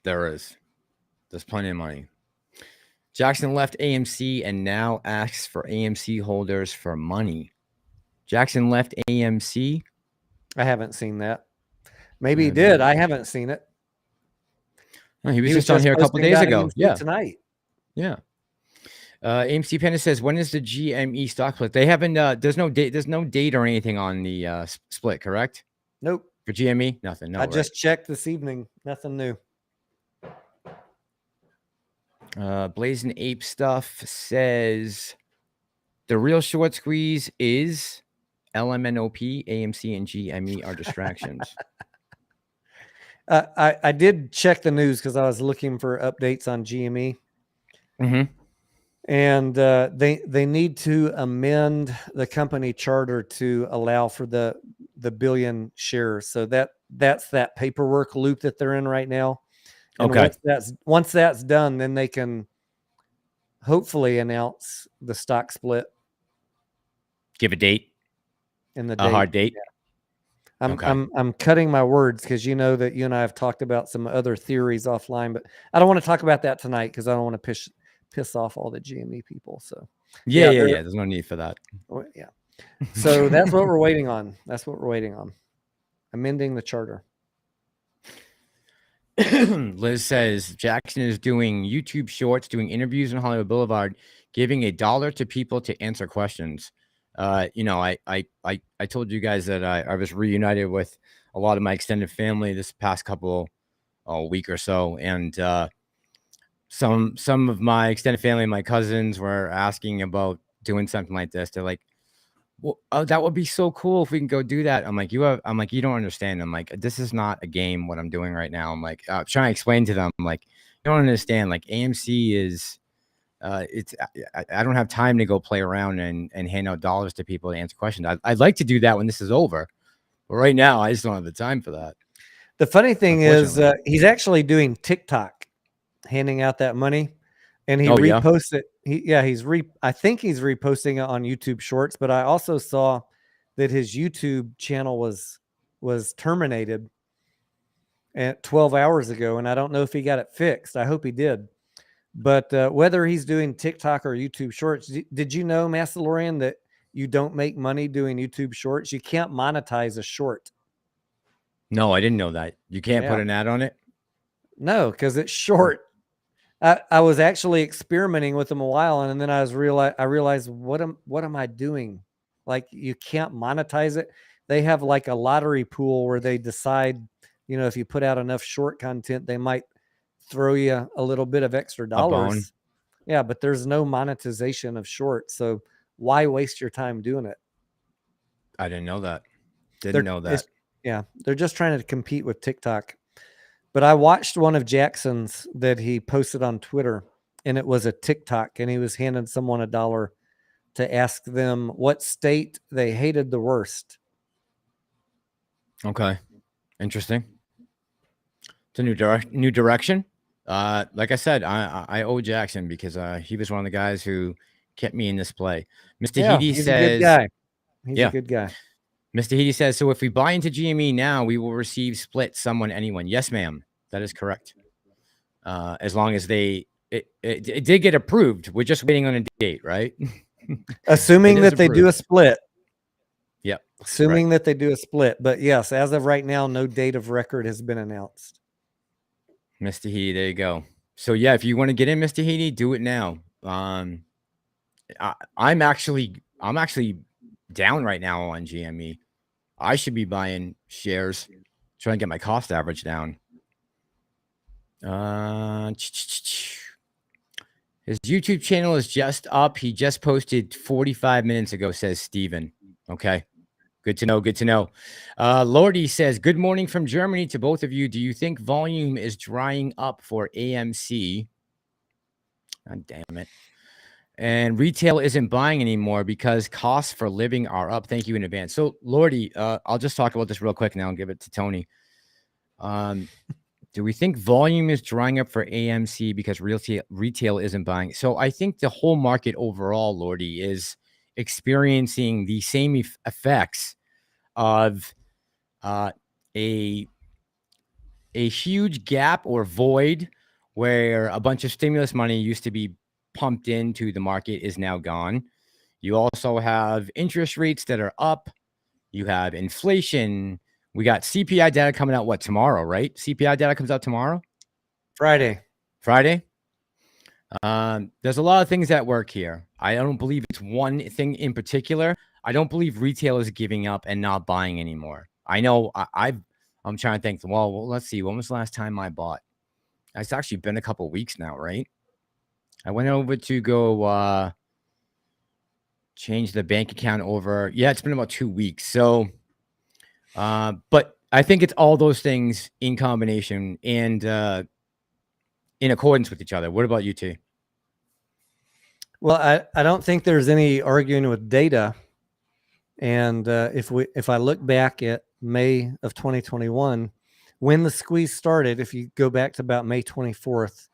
there is. There's plenty of money. Jackson left AMC and now asks for AMC holders for money. Jackson left AMC. I haven't seen that. Maybe he did. I haven't seen it. No, he was just on here a couple days ago. AMC yeah. Tonight. Yeah. AMC Panda says, when is the GME stock split? They haven't, there's no date or anything on the split, correct? Nope. For GME? Nothing. No, I just checked this evening. Nothing new. Blazing Ape Stuff says the real short squeeze is LMNOP, AMC, and GME are distractions. I did check the news because I was looking for updates on GME. Mm-hmm. And they need to amend the company charter to allow for the billion shares. So that's that paperwork loop that they're in right now. And okay. Once that's done, then they can hopefully announce the stock split. Give a date. And a hard date. Yeah. I'm cutting my words because you know that you and I have talked about some other theories offline, but I don't want to talk about that tonight because I don't want to piss off all the GME people. So yeah. There's no need for that. Yeah. So that's what we're waiting on. That's what we're waiting on. Amending the charter. Liz says Jackson is doing YouTube shorts, doing interviews on Hollywood Boulevard, giving $1 to people to answer questions. I told you guys that I was reunited with a lot of my extended family this past week or so, and some of my extended family, my cousins, were asking about doing something like this. They're like, well, that would be so cool if we can go do that. I'm like, you don't understand. I'm like, this is not a game, what I'm doing right now. I'm like, trying to explain to them, I'm like, you don't understand. Like AMC is, I don't have time to go play around and hand out dollars to people to answer questions. I'd like to do that when this is over, but right now I just don't have the time for that. The funny thing is he's actually doing TikTok, handing out that money. And he reposts it. I think he's reposting it on YouTube Shorts, but I also saw that his YouTube channel was terminated at 12 hours ago, and I don't know if he got it fixed. I hope he did. But whether he's doing TikTok or YouTube Shorts, did you know, Massalorian, that you don't make money doing YouTube Shorts? You can't monetize a short. No, I didn't know that. You can't put an ad on it? No, because it's short. I was actually experimenting with them a while, and then I realized what am I doing? Like, you can't monetize it. They have like a lottery pool where they decide, if you put out enough short content, they might throw you a little bit of extra dollars. Yeah, but there's no monetization of shorts, so why waste your time doing it? I didn't know that. Didn't know that. Yeah, they're just trying to compete with TikTok. But I watched one of Jackson's that he posted on Twitter, and it was a TikTok, and he was handing someone $1 to ask them what state they hated the worst. Okay. Interesting. It's a new direction. Like I said, I owe Jackson because he was one of the guys who kept me in this play. Mr. Heedy says, a good guy. He's a good guy. Mr. Heedy says, so if we buy into GME now, we will receive split anyone. Yes, ma'am. That is correct. As long as it did get approved. We're just waiting on a date, right? Assuming that they do a split. Yep. Assuming that they do a split. But yes, as of right now, no date of record has been announced. Mr. Heedy, there you go. So yeah, if you want to get in, Mr. Heedy, do it now. I'm actually down right now on GME. I should be buying shares, trying to get my cost average down. His YouTube channel is just up. He just posted 45 minutes ago, says Steven. Okay. Good to know. Good to know. Lordy says, good morning from Germany to both of you. Do you think volume is drying up for AMC? God damn it. And retail isn't buying anymore because costs for living are up. Thank you in advance. So, Lordy, I'll just talk about this real quick now and give it to Tony. Do we think volume is drying up for AMC because retail isn't buying? So I think the whole market overall, Lordy, is experiencing the same effects of a huge gap or void where a bunch of stimulus money used to be pumped into the market is now gone. You also have interest rates that are up. You have inflation. We got CPI data coming out, what, tomorrow, right? CPI data comes out tomorrow? Friday. There's a lot of things at work here. I don't believe it's one thing in particular. I don't believe retail is giving up and not buying anymore. I know I'm trying to think, well, let's see. When was the last time I bought? It's actually been a couple weeks now, right? I went over to go change the bank account over. Yeah, it's been about 2 weeks. So, but I think it's all those things in combination and in accordance with each other. What about you, T? Well, I don't think there's any arguing with data. And if I look back at May of 2021, when the squeeze started, if you go back to about May 24th,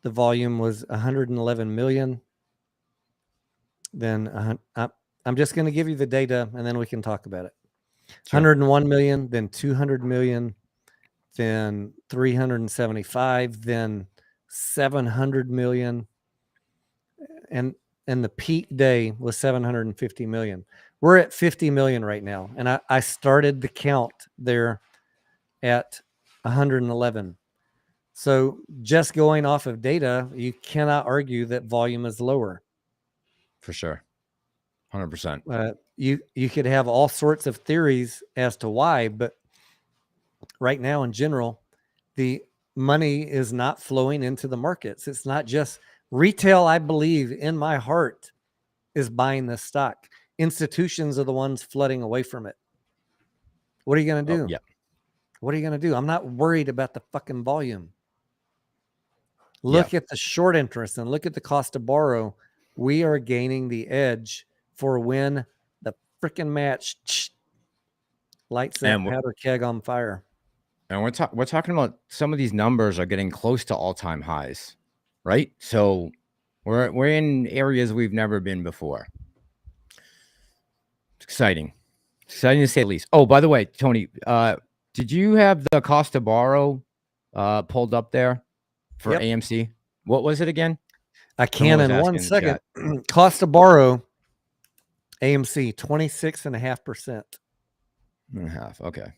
the volume was 111 million. Then I'm just going to give you the data and then we can talk about it. Sure. 101 million, then 200 million, then 375, then 700 million. And the peak day was 750 million. We're at 50 million right now. And I started the count there at 111. So just going off of data, you cannot argue that volume is lower. For sure. 100%. You could have all sorts of theories as to why, but right now in general, the money is not flowing into the markets. It's not just retail. I believe in my heart is buying this stock. Institutions are the ones flooding away from it. What are you going to do? Yeah. What are you going to do? I'm not worried about the fucking volume. Look at the short interest and look at the cost to borrow. We are gaining the edge for when the freaking match lights that powder keg on fire. And we're talking about some of these numbers are getting close to all-time highs, right? So we're in areas we've never been before. It's exciting to say the least. Oh, by the way, Tony, did you have the cost to borrow pulled up there for AMC? What was it again? I can in 1 second. Cost to borrow, AMC 26.5%. Okay.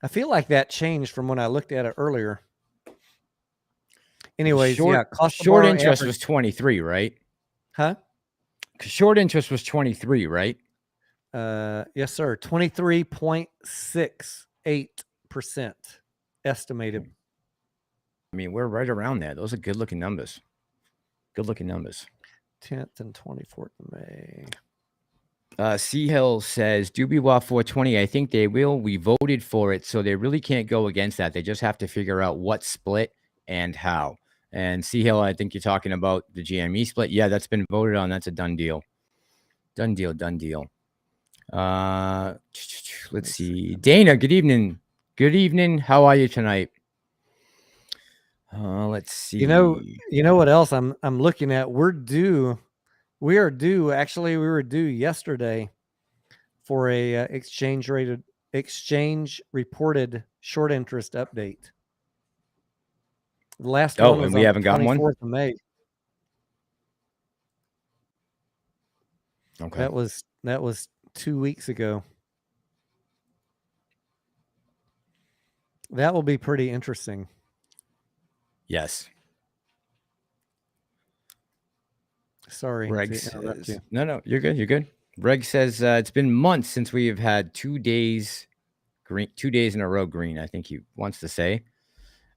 I feel like that changed from when I looked at it earlier. Anyways, cost short interest was 23, right? Huh? Short interest was 23, right? Yes, sir. 23.68% estimated. I mean, we're right around there. Those are good-looking numbers. 10th and 24th of May. C Hill says, Dubiwa 420. I think they will. We voted for it, so they really can't go against that. They just have to figure out what split and how. And C Hill, I think you're talking about the GME split. Yeah, that's been voted on. That's a done deal. Done deal. Let's see. Dana, good evening. Good evening. How are you tonight? Let's see. You know what else I'm looking at? We were due yesterday for a exchange reported short interest update. The last one was we haven't gotten one. 24th of May. Okay. That was 2 weeks ago. That will be pretty interesting. Yes. Sorry Reg to interrupt says, you. No, you're good. You're good. Reg says it's been months since we have had 2 days green, 2 days in a row green. I think he wants to say.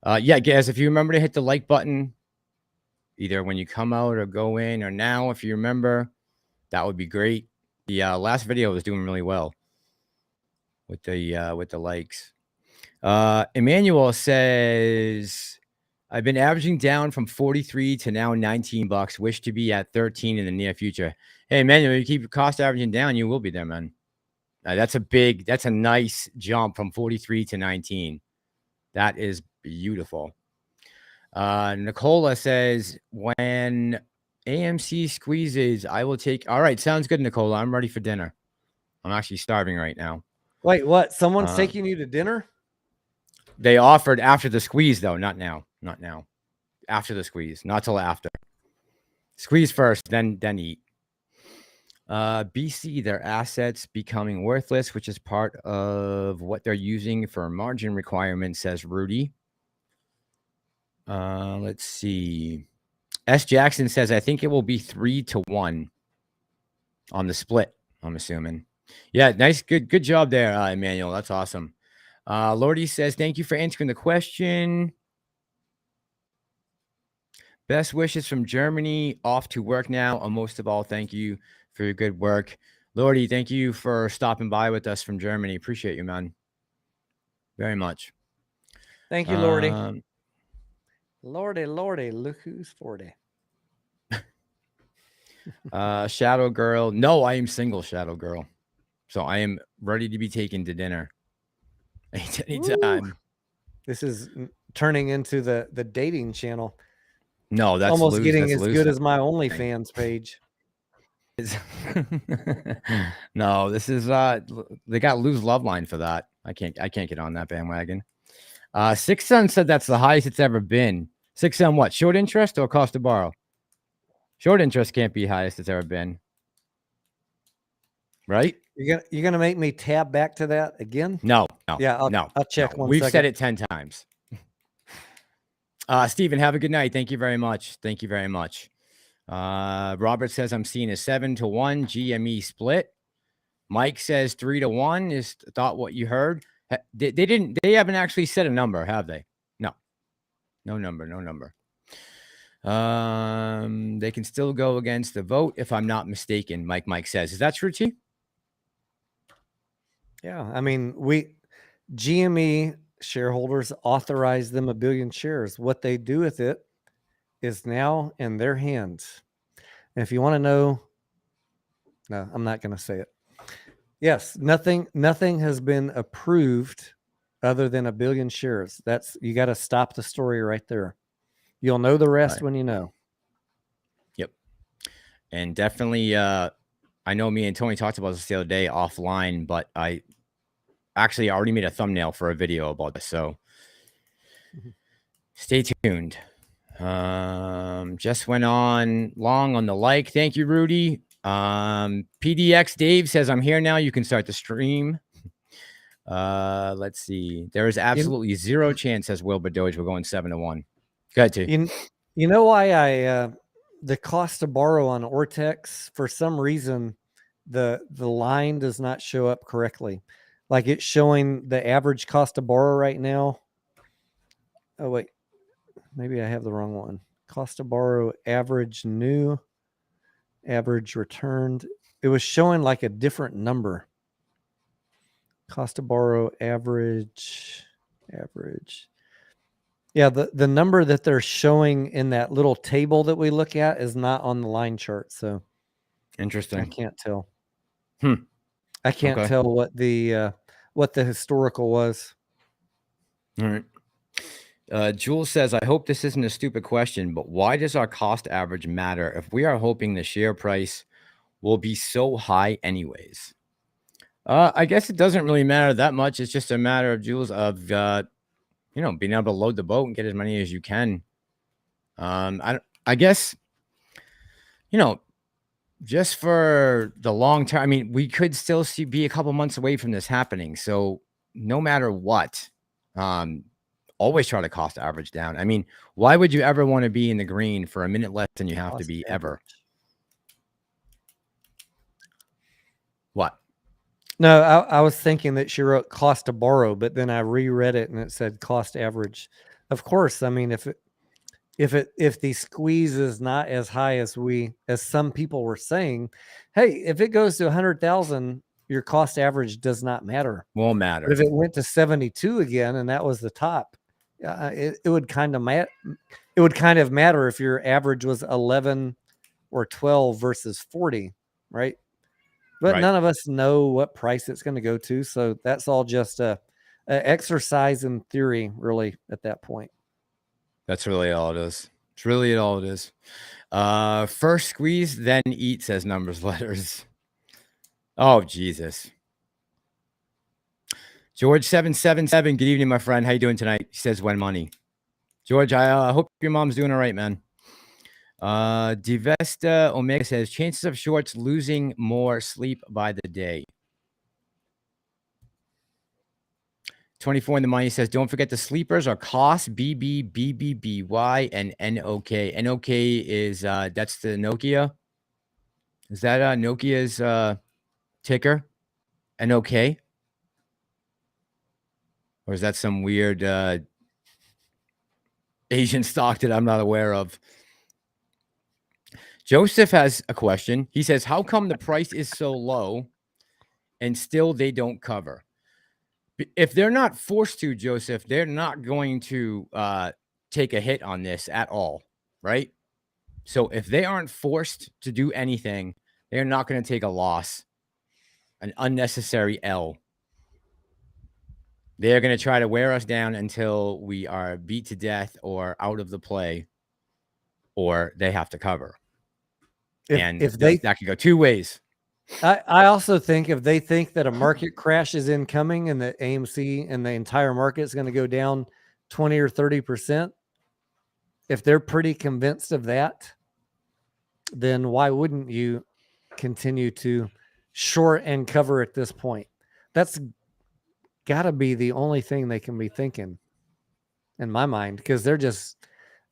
Yeah, guys, if you remember to hit the like button, either when you come out or go in or now, if you remember, that would be great. The last video was doing really well. with the likes. Emmanuel says, I've been averaging down from 43 to now $19. Wish to be at 13 in the near future. Hey, Emmanuel, you keep your cost averaging down, you will be there, man. That's a nice jump from 43 to 19. That is beautiful. Nicola says, when AMC squeezes, I will take. All right, sounds good, Nicola. I'm ready for dinner. I'm actually starving right now. Wait, what? Someone's taking you to dinner? They offered after the squeeze, though. Not now. Not now. After the squeeze. Not till after. Squeeze first, then eat. BC, their assets becoming worthless, which is part of what they're using for margin requirements, says Rudy. Let's see. S. Jackson says, I think it will be 3-1 on the split, I'm assuming. Yeah, nice. Good job there, Emmanuel. That's awesome. Lordy says, thank you for answering the question. Best wishes from Germany. Off to work now. And most of all, thank you for your good work. Lordy, thank you for stopping by with us from Germany. Appreciate you, man. Very much. Thank you, Lordy. Lordy, look who's 40. Shadow Girl. No, I am single, Shadow Girl. So I am ready to be taken to dinner. Anytime. This is turning into the dating channel. No, that's almost loose. getting That's as good as my OnlyFans page. No, this is they got Lou's love line for that. I can't get on that bandwagon. Six Sun said that's the highest it's ever been. Six Sun, what? Short interest or cost to borrow? Short interest can't be highest it's ever been. Right? You're gonna make me tab back to that again? No. Yeah, I'll check one We've second. said it 10 times. Stephen, have a good night. Thank you very much. Thank you very much. Robert says I'm seeing a 7-1 GME split. Mike says 3-1 is thought what you heard. They haven't actually said a number, have they? No number. They can still go against the vote if I'm not mistaken. Mike says, is that true, T? Yeah, I mean, GME shareholders authorized them 1 billion shares. What they do with it is now in their hands. And if you want to know, no, I'm not going to say it. Yes, nothing has been approved other than 1 billion shares. You got to stop the story right there. You'll know the rest when you know. Yep. And definitely, I know me and Tony talked about this the other day offline, but I actually already made a thumbnail for a video about this. So stay tuned. Just went on long on the like. Thank you, Rudy. PDX Dave says, I'm here now. You can start the stream. Let's see. There is absolutely zero chance, says Wilbur Doge. We're going 7-1. Go ahead, T. You know why the cost to borrow on Ortex, for some reason, the line does not show up correctly. Like it's showing the average cost to borrow right now. Oh, wait. Maybe I have the wrong one. Cost to borrow, average new, average returned. It was showing like a different number. Cost to borrow, average. Yeah, the number that they're showing in that little table that we look at is not on the line chart. So interesting. I can't tell. I can't tell what the historical was. All right. Jules says, I hope this isn't a stupid question, but why does our cost average matter if we are hoping the share price will be so high anyways? I guess it doesn't really matter that much. It's just a matter of, Jules, of being able to load the boat and get as many as you can. I guess, just for the long term, I mean, we could still be a couple months away from this happening. So no matter what, always try to cost average down. I mean, why would you ever want to be in the green for a minute less than you have to be ever? What? No, I was thinking that she wrote cost to borrow, but then I reread it and it said cost average. Of course, I mean, if the squeeze is not as high as some people were saying, hey, if it goes to 100,000, your cost average does not matter. Won't matter. But if it went to 72 again and that was the top, it would kind of matter if your average was 11 or 12 versus 40, right? But none of us know what price it's going to go to, so that's all just a exercise in theory, really, at that point. That's really all it is. It's really all it is. First squeeze, then eat, says Numbers Letters. Oh, Jesus. George 777, good evening, my friend. How you doing tonight? He says, when money. George, I hope your mom's doing all right, man. Divesta Omega says, chances of shorts losing more sleep by the day. 24 in the money says, don't forget the sleepers are cost, BB, BBBY, and NOK. NOK is, that's the Nokia. Is that Nokia's ticker? NOK? Or is that some weird Asian stock that I'm not aware of? Joseph has a question. He says, how come the price is so low and still they don't cover? If they're not forced to, Joseph, they're not going to take a hit on this at all, right? So if they aren't forced to do anything, they're not going to take a loss, an unnecessary L. They're going to try to wear us down until we are beat to death or out of the play, or they have to cover. If that could go two ways. I also think if they think that a market crash is incoming and that AMC and the entire market is going to go down 20 or 30%, if they're pretty convinced of that, then why wouldn't you continue to short and cover at this point? That's got to be the only thing they can be thinking in my mind, because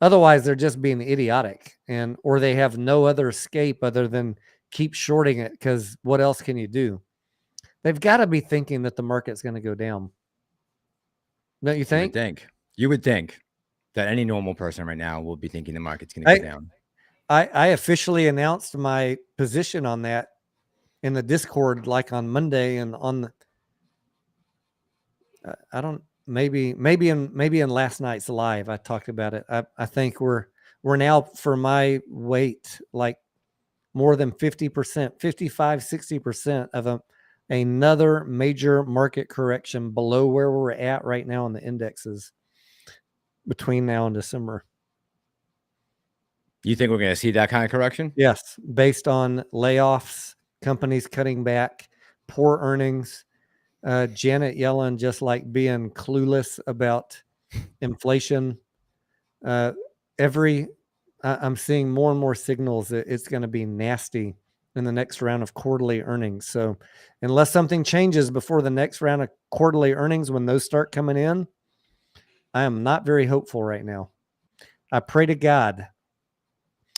otherwise they're just being idiotic, or they have no other escape other than keep shorting it, because what else can you do? They've got to be thinking that the market's going to go down. Don't you think? You would think that any normal person right now will be thinking the market's going to go down. I officially announced my position on that in the Discord, like on Monday, and on the, I don't, maybe in last night's live, I talked about it. I think we're now, for my weight, like more than 50%, 55, 60% of another major market correction below where we're at right now in the indexes between now and December. You think we're going to see that kind of correction? Yes, based on layoffs, companies cutting back, poor earnings, Janet Yellen just like being clueless about inflation. I'm seeing more and more signals that it's going to be nasty in the next round of quarterly earnings. So unless something changes before the next round of quarterly earnings, when those start coming in, I am not very hopeful right now. I pray to God,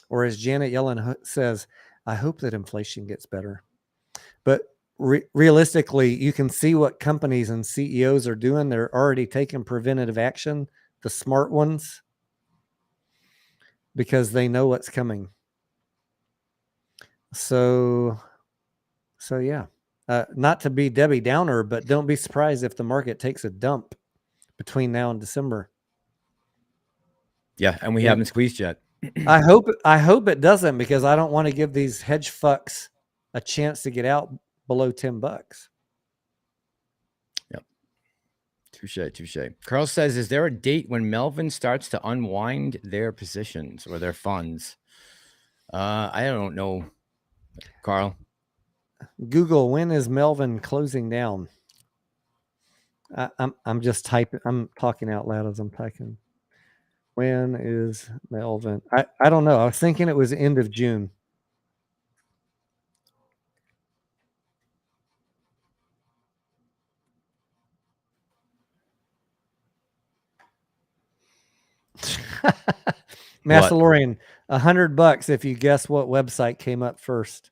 or as Janet Yellen says, I hope that inflation gets better. But realistically, you can see what companies and CEOs are doing. They're already taking preventative action, the smart ones, because they know what's coming. So yeah, not to be Debbie Downer, but don't be surprised if the market takes a dump between now and December. Yeah, and we haven't squeezed yet. I hope it doesn't, because I don't want to give these hedge fucks a chance to get out below $10. Yep. Touche. Carl says, is there a date when Melvin starts to unwind their positions or their funds? I don't know, Carl. Google, when is Melvin closing down? I'm just typing. I'm talking out loud as I'm typing. When is Melvin? I don't know. I was thinking it was end of June. Massalorian, $100 if you guess what website came up first.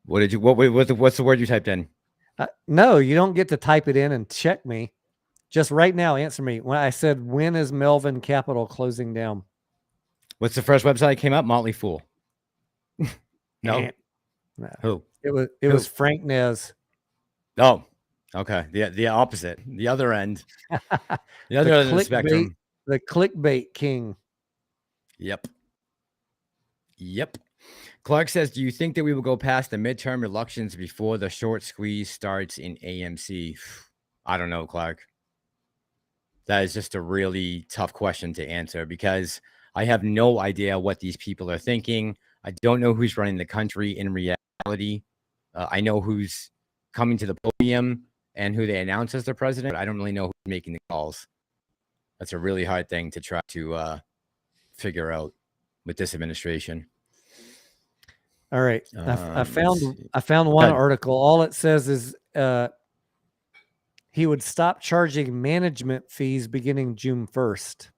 What's the word you typed in? No, you don't get to type it in and check me. Just right now, answer me. When I said, when is Melvin Capital closing down? What's the first website that came up? Motley Fool. No. No. Who? It was Frank Nez. Oh, okay. The opposite, the other end, the other end of the spectrum. The clickbait king. Yep. Yep. Clark says, do you think that we will go past the midterm elections before the short squeeze starts in AMC? I don't know, Clark. That is just a really tough question to answer because I have no idea what these people are thinking. I don't know who's running the country in reality. I know who's coming to the podium and who they announce as the president, but I don't really know who's making the calls. That's a really hard thing to try to figure out with this administration. All right. I found one article. All it says is he would stop charging management fees beginning June 1st.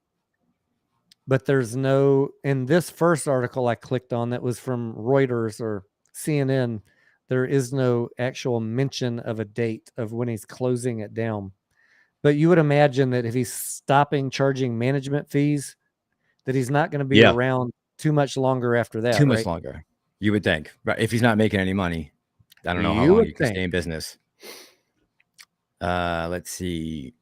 But there's no, in this first article I clicked on that was from Reuters or CNN, there is no actual mention of a date of when he's closing it down. But you would imagine that if he's stopping charging management fees, that he's not going to be around too much longer after that. Too much longer, you would think. Right? If he's not making any money, I don't know how long you can stay in business. Let's see.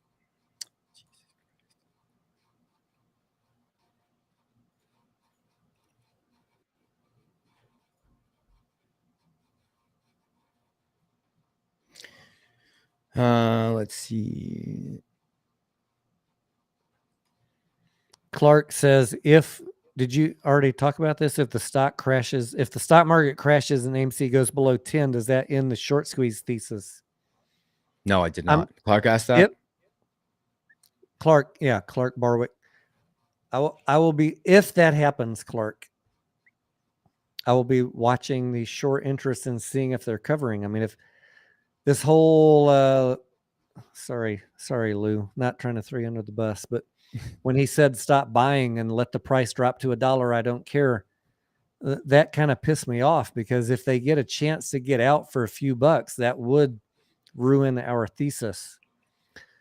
Let's see. Clark says, did you already talk about this? If the stock market crashes and AMC goes below 10, does that end the short squeeze thesis? No, I did not. Clark asked that. Clark Barwick. I will be, if that happens, Clark, I will be watching the short interest and seeing if they're covering. I mean, if this whole, sorry, Lou, not trying to throw you under the bus, but when he said stop buying and let the price drop to $1, I don't care. That kind of pissed me off because if they get a chance to get out for a few bucks, that would ruin our thesis.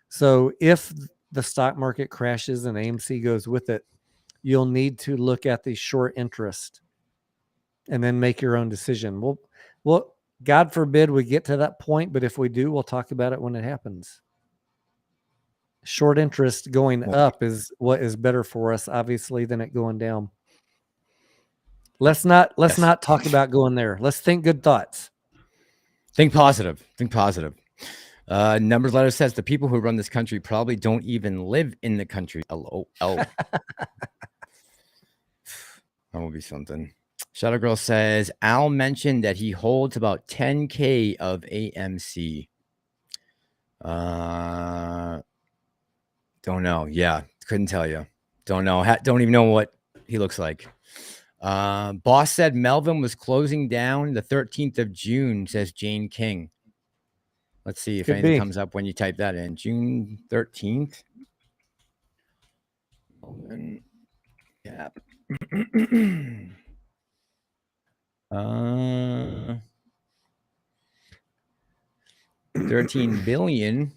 So if the stock market crashes and AMC goes with it, you'll need to look at the short interest and then make your own decision. Well, God forbid we get to that point, but if we do, we'll talk about it when it happens. Short interest going up is what is better for us, obviously, than it going down. Let's not talk about going there. Let's think good thoughts. Think positive. Numbers letter says the people who run this country probably don't even live in the country. LOL. That will be something. Shadow Girl says Al mentioned that he holds about 10K of AMC. Don't know. Yeah, couldn't tell you. Don't know. Don't even know what he looks like. Boss said Melvin was closing down the 13th of June, says Jane King. Let's see if anything comes up when you type that in. June 13th. Yeah. 13 billion.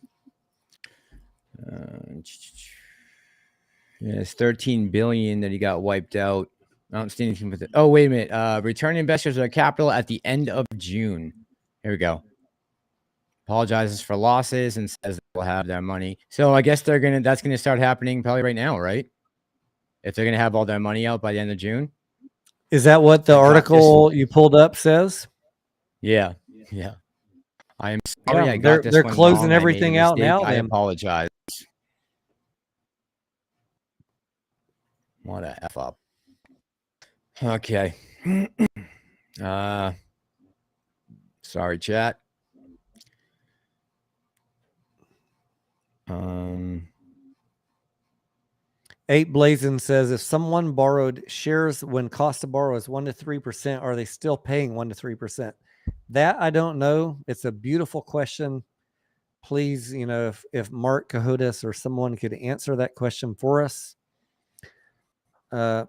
It's 13 billion that he got wiped out. I don't see anything with it. Oh, wait a minute. Return investors of capital at the end of June. Here we go. Apologizes for losses and says they'll have their money. So I guess that's gonna start happening probably right now, right? If they're gonna have all their money out by the end of June. Is that what the article you pulled up says? Yeah. I am sorry. I got this. They're closing everything out now. I apologize. What a F up. Okay. Sorry, chat. Eight Blazin says if someone borrowed shares when cost to borrow is 1 to 3%, are they still paying 1 to 3%? That I don't know. It's a beautiful question. Please, if Mark Cahodas or someone could answer that question for us, that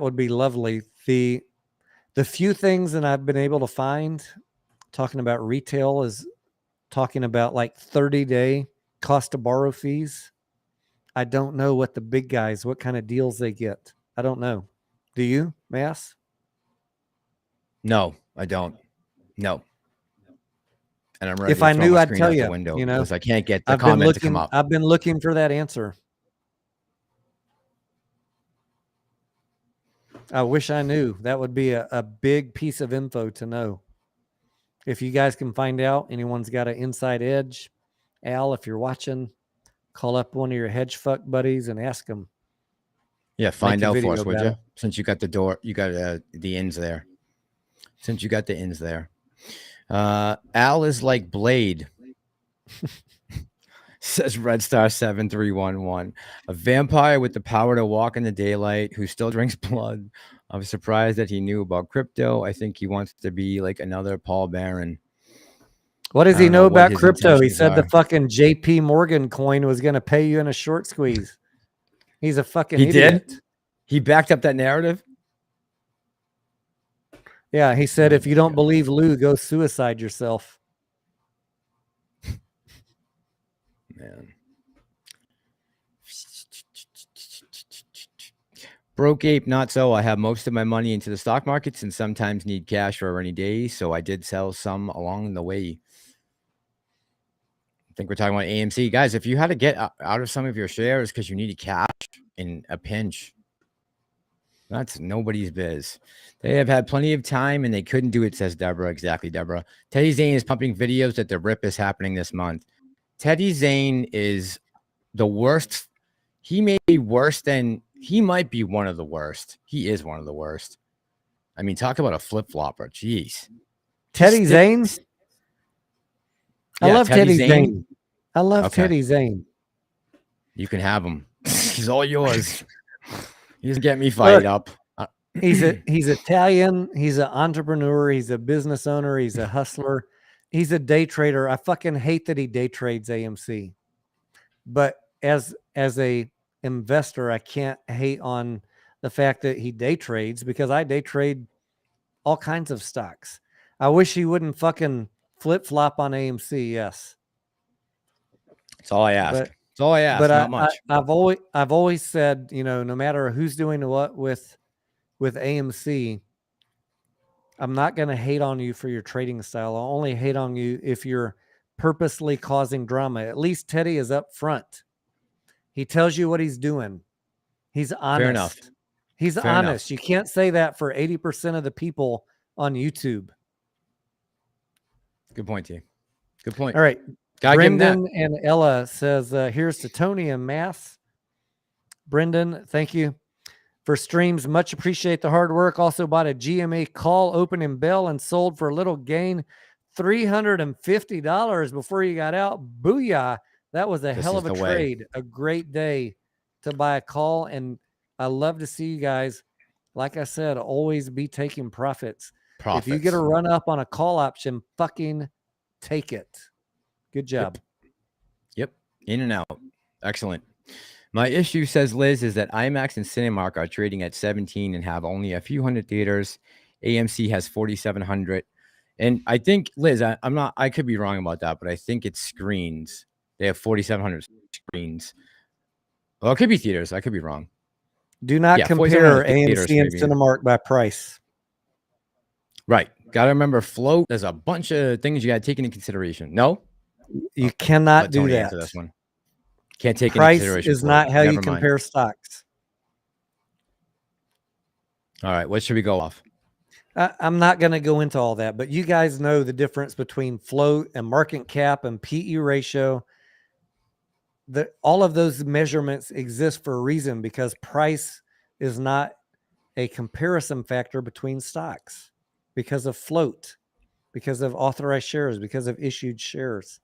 would be lovely. The few things that I've been able to find talking about retail is talking about like 30-day cost to borrow fees. I don't know what the big guys, what kind of deals they get. I don't know. Do you, Mass? No, I don't. No. and I'm ready If to I throw knew, my I'd screen tell out the you. window You know, because I can't get the comment to come up. I've been looking for that answer. I wish I knew. That would be a big piece of info to know. If you guys can find out, anyone's got an inside edge, Al, if you're watching, call up one of your hedge fuck buddies and ask them. Yeah, find out for us, would you? Since you got the door, you got the ins there. Since you got the ins there. Al is like Blade. Says Red Star 7311. A vampire with the power to walk in the daylight who still drinks blood. I'm surprised that he knew about crypto. I think he wants to be like another Paul Barron. What does he know about crypto? He said the fucking JP Morgan coin was going to pay you in a short squeeze. He's a fucking idiot. Did? He backed up that narrative? Yeah, he said, if you don't believe Lou, go suicide yourself. Man. Broke ape, not so. I have most of my money into the stock markets and sometimes need cash for a rainy day, so I did sell some along the way. I think we're talking about AMC. Guys, if you had to get out of some of your shares because you needed cash in a pinch, that's nobody's biz. They have had plenty of time and they couldn't do it, says Deborah. Exactly, Deborah. Teddy Zane is pumping videos that the rip is happening this month. Teddy Zane is the worst. He may be worse than, he might be one of the worst. He is one of the worst. I mean, talk about a flip-flopper. Jeez. Teddy Zane? I love Teddy Zane. I love Teddy Zane. You can have him. He's all yours. He doesn't get me fired up. He's Italian. He's an entrepreneur. He's a business owner. He's a hustler. He's a day trader. I fucking hate that he day trades AMC. But as a investor, I can't hate on the fact that he day trades because I day trade all kinds of stocks. I wish he wouldn't fucking flip-flop on AMC. Yes. That's all I ask. That's all I ask. But not much. I've always said, you know, no matter who's doing what with AMC, I'm not going to hate on you for your trading style. I'll only hate on you if you're purposely causing drama. At least Teddy is up front. He tells you what he's doing. He's honest. Fair enough. He's honest. You can't say that for 80% of the people on YouTube. Good point, T. Good point. All right. Brendan and Ella says, here's to Tony and Mass. Brendan, thank you for streams. Much appreciate the hard work. Also bought a GMA call, open in Bell, and sold for a little gain. $350 before you got out. Booyah. That was a hell of a trade. A great day to buy a call. And I love to see you guys, like I said, always be taking profits. If you get a run up on a call option, fucking take it. Good job. Yep. In and out. Excellent. My issue, says Liz, is that IMAX and Cinemark are trading at 17 and have only a few hundred theaters. AMC has 4,700. And I think, Liz, I could be wrong about that, but I think it's screens. They have 4,700 screens. Well, it could be theaters. I could be wrong. Do not compare AMC and Cinemark by price. Right. Got to remember, float. There's a bunch of things you got to take into consideration. No? You cannot do that. This one. Can't take price into consideration. Is not how you compare stocks. All right. What should we go off? I'm not going to go into all that, but you guys know the difference between float and market cap and PE ratio. All of those measurements exist for a reason, because price is not a comparison factor between stocks because of float, because of authorized shares, because of issued shares.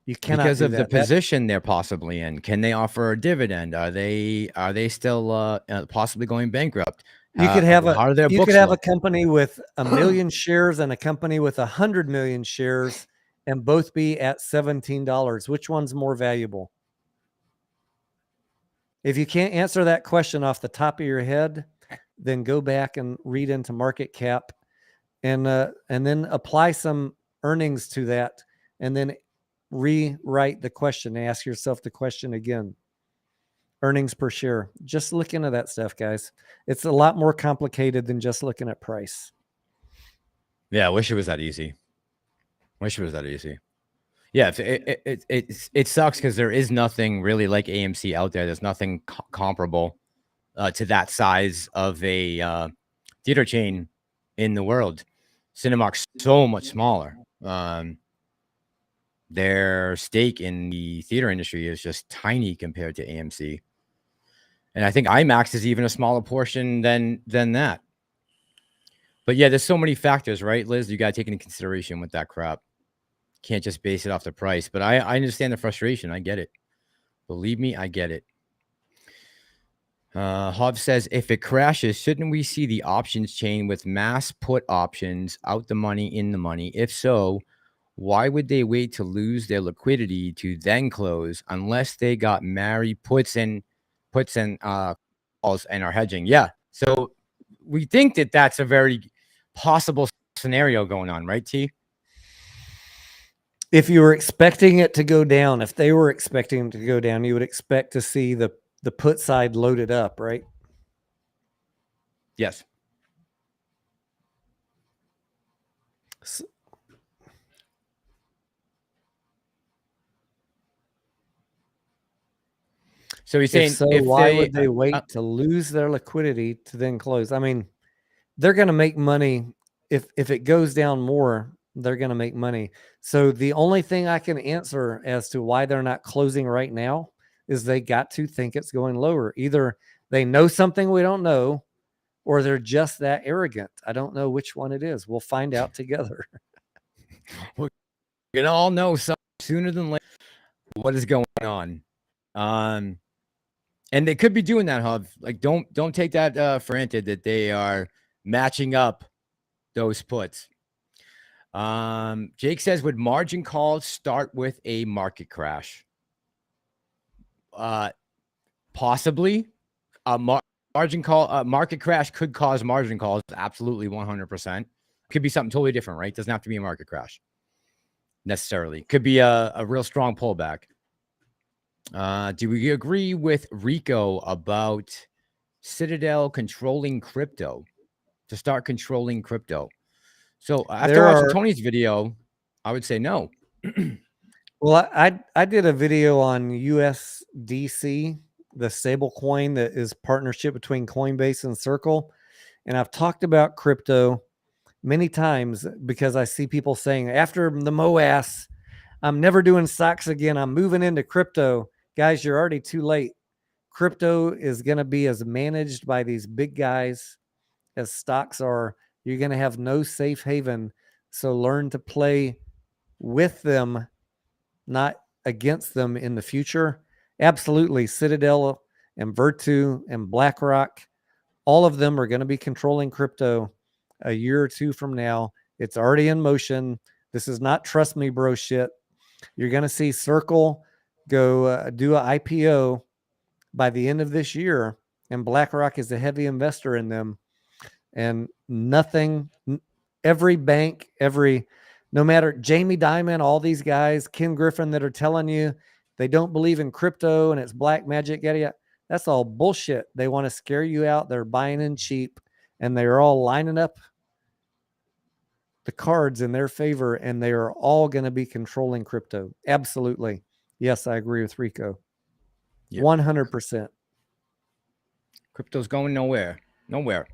You cannot because of the position they're possibly in. Can they offer a dividend? Are they still possibly going bankrupt? You could have a company with 1 million shares and a company with 100 million shares, and both be at $17. Which one's more valuable? If you can't answer that question off the top of your head, then go back and read into market cap, and then apply some earnings to that, and then rewrite the question and ask yourself the question again. Earnings per share. Just look into that stuff, guys. It's a lot more complicated than just looking at price. Yeah, I wish it was that easy. Wish it was that easy. Yeah, it sucks because there is nothing really like AMC out there. There's nothing comparable to that size of a theater chain in the world. Cinemark's so much smaller. Their stake in the theater industry is just tiny compared to AMC. And I think IMAX is even a smaller portion than that. But yeah, there's so many factors, right, Liz? You got to take into consideration with that crap. Can't just base it off the price. But I understand the frustration. I get it. Believe me, I get it. Hobbs says, if it crashes, shouldn't we see the options chain with mass put options, out the money, in the money? If so, why would they wait to lose their liquidity to then close unless they got married puts and calls and are hedging? Yeah. So we think that that's a very possible scenario going on, right, T? If you were expecting it to go down, if they were expecting it to go down, you would expect to see the put side loaded up, right? Yes. So he's saying, so why would they wait to lose their liquidity to then close? I mean, they're going to make money. If it goes down more, they're going to make money. So the only thing I can answer as to why they're not closing right now is they got to think it's going lower. Either they know something we don't know, or they're just that arrogant. I don't know which one it is. We'll find out together. We're gonna all know sooner than later what is going on. And they could be doing that, Hub. Like, don't take that for granted that they are matching up those puts. Jake says, would margin calls start with a market crash? Possibly. Margin call, market crash could cause margin calls. Absolutely, 100%. Could be something totally different, right? Doesn't have to be a market crash necessarily. Could be a real strong pullback. Do we agree with Rico about Citadel controlling crypto, to start controlling crypto? So after watching Tony's video, I would say no. Well, I did a video on USDC, the stable coin that is partnership between Coinbase and Circle. And I've talked about crypto many times because I see people saying after the MOAS, I'm never doing stocks again. I'm moving into crypto. Guys, you're already too late. Crypto is going to be as managed by these big guys as stocks are. You're going to have no safe haven. So learn to play with them, not against them in the future. Absolutely. Citadel and Virtu and BlackRock, all of them are going to be controlling crypto a year or two from now. It's already in motion. This is not trust me, bro shit. You're going to see Circle go do an IPO by the end of this year, and BlackRock is a heavy investor in them. And nothing, every bank, no matter Jamie Dimon, all these guys, Ken Griffin that are telling you they don't believe in crypto and it's black magic, yada. That's all bullshit. They want to scare you out. They're buying in cheap, and they're all lining up the cards in their favor, and they are all going to be controlling crypto. Absolutely. Yes, I agree with Rico. 100%. Crypto's going nowhere. Nowhere.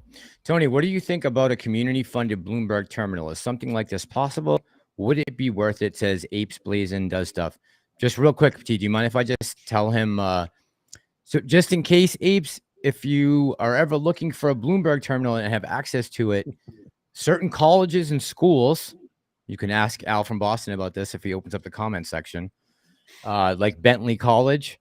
Tony, what do you think about a community-funded Bloomberg terminal? Is something like this possible? Would it be worth it? Says Apes Blazing does stuff. Just real quick, T, do you mind if I just tell him? So just in case, Apes, if you are ever looking for a Bloomberg terminal and have access to it, certain colleges and schools, you can ask Al from Boston about this if he opens up the comment section, like Bentley College,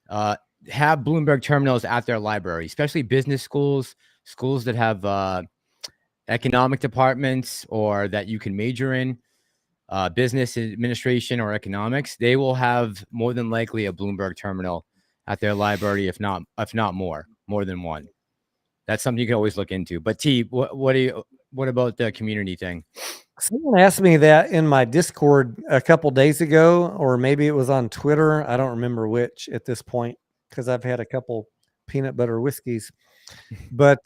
have Bloomberg terminals at their library, especially business schools, schools that have economic departments or that you can major in, business administration or economics. They will have more than likely a Bloomberg terminal at their library, if not more than one. That's something you can always look into. But T, what about the community thing? Someone asked me that in my Discord a couple days ago, or maybe it was on Twitter. I don't remember which at this point, because I've had a couple peanut butter whiskeys. But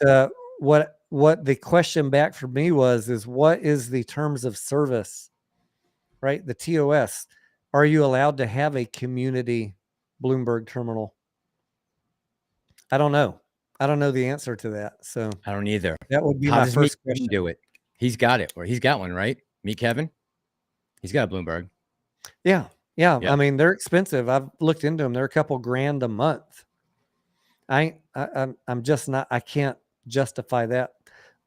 what the question back for me was, is what is the terms of service right? The TOS. Are you allowed to have a community Bloomberg terminal? I don't know. I don't know the answer to that. So I don't either. that would be How my does first Kevin question. do it? He's got it, or he's got one, right? Meet Kevin. He's got a Bloomberg. Yeah. Yeah. Yep. I mean, they're expensive. I've looked into them. They're a couple grand a month. I'm just not, I can't justify that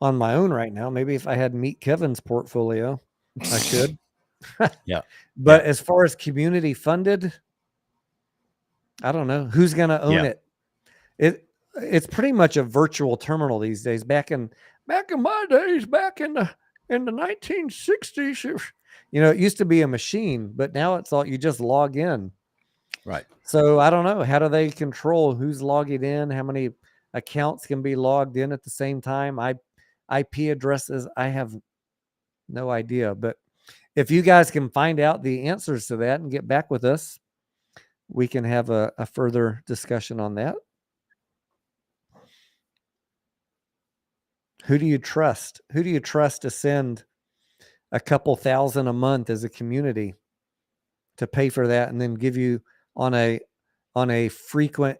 on my own right now. Maybe if I had Meet Kevin's portfolio, I should. Yeah. But as far as community funded, I don't know who's going to own it. It's pretty much a virtual terminal these days. Back in my days, back in the 1960s, you know, it used to be a machine, but now it's all, you just log in. Right. So I don't know, how do they control who's logging in? How many accounts can be logged in at the same time? IP addresses, I have no idea. But if you guys can find out the answers to that and get back with us, we can have a further discussion on that. Who do you trust? Who do you trust to send a couple thousand a month as a community to pay for that and then give you on a frequent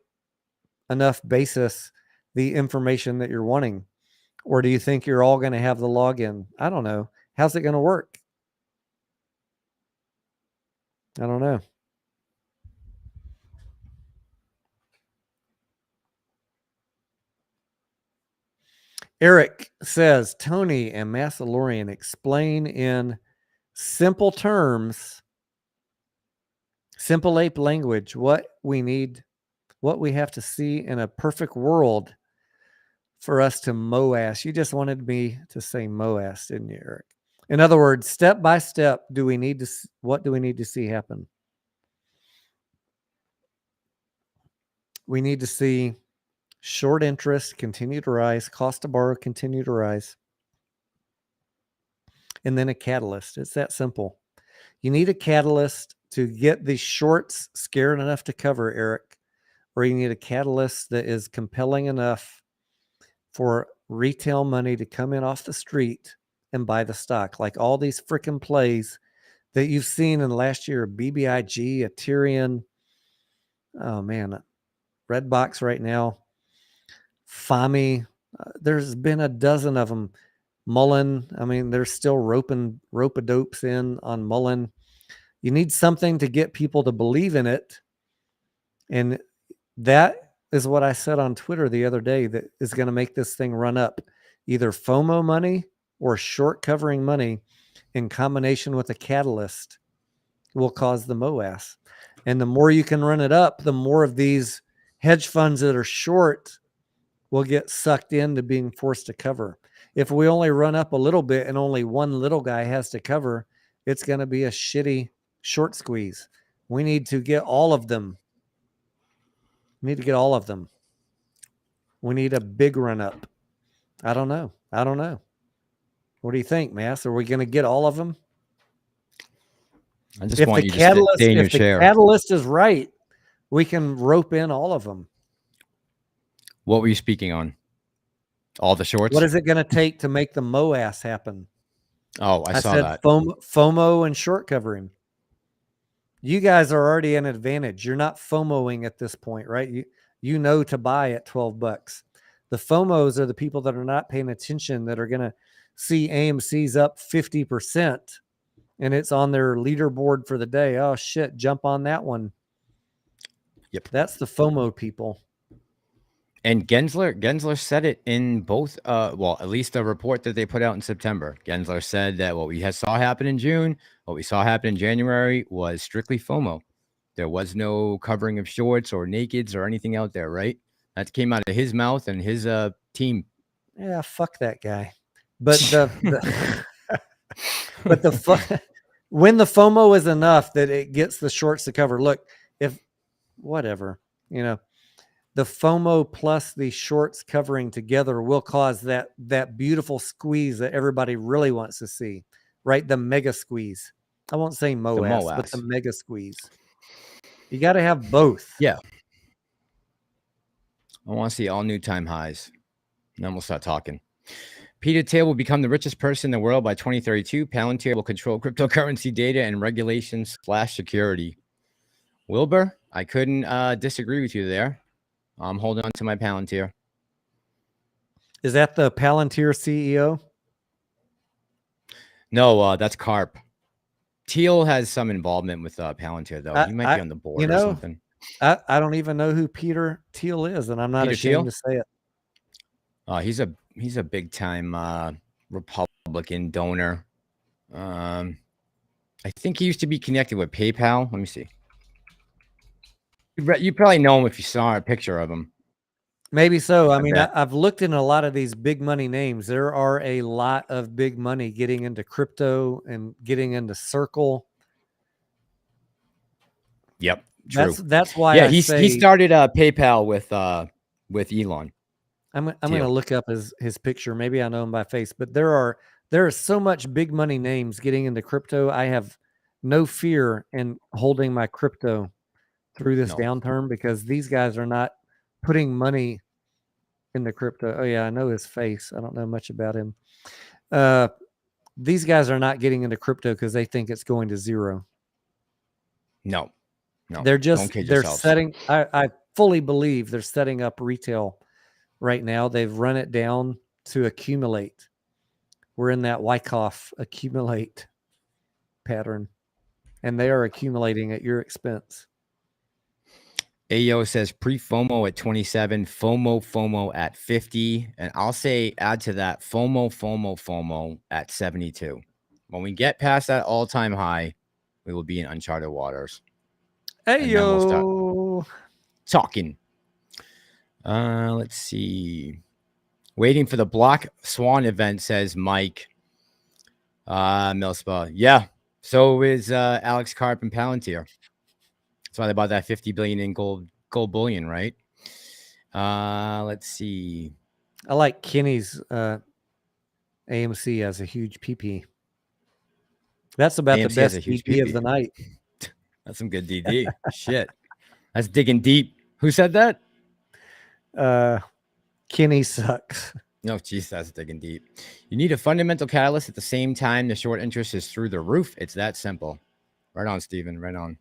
enough basis the information that you're wanting? Or do you think you're all going to have the login? I don't know. How's it going to work? I don't know. Eric says, Tony and Massalorian, explain in simple terms, simple ape language, what we need, what we have to see in a perfect world for us to MOAS. You just wanted me to say MOAS, didn't you, Eric? In other words, step by step, what do we need to see happen? We need to see short interest continue to rise, cost to borrow continue to rise, and then a catalyst. It's that simple. You need a catalyst to get the shorts scared enough to cover, Eric, or you need a catalyst that is compelling enough for retail money to come in off the street and buy the stock, like all these freaking plays that you've seen in the last year: BBIG, Ethereum, oh man, REDBOX right now, FAMI. There's been a dozen of them. MULLEN, I mean, they're still rope-a-dopes in on MULLEN. You need something to get people to believe in it. And that is what I said on Twitter the other day that is going to make this thing run up. Either FOMO money or short covering money in combination with a catalyst will cause the MOAS. And the more you can run it up, the more of these hedge funds that are short will get sucked into being forced to cover. If we only run up a little bit and only one little guy has to cover, it's going to be a shitty short squeeze. We need to get all of them. We need to get all of them. We need a big run up. I don't know. What do you think, Mass? Are we going to get all of them? I just want you to stay in your chair. If the catalyst is right, we can rope in all of them. What were you speaking on? All the shorts? What is it going to take to make the MOAS happen? Oh, I saw that. FOMO and short covering. You guys are already an advantage. You're not FOMOing at this point, right? You know to buy at $12. The FOMOs are the people that are not paying attention, that are going to see AMC's up 50% and it's on their leaderboard for the day. Oh shit, jump on that one. Yep. That's the FOMO people. And Genler said it in both, well, at least the report that they put out in September. Genler said that what we saw happen in June, what we saw happen in January was strictly FOMO. There was no covering of shorts or nakeds or anything out there, right? That came out of his mouth and his team. Yeah, fuck that guy. But when the FOMO is enough that it gets the shorts to cover, look, if whatever, you know, the FOMO plus the shorts covering together will cause that beautiful squeeze that everybody really wants to see, right? The mega squeeze. I won't say MOAS, but the mega squeeze. You got to have both. Yeah. I want to see all new time highs. And then we'll start talking. Peter Thiel will become the richest person in the world by 2032. Palantir will control cryptocurrency data and regulations / security. Wilbur, I couldn't disagree with you there. I'm holding on to my Palantir. Is that the Palantir CEO? No, that's Carp. Thiel has some involvement with Palantir, though. He might be on the board or something. I don't even know who Peter Thiel is, and I'm not ashamed to say it. He's a big time Republican donor. I think he used to be connected with PayPal. Let me see. You probably know him if you saw a picture of him. Maybe so. I mean, I've looked in a lot of these big money names. There are a lot of big money getting into crypto and getting into Circle. Yep, true. That's why. Yeah, he started PayPal with Elon. I'm going to look up his picture. Maybe I know him by face, but there are so much big money names getting into crypto. I have no fear in holding my crypto through this downturn because these guys are not putting money into crypto. Oh yeah, I know his face. I don't know much about him. These guys are not getting into crypto because they think it's going to zero. No. They're setting. I fully believe they're setting up retail right now. They've run it down to accumulate. We're in that Wyckoff accumulate pattern, and they are accumulating at your expense. Ayo says pre-FOMO at 27, FOMO at 50. And I'll say add to that FOMO at 72. When we get past that all-time high, we will be in uncharted waters. Ayo. We'll start talking. Let's see. Waiting for the Black Swan event, says Mike. Millspa. Yeah. So is Alex Karp and Palantir. That's why they bought that 50 billion in gold bullion, right? Let's see. I like Kenny's AMC as a huge PP. That's about AMC the best PP of the night. That's some good DD. Shit. That's digging deep. Who said that? Kenny sucks. No, geez, that's digging deep. You need a fundamental catalyst at the same time the short interest is through the roof. It's that simple. Right on, Steven. Right on.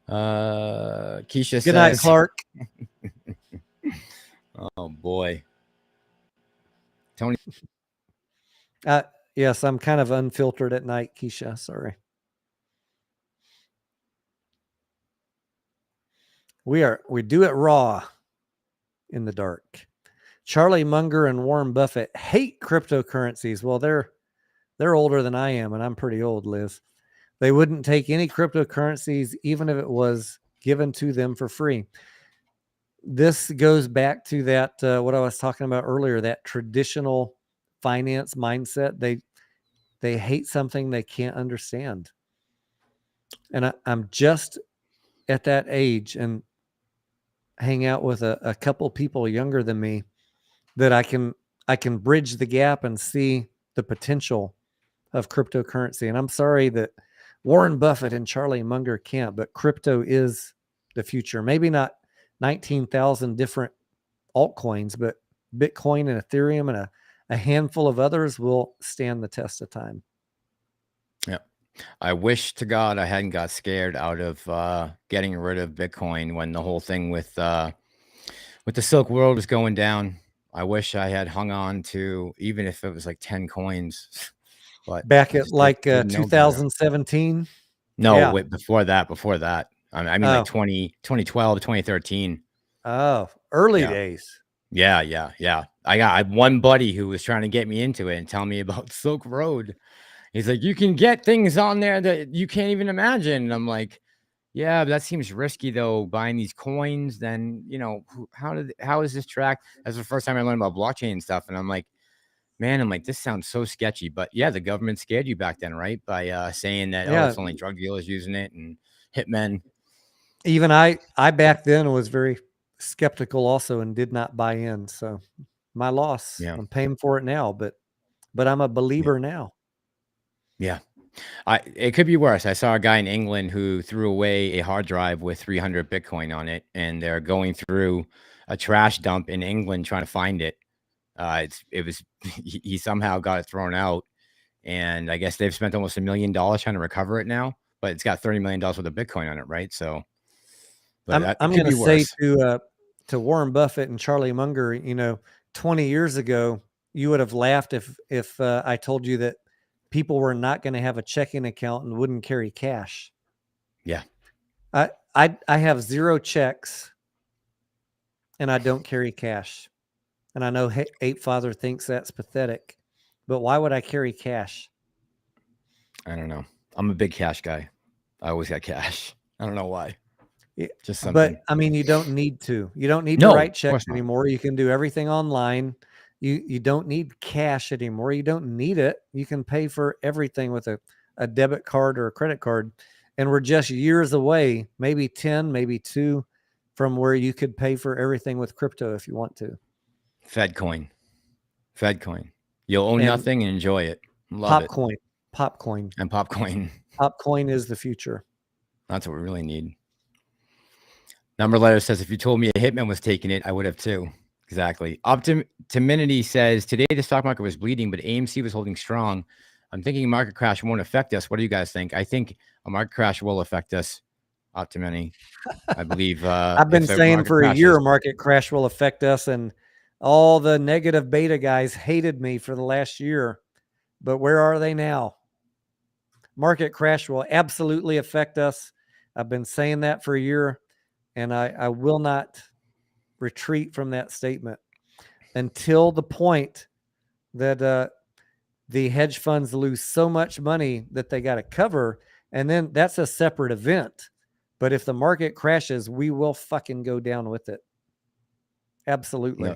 Keisha says, good night, Clark. Oh boy. Tony. Yes, I'm kind of unfiltered at night, Keisha. Sorry. We do it raw in the dark. Charlie Munger and Warren Buffett hate cryptocurrencies. Well, they're older than I am, and I'm pretty old, Liz. They wouldn't take any cryptocurrencies, even if it was given to them for free. This goes back to that, what I was talking about earlier, that traditional finance mindset. They hate something they can't understand. And I'm just at that age and hang out with a couple people younger than me that I can bridge the gap and see the potential of cryptocurrency. And I'm sorry that Warren Buffett and Charlie Munger can't, but crypto is the future. Maybe not 19,000 different altcoins, but Bitcoin and Ethereum and a handful of others will stand the test of time. Yeah. I wish to God I hadn't got scared out of getting rid of Bitcoin when the whole thing with the Silk Road was going down. I wish I had hung on to, even if it was like 10 coins. But back at like 2017? No, yeah. Wait, before that. I mean, like 2012, 2013. Oh, early days. Yeah. I got one buddy who was trying to get me into it and tell me about Silk Road. He's like, you can get things on there that you can't even imagine. And I'm like, yeah, but that seems risky though. Buying these coins, then how is this tracked? That's the first time I learned about blockchain and stuff. And I'm like, this sounds so sketchy. But yeah, the government scared you back then, right? By saying that it's only drug dealers using it and hitmen. Even I back then was very skeptical also and did not buy in. So my loss. Yeah. I'm paying for it now, but I'm a believer now. Yeah. It could be worse. I saw a guy in England who threw away a hard drive with 300 Bitcoin on it, and they're going through a trash dump in England trying to find it. It was he somehow got it thrown out, and I guess they've spent almost $1 million trying to recover it now, but it's got $30 million worth of Bitcoin on it, right? So, but I'm it could going be to say worse. to Warren Buffett and Charlie Munger, 20 years ago, you would have laughed if I told you that people were not going to have a checking account and wouldn't carry cash. Yeah. I have 0 checks and I don't carry cash. And I know Ape Father thinks that's pathetic, but why would I carry cash? I don't know. I'm a big cash guy. I always got cash. I don't know why. Just something. But I mean, you don't need to. You don't need to No, write of checks course not. anymore. You can do everything online. You don't need cash anymore. You don't need it. You can pay for everything with a debit card or a credit card. And we're just years away, maybe 10, maybe 2, from where you could pay for everything with crypto if you want to. Fedcoin. You'll own And nothing and enjoy it. Love it. Popcoin. And Popcoin. Popcoin is the future. That's what we really need. Number letter says, if you told me a hitman was taking it, I would have too. Exactly. Optiminity says, today the stock market was bleeding, but AMC was holding strong. I'm thinking market crash won't affect us. What do you guys think? I think a market crash will affect us. Optiminity. I believe. I've been saying for a year, a market crash will affect us, and all the negative beta guys hated me for the last year. But where are they now? Market crash will absolutely affect us. I've been saying that for a year, and I will not retreat from that statement until the point that the hedge funds lose so much money that they got to cover, and then that's a separate event. But if the market crashes, we will fucking go down with it. Absolutely. No.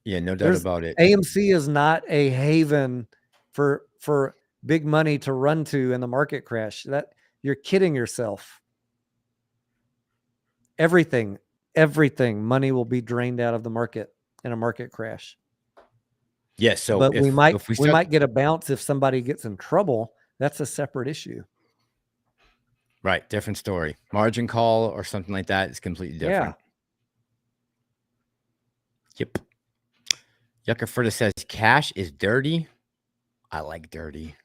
Yeah, no doubt about it. AMC is not a haven for big money to run to in the market crash. That you're kidding yourself. Everything money will be drained out of the market in a market crash. Yes, so but we might get a bounce if somebody gets in trouble. That's a separate issue. Right, different story. Margin call or something like that is completely different. Yeah. Yep. Yuckerfurta says cash is dirty. I like dirty.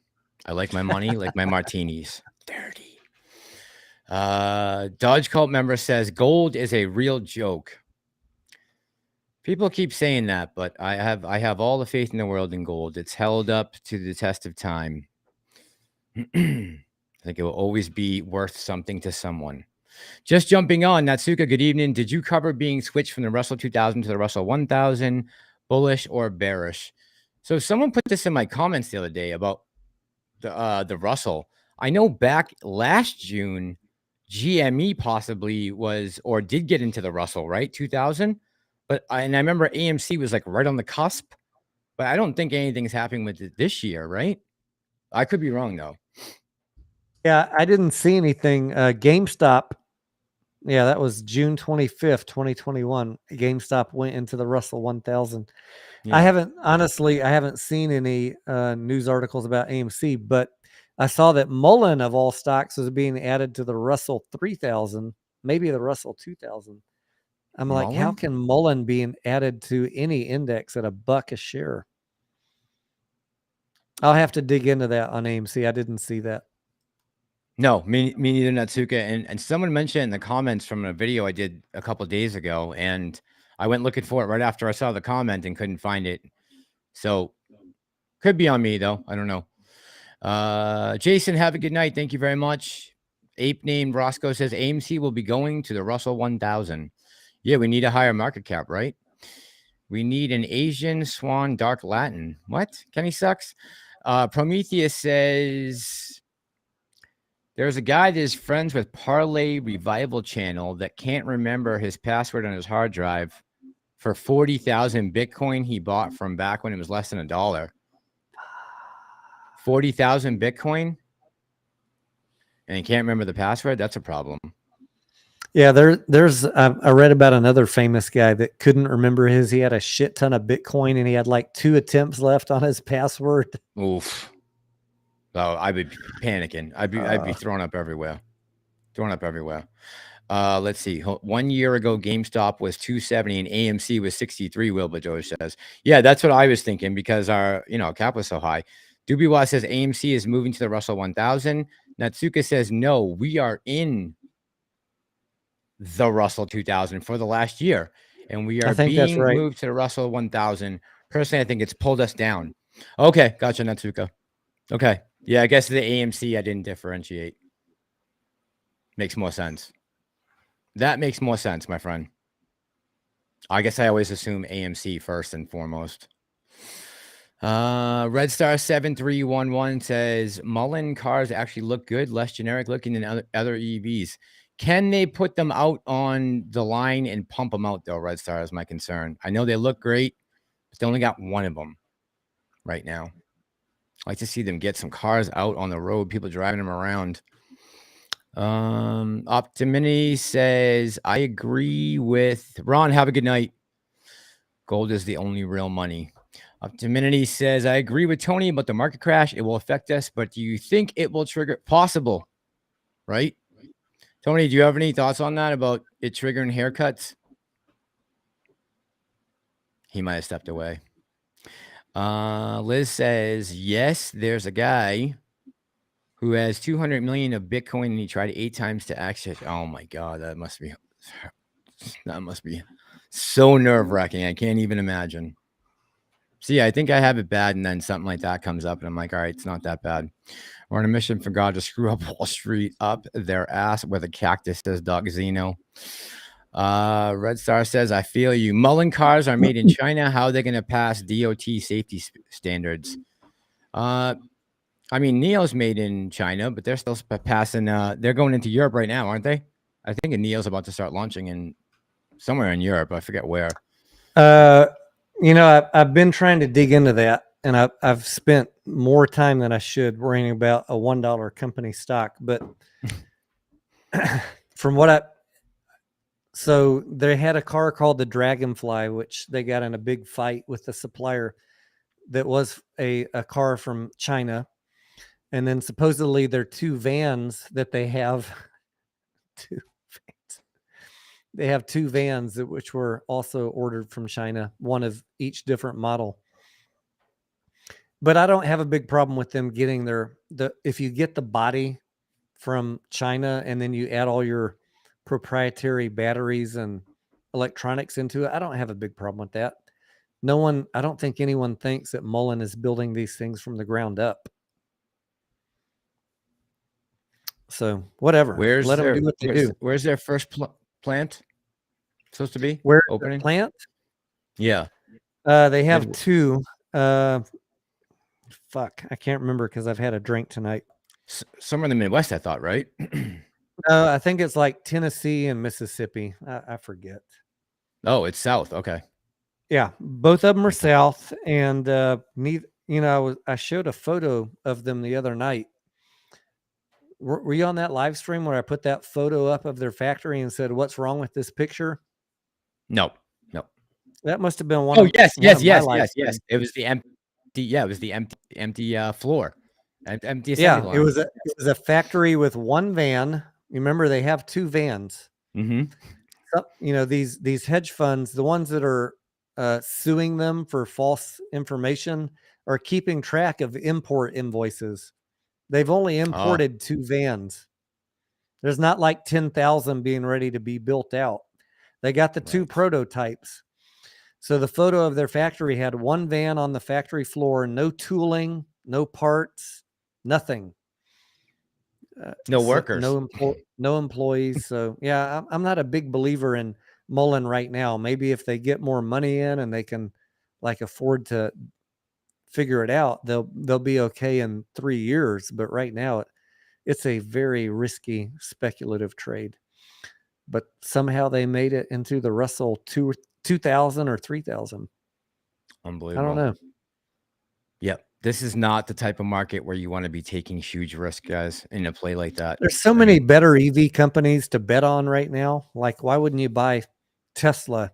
I like my money, like my martinis. Dirty. Dodge Cult member says gold is a real joke. People keep saying that, but I have all the faith in the world in gold. It's held up to the test of time. I think it will always be worth something to someone. Just jumping on, Natsuka, good evening. Did you cover being switched from the Russell 2000 to the Russell 1000, bullish or bearish? So someone put this in my comments the other day about the Russell. I know back last June, GME possibly was or did get into the Russell, right? 2000. But I remember AMC was like right on the cusp, but I don't think anything's happening with it this year, right? I could be wrong though. Yeah, I didn't see anything. GameStop, yeah, that was June 25th, 2021. GameStop went into the Russell 1000. Yeah. I haven't seen any news articles about AMC, but I saw that MULLEN of all stocks was being added to the Russell 3000, maybe the Russell 2000. I'm like, MULLEN? how can MULLEN be added to any index at $1 a share? I'll have to dig into that on AMC. I didn't see that. No, me neither, Natsuka. And someone mentioned in the comments from a video I did a couple days ago, and I went looking for it right after I saw the comment and couldn't find it. So could be on me though. I don't know. Jason, have a good night. Thank you very much. Ape named Roscoe says AMC will be going to the Russell 1000. Yeah, we need a higher market cap, right? We need an Asian Swan Dark Latin. What? Kenny sucks. Prometheus says there's a guy that is friends with Parlay Revival Channel that can't remember his password on his hard drive for 40,000 Bitcoin he bought from back when it was less than $1. 40,000 Bitcoin, and he can't remember the password. That's a problem. Yeah, I read about another famous guy that couldn't remember he had a shit ton of Bitcoin and he had like 2 attempts left on his password. Oof. Oh, I'd be panicking. I'd be throwing up everywhere. Let's see. 1 year ago, GameStop was 270 and AMC was 63. Wilbur George says, yeah, that's what I was thinking because our cap was so high. Dubiwa says AMC is moving to the Russell 1000. Natsuka says no, we are in the Russell 2000 for the last year, and we are being moved to the Russell 1000. Personally, I think it's pulled us down. Okay, gotcha, Natsuka. Okay, yeah, I guess the AMC I didn't differentiate. Makes more sense. That makes more sense, my friend. I guess I always assume AMC first and foremost. Red Star 7311 says MULLEN cars actually look good, less generic looking than other EVs. Can they put them out on the line and pump them out though? Red Star is my concern. I know they look great, but they only got one of them right now. I like to see them get some cars out on the road, people driving them around. Optimini says, I agree with Ron. Have a good night. Gold is the only real money. Optimini says, I agree with Tony about the market crash. It will affect us, but do you think it will trigger? Possible, right? Tony, do you have any thoughts on that about it triggering haircuts? He might have stepped away. Liz says, yes, there's a guy who has 200 million of Bitcoin and he tried 8 times to access. Oh my God, that must be so nerve-wracking. I can't even imagine. See, I think I have it bad, and then something like that comes up, and I'm like, all right, it's not that bad. We're on a mission for God to screw up Wall Street up their ass with a cactus, says Doc Zeno. Red Star says, I feel you. MULLEN cars are made in China. How are they going to pass DOT safety standards? I mean, Neo's made in China, but they're still passing. They're going into Europe right now, aren't they? I think a Neo's about to start launching in somewhere in Europe. I forget where. I've been trying to dig into that, and I've spent more time than I should worrying about a $1 company stock. But so they had a car called the Dragonfly, which they got in a big fight with the supplier that was a car from China. And then supposedly there are 2 vans that they have. They have 2 vans which were also ordered from China, one of each different model. But I don't have a big problem with them getting if you get the body from China and then you add all your proprietary batteries and electronics into it, I don't have a big problem with that. I don't think anyone thinks that MULLEN is building these things from the ground up. So whatever. Let them do what they do. Where's their first plant supposed to be? Where opening plant? Yeah. They have 2. I can't remember because I've had a drink tonight. Somewhere in the Midwest, I thought, right? I think it's like Tennessee and Mississippi. I forget. Oh, it's south. Okay. Yeah, both of them are south, and I showed a photo of them the other night. Were you on that live stream where I put that photo up of their factory and said, "What's wrong with this picture?" No. That must have been one. Oh, yes. It was the empty. Yeah, it was the empty floor. Empty. Yeah, it was a factory with 1 van. You remember they have 2 vans. Mm-hmm. So, these hedge funds, the ones that are suing them for false information, are keeping track of import invoices. They've only imported 2 vans. There's not like 10,000 being ready to be built out. They got the 2 prototypes. So the photo of their factory had 1 van on the factory floor, no tooling, no parts, nothing. No workers. No employees. So yeah, I'm not a big believer in MULLEN right now. Maybe if they get more money in and they can afford to figure it out, they'll be okay in 3 years. But right now it's a very risky speculative trade. But somehow they made it into the Russell 2000 or 3000. Unbelievable. I don't know. Yep. This is not the type of market where you want to be taking huge risks, guys, in a play like that. There's so many better EV companies to bet on right now. Like, why wouldn't you buy Tesla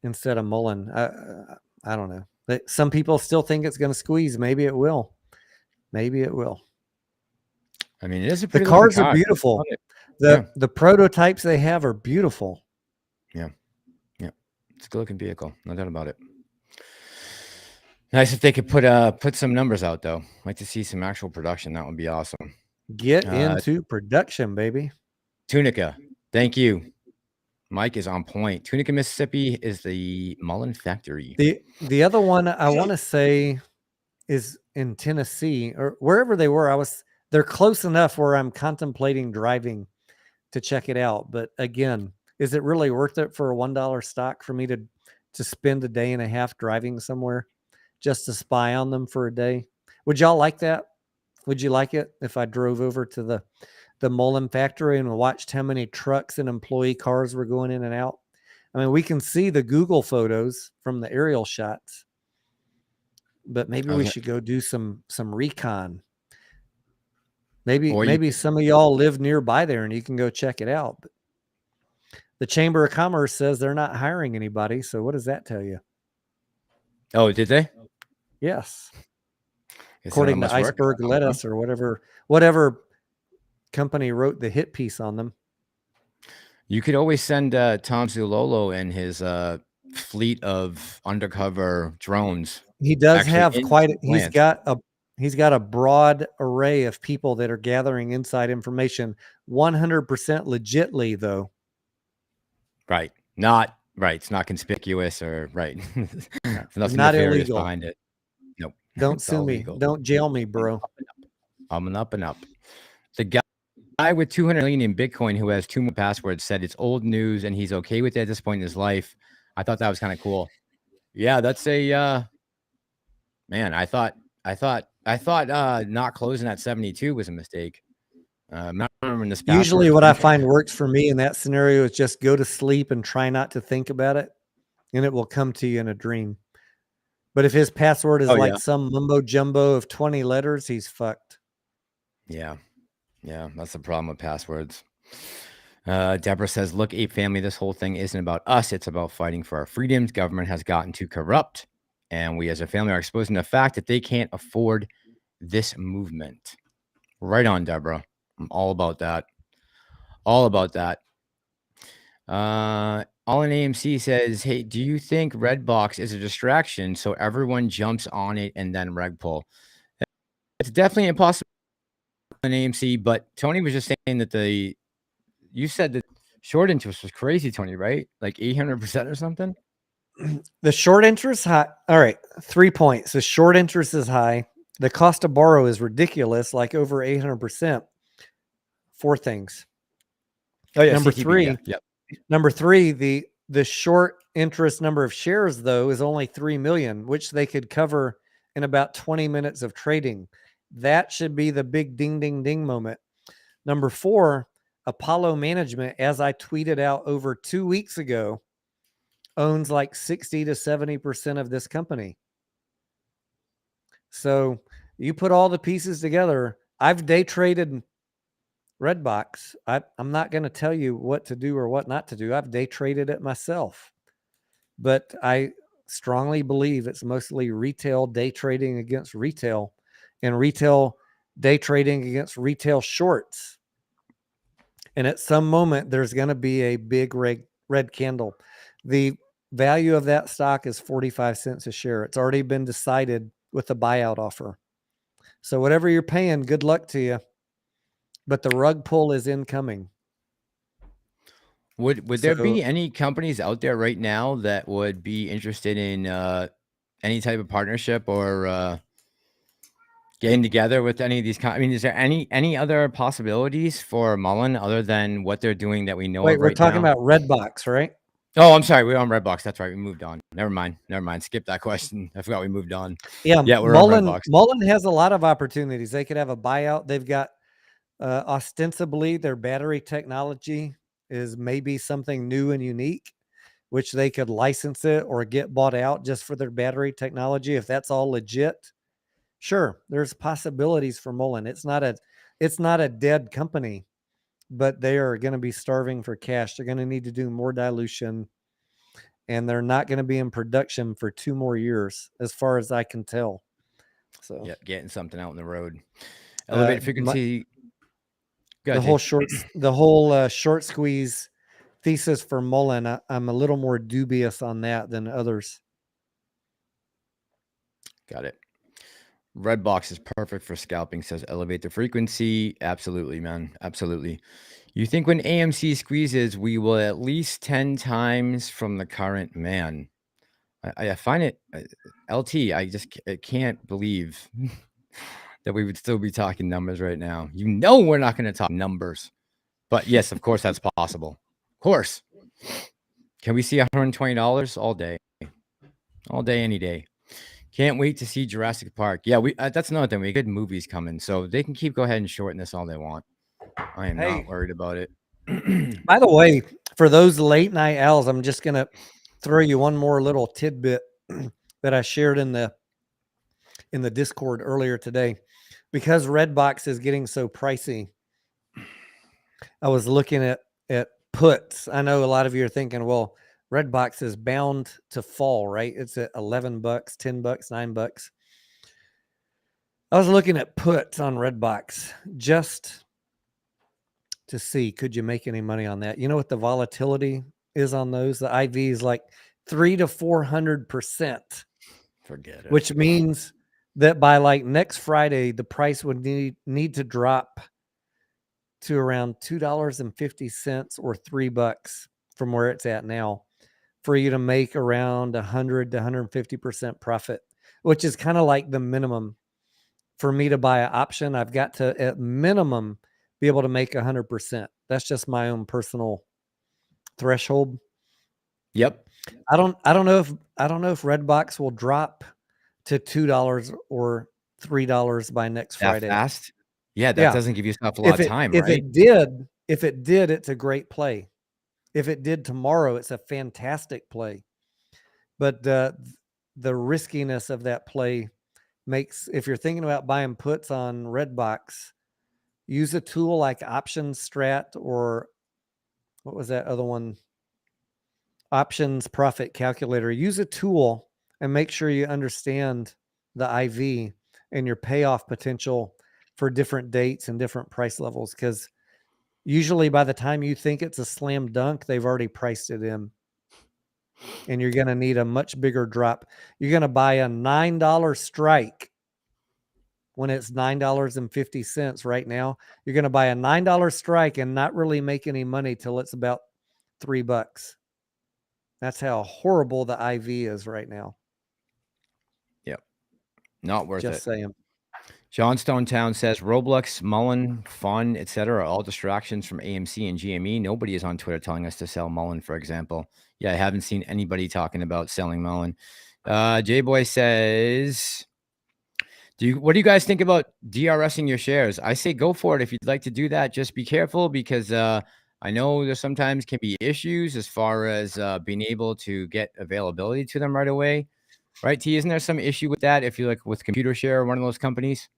instead of MULLEN? I don't know. Some people still think it's going to squeeze. Maybe it will. I mean, it is a the cars are beautiful. The prototypes they have are beautiful. Yeah. It's a good looking vehicle, no doubt about it. Nice if they could put some numbers out though. Like to see some actual production. That would be awesome. Get into production, baby. Tunica, thank you. Mike is on point. Tunica, Mississippi is the MULLEN factory. The other one I want to say is in Tennessee or wherever they were. They're close enough where I'm contemplating driving to check it out. But again, is it really worth it for a $1 stock for me to spend a day and a half driving somewhere just to spy on them for a day? Would y'all like that? Would you like it if I drove over to the MULLEN factory and watched how many trucks and employee cars were going in and out? I mean, we can see the Google photos from the aerial shots, but maybe we should go do some recon. Maybe some of y'all live nearby there and you can go check it out. But the Chamber of Commerce says they're not hiring anybody. So what does that tell you? Oh, did they? Yes. According to Iceberg Lettuce or whatever company wrote the hit piece on them. You could always send Tom ZULOLO and his fleet of undercover drones. He does have he's got a broad array of people that are gathering inside information, 100% legitly though. Right. Not right. It's not conspicuous or right. There's nothing not nefarious illegal behind it. Nope. Don't sue me. Don't jail me, bro. I'm an up and up. The guy with 200 million in Bitcoin who has 2 more passwords said it's old news and he's okay with it at this point in his life. I thought that was kind of cool. Yeah, that's a man. I thought not closing at 72 was a mistake. I'm not remembering this. Usually what I find works for me in that scenario is just go to sleep and try not to think about it, and it will come to you in a dream. But if his password is some mumbo jumbo of 20 letters, he's fucked. Yeah. That's the problem with passwords. Deborah says, look, Ape Family, this whole thing isn't about us. It's about fighting for our freedoms. Government has gotten too corrupt, and we as a family are exposing the fact that they can't afford this movement. Right on, Deborah. I'm all about that. All about that. All in AMC says, hey, do you think REDBOX is a distraction so everyone jumps on it and then reg pull? It's definitely impossible in AMC, but Tony was just saying that you said that short interest was crazy, Tony, right? Like 800% or something? The short interest high. All right, 3 points. The short interest is high. The cost to borrow is ridiculous, like over 800%. 4 things. Oh yeah. Number CTB, 3. Yeah. Yep. Number 3, the short interest number of shares though is only 3 million, which they could cover in about 20 minutes of trading. That should be the big ding ding ding moment. Number 4, Apollo Management, as I tweeted out over 2 weeks ago, owns like 60 to 70% of this company. So you put all the pieces together. I've day traded REDBOX. I'm not going to tell you what to do or what not to do. I've day traded it myself, but I strongly believe it's mostly retail day trading against retail and retail day trading against retail shorts. And at some moment, there's going to be a big red candle. The value of that stock is 45 cents a share. It's already been decided with the buyout offer. So whatever you're paying, good luck to you. But the rug pull is incoming. Would there be any companies out there right now that would be interested in any type of partnership or getting together with any of these? I mean, is there any other possibilities for MULLEN other than what they're doing that we know of right now? We're talking about REDBOX, right? Oh, I'm sorry. We're on REDBOX. That's right. We moved on. Never mind. Skip that question. I forgot we moved on. Yeah, we're on REDBOX. MULLEN has a lot of opportunities. They could have a buyout. They've got ostensibly their battery technology is maybe something new and unique, which they could license it or get bought out just for their battery technology. If that's all legit, sure, there's possibilities for MULLEN. It's not a dead company, but they are going to be starving for cash. They're going to need to do more dilution, and they're not going to be in production for 2 more years, as far as I can tell. So yeah, getting something out on the road. Elevated frequency. The whole short squeeze thesis for Mullen, I'm a little more dubious on that than others. Got it. REDBOX is perfect for scalping, says elevate the frequency. Absolutely, man. Absolutely. You think when AMC squeezes, we will at least 10 times from the current man? I find it, LT, I can't believe that we would still be talking numbers right now. You know we're not going to talk numbers. But yes, of course, that's possible. Of course. Can we see $120 all day? All day, any day. Can't wait to see Jurassic Park. Yeah, that's another thing. We get movies coming, so they can go ahead and shorten this all they want. I am not worried about it. By the way, for those late night owls, I'm just going to throw you one more little tidbit that I shared in the Discord earlier today. Because REDBOX is getting so pricey, I was looking at puts. I know a lot of you are thinking, well, REDBOX is bound to fall, right? It's at $11, $10, $9. I was looking at puts on REDBOX just to see, could you make any money on that? You know what the volatility is on those? The IV is like 300 to 400%. Forget it. Which means that by like next Friday, the price would need to drop to around $2.50 or $3 from where it's at now for you to make around 100 to 150% profit, which is kind of like the minimum for me to buy an option. I've got to at minimum be able to make 100%. That's just my own personal threshold. Yep. I don't know if REDBOX will drop to $2 or $3 by next Friday. That fast? Yeah, that doesn't give yourself a lot of time, if right? If it did, it's a great play. If it did tomorrow, it's a fantastic play. But the riskiness of that play makes, if you're thinking about buying puts on REDBOX, use a tool like Options Strat, or what was that other one? Options Profit Calculator. Use a tool and make sure you understand the IV and your payoff potential for different dates and different price levels, because usually by the time you think it's a slam dunk, they've already priced it in. And you're going to need a much bigger drop. You're going to buy a $9 strike when it's $9.50 right now. You're going to buy a $9 strike and not really make any money till it's about $3. That's how horrible the IV is right now. Yep. Not worth it. Just saying. John Stonetown says Roblox, Mullen, fun, etc. are all distractions from AMC and GME. Nobody is on Twitter telling us to sell Mullen, for example. Yeah, I haven't seen anybody talking about selling Mullen. J-Boy says, what do you guys think about DRSing your shares? I say go for it if you'd like to do that. Just be careful, because I know there sometimes can be issues as far as being able to get availability to them right away. Right, T? Isn't there some issue with that if you like with ComputerShare or one of those companies?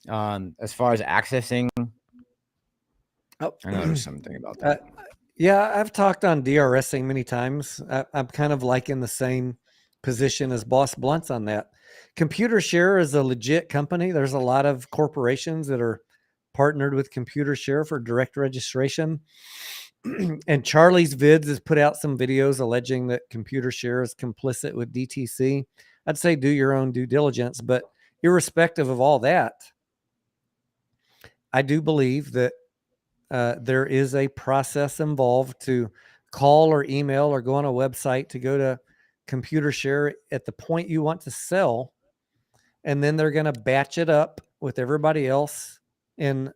As far as accessing, I know there's something about that. Yeah, I've talked on DRSing many times. I'm kind of like in the same position as Boss Blunt's on that. ComputerShare is a legit company. There's a lot of corporations that are partnered with ComputerShare for direct registration. And Charlie's Vids has put out some videos alleging that ComputerShare is complicit with DTC. I'd say do your own due diligence, but irrespective of all that, I do believe that there is a process involved to call or email or go on a website to go to ComputerShare at the point you want to sell. And then they're going to batch it up with everybody else in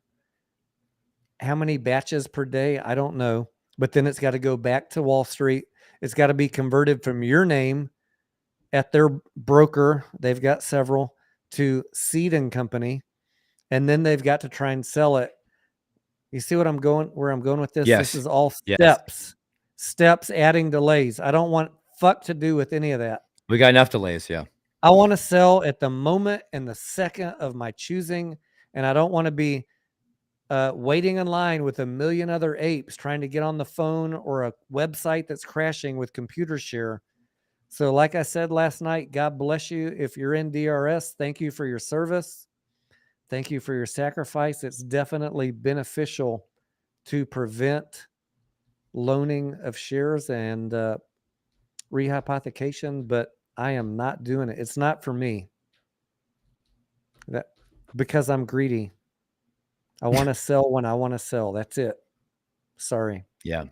how many batches per day, I don't know. But then it's got to go back to Wall Street. It's got to be converted from your name at their broker. They've got several, to Seed and Company. And then they've got to try and sell it. You see where I'm going with this? Yes. This is all steps. Steps, adding delays. I don't want fuck to do with any of that. We got enough delays, yeah. I want to sell at the moment and the second of my choosing, and I don't want to be waiting in line with a million other apes trying to get on the phone or a website that's crashing with ComputerShare. So like I said last night, God bless you. If you're in DRS, thank you for your service. Thank you for your sacrifice. It's definitely beneficial to prevent loaning of shares and rehypothecation, but I am not doing it. It's not for me. That because I'm greedy. I want to sell when I want to sell. That's it. Sorry. Yeah.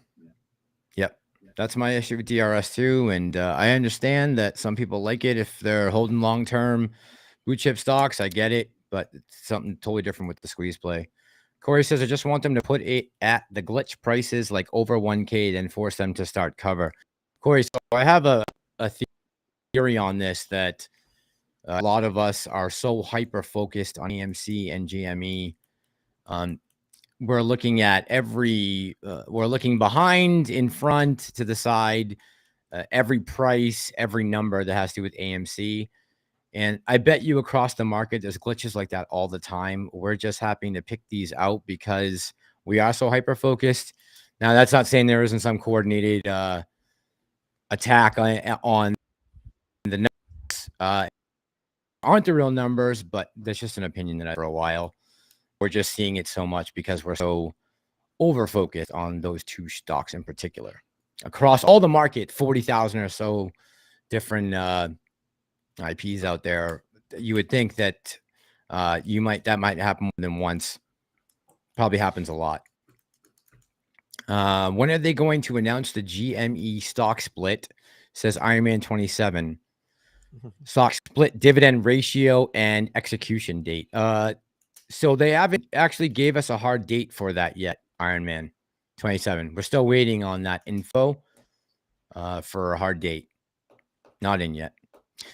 Yep. That's my issue with DRS too. And I understand that some people like it if they're holding long-term blue chip stocks. I get it, but it's something totally different with the squeeze play. Corey says, I just want them to put it at the glitch prices like over 1K, then force them to start cover. Corey, so I have a theory on this that a lot of us are so hyper-focused on EMC and GME. We're looking at we're looking behind, in front, to the side, every price, every number that has to do with AMC. And I bet you across the market, there's glitches like that all the time. We're just having to pick these out because we are so hyper-focused. Now, that's not saying there isn't some coordinated attack on the numbers. Aren't the real numbers, but that's just an opinion that I had for a while. We're just seeing it so much because we're so over-focused on those two stocks in particular. Across all the market, 40,000 or so different IPs out there, you would think that that might happen more than once. Probably happens a lot. When are they going to announce the GME stock split? Says Iron Man 27. Stock split, dividend ratio, and execution date. So they haven't actually gave us a hard date for that yet, Iron Man 27. We're still waiting on that info for a hard date. Not in yet.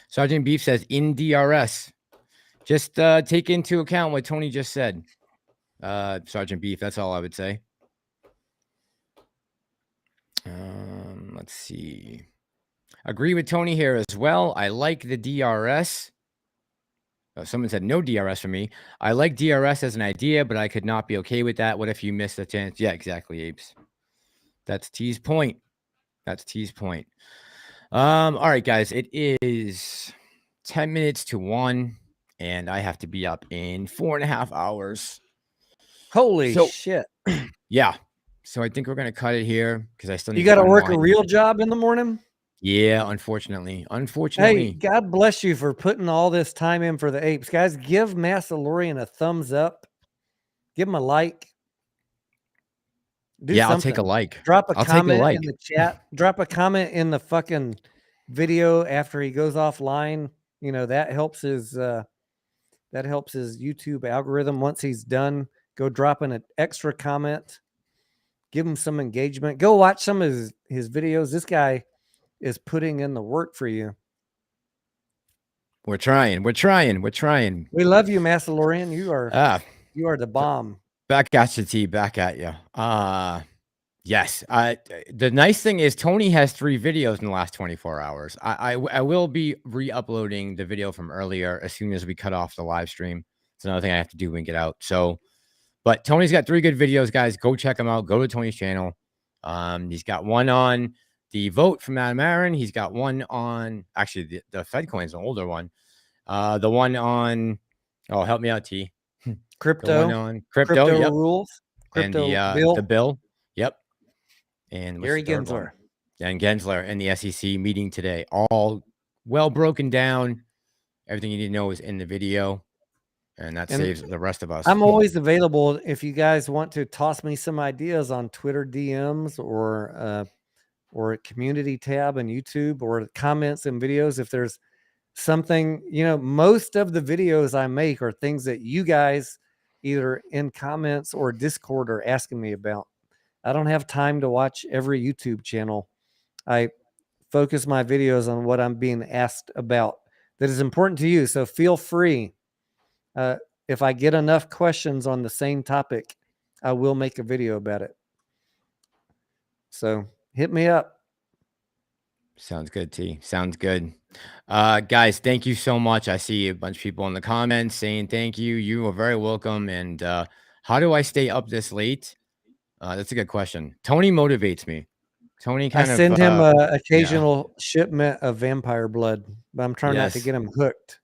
Sergeant Beef says, in DRS. Just take into account what Tony just said. Sergeant Beef, that's all I would say. Let's see. Agree with Tony here as well. I like the DRS. Oh, someone said no DRS for me. I like DRS as an idea, but I could not be okay with that. What if you missed the chance? Yeah, exactly, Apes. That's T's point. That's T's point. All right, guys. It is 10 minutes to 1, and I have to be up in 4.5 hours. Holy shit. Yeah. So I think we're going to cut it here because I still need to work a real job in the morning? Yeah, unfortunately. Hey, God bless you for putting all this time in for the apes. Guys, give Massalorian a thumbs up. Give him a like. Do something. I'll take a like. Drop a comment in the chat. Drop a comment in the fucking video after he goes offline. You know, that helps his YouTube algorithm. Once he's done, go drop an extra comment. Give him some engagement. Go watch some of his videos. This guy is putting in the work for you. We're trying. We love you, Massalorian. You are the bomb. Back at you, T. Back at you. Yes. The nice thing is Tony has 3 videos in the last 24 hours. I will be re-uploading the video from earlier as soon as we cut off the live stream. It's another thing I have to do when we get out. So, but Tony's got 3 good videos, guys. Go check them out. Go to Tony's channel. He's got one on the vote from Adam Aaron. He's got one on, actually, the Fed coin is an older one. The one on, oh, help me out, T. Crypto. The one on crypto yep. rules. Crypto and the bill. Yep. And Gary Genler. And Genler and the SEC meeting today. All well broken down. Everything you need to know is in the video. And that saves the rest of us. I'm always available if you guys want to toss me some ideas on Twitter DMs or a community tab on YouTube or comments and videos. If there's something, you know, most of the videos I make are things that you guys either in comments or Discord are asking me about. I don't have time to watch every YouTube channel. I focus my videos on what I'm being asked about that is important to you. So feel free. If I get enough questions on the same topic, I will make a video about it. So hit me up. Sounds good, T. Sounds good. Guys, thank you so much. I see a bunch of people in the comments saying thank you. You are very welcome. And how do I stay up this late? That's a good question. Tony motivates me. Tony kind of... I send him an occasional shipment of vampire blood, but I'm trying not to get him hooked.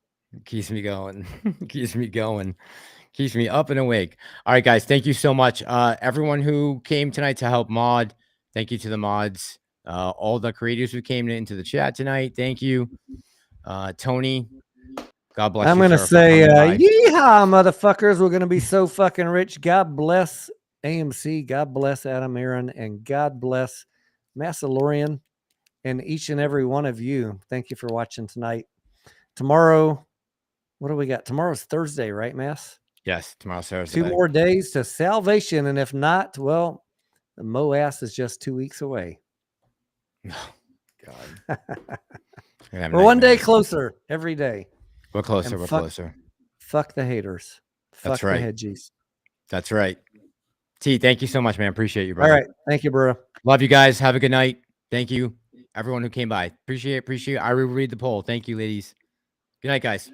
Keeps me going. Keeps me going. Keeps me up and awake. All right, guys. Thank you so much. Everyone who came tonight to help mod. Thank you to the mods. All the creators who came into the chat tonight. Thank you. Tony, God bless I'm you, gonna sir, for say, coming by. yeehaw, motherfuckers. We're gonna be so fucking rich. God bless AMC. God bless Adam Aaron, and God bless Massalorian and each and every one of you. Thank you for watching tonight. Tomorrow, what do we got? Tomorrow's Thursday, right, Mass? Yes, tomorrow's Thursday. 2 more days to salvation, and if not, well, the Moass is just 2 weeks away. God. We're one day closer every day. We're closer. We're closer. Fuck the haters. That's Fuck right. the hedgies. That's right. T, thank you so much, man. Appreciate you, brother. All right. Thank you, bro. Love you guys. Have a good night. Thank you, everyone who came by. Appreciate it. I will read the poll. Thank you, ladies. Good night, guys.